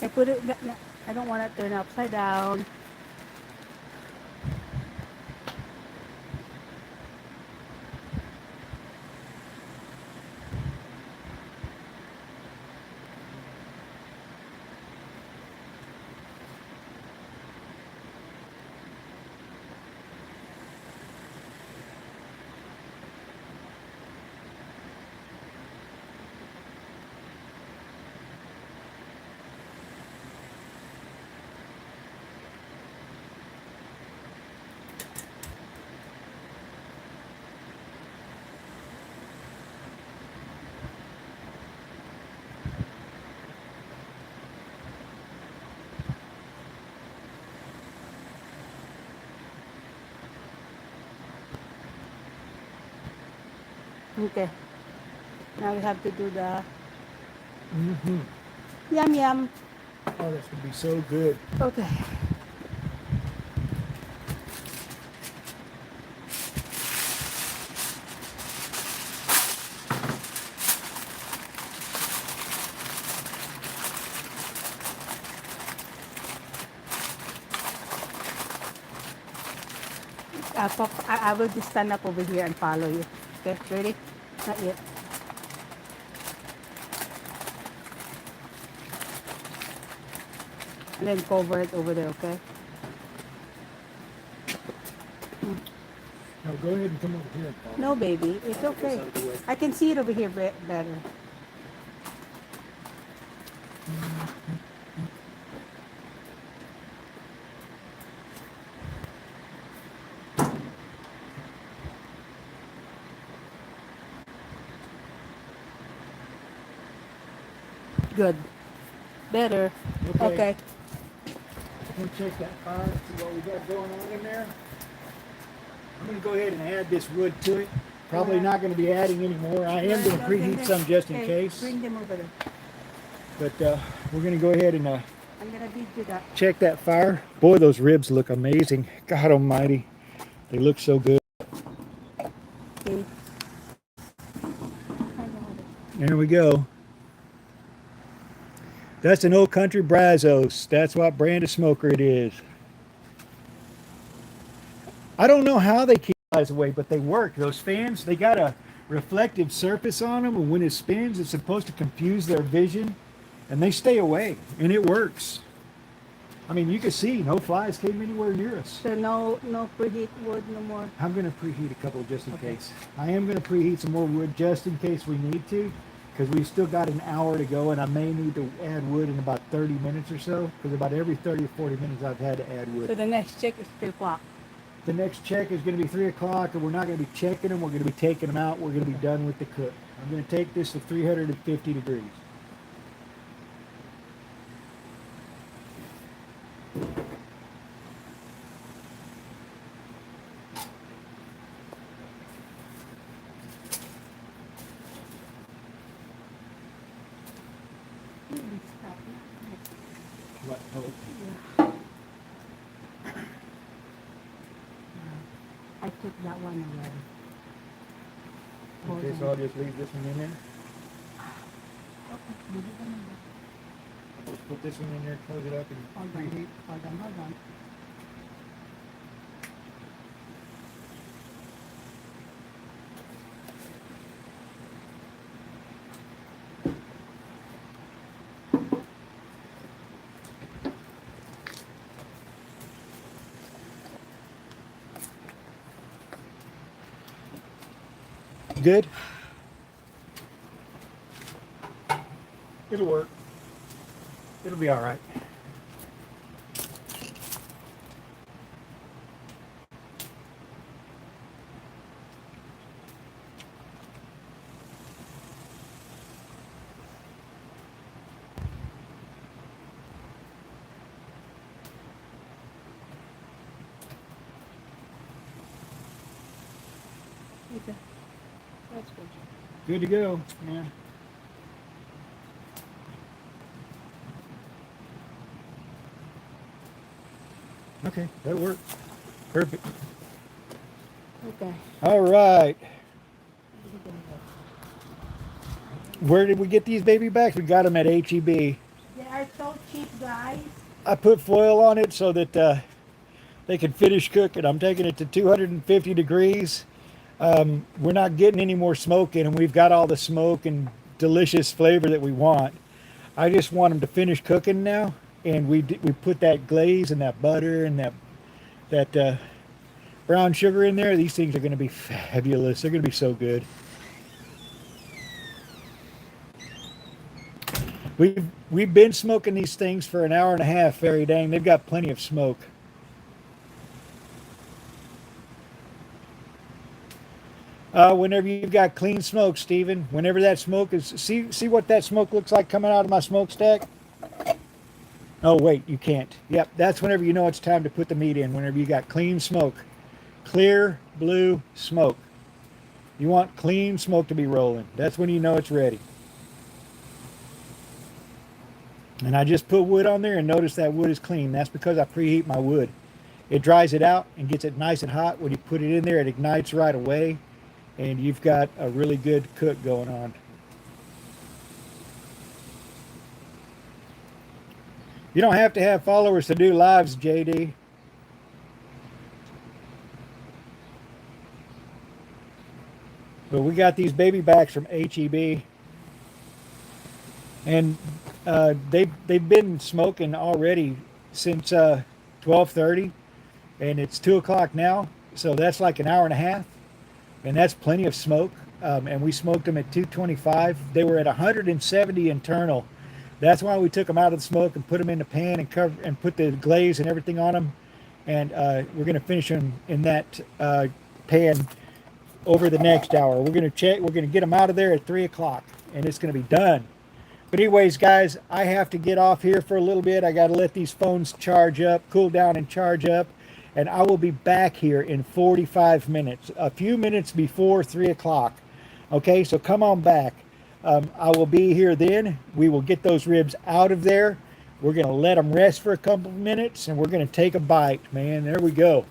Speaker 3: I put it. I don't want to turn upside down. Okay. Now we have to do the yum yum.
Speaker 2: Oh, that's going to be so good.
Speaker 3: Okay. I will just stand up over here and follow you. Okay, ready? Not yet. And then cover it over there, okay?
Speaker 2: Now go ahead and come over here and follow.
Speaker 3: No, baby, it's okay.
Speaker 2: out of the way.
Speaker 3: I can see it over here better. Good. Better. Okay.
Speaker 2: Come check that fire, see what we got going on in there. I'm going to go ahead and add this wood to it. Probably not going to be adding any more. I am going to preheat some just in case.
Speaker 3: Bring them over there.
Speaker 2: But we're going to go ahead and
Speaker 3: I'm gonna beat you that.
Speaker 2: check that fire. Boy, those ribs look amazing. God almighty. They look so good.
Speaker 3: Okay.
Speaker 2: There we go. That's an old country Brazos. That's what brand of smoker it is. I don't know how they keep flies away, but they work. Those fans, they got a reflective surface on them, and when it spins, it's supposed to confuse their vision, and they stay away, and it works. I mean, you can see no flies came anywhere near us.
Speaker 3: So no preheat wood no more.
Speaker 2: I'm going to preheat a couple just in case. I am going to preheat some more wood just in case we need to, because we've still got an hour to go, and I may need to add wood in about 30 minutes or so, because about every 30 or 40 minutes I've had to add wood.
Speaker 3: So the next check is 3 o'clock.
Speaker 2: The next check is going to be 3 o'clock, and we're not going to be checking them. We're going to be taking them out. We're going to be done with the cook. I'm going to take this to 350 degrees. What? Oh,
Speaker 3: I took that one already.
Speaker 2: okay, so I'll just leave this one in there. Just put this one in there, close it up, and
Speaker 3: Hold on,
Speaker 2: preheat.
Speaker 3: hold on.
Speaker 2: Good? It'll work. It'll be all right.
Speaker 3: Okay. That's good.
Speaker 2: Good to go. Yeah. Okay, that worked. Perfect.
Speaker 3: Okay.
Speaker 2: All right. Where did we get these baby backs? We got them at HEB.
Speaker 3: They are so cheap, guys.
Speaker 2: I put foil on it so that they can finish cooking. I'm taking it to 250 degrees. We're not getting any more smoke in, and we've got all the smoke and delicious flavor that we want. I just want them to finish cooking now, and we put that glaze and that butter and that brown sugar in there. These things are going to be fabulous. They're going to be so good. We've been smoking these things for an hour and a half. Fairy dang, they've got plenty of smoke. Whenever you've got clean smoke, Stephen, whenever that smoke is, see what that smoke looks like coming out of my smokestack? Oh, wait, you can't. Yep, that's whenever you know it's time to put the meat in, whenever you got clean smoke. Clear, blue smoke. You want clean smoke to be rolling. That's when you know it's ready. And I just put wood on there and notice that wood is clean. That's because I preheat my wood. It dries it out and gets it nice and hot. When you put it in there, it ignites right away. And you've got a really good cook going on. You don't have to have followers to do lives, JD. But we got these baby backs from HEB. And they've been smoking already since 12:30. And it's 2 o'clock now. So that's like an hour and a half. And that's plenty of smoke. And we smoked them at 225. They were at 170 internal. That's why we took them out of the smoke and put them in the pan and cover and put the glaze and everything on them. And we're going to finish them in that pan over the next hour. We're going to check. We're going to get them out of there at 3 o'clock, and it's going to be done. But anyways, guys, I have to get off here for a little bit. I got to let these phones charge up, cool down, and charge up. And I will be back here in 45 minutes, a few minutes before 3 o'clock. Okay, so come on back. I will be here then. We will get those ribs out of there. We're going to let them rest for a couple of minutes, and we're going to take a bite, man. There we go.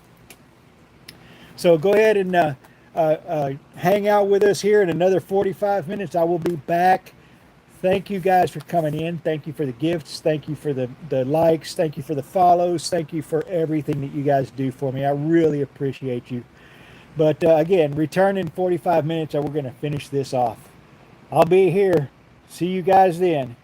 Speaker 2: So go ahead and hang out with us here in another 45 minutes. I will be back. Thank you guys for coming in. Thank you for the gifts. Thank you for the likes. Thank you for the follows. Thank you for everything that you guys do for me. I really appreciate you. But again, return in 45 minutes or we're going to finish this off. I'll be here. See you guys then.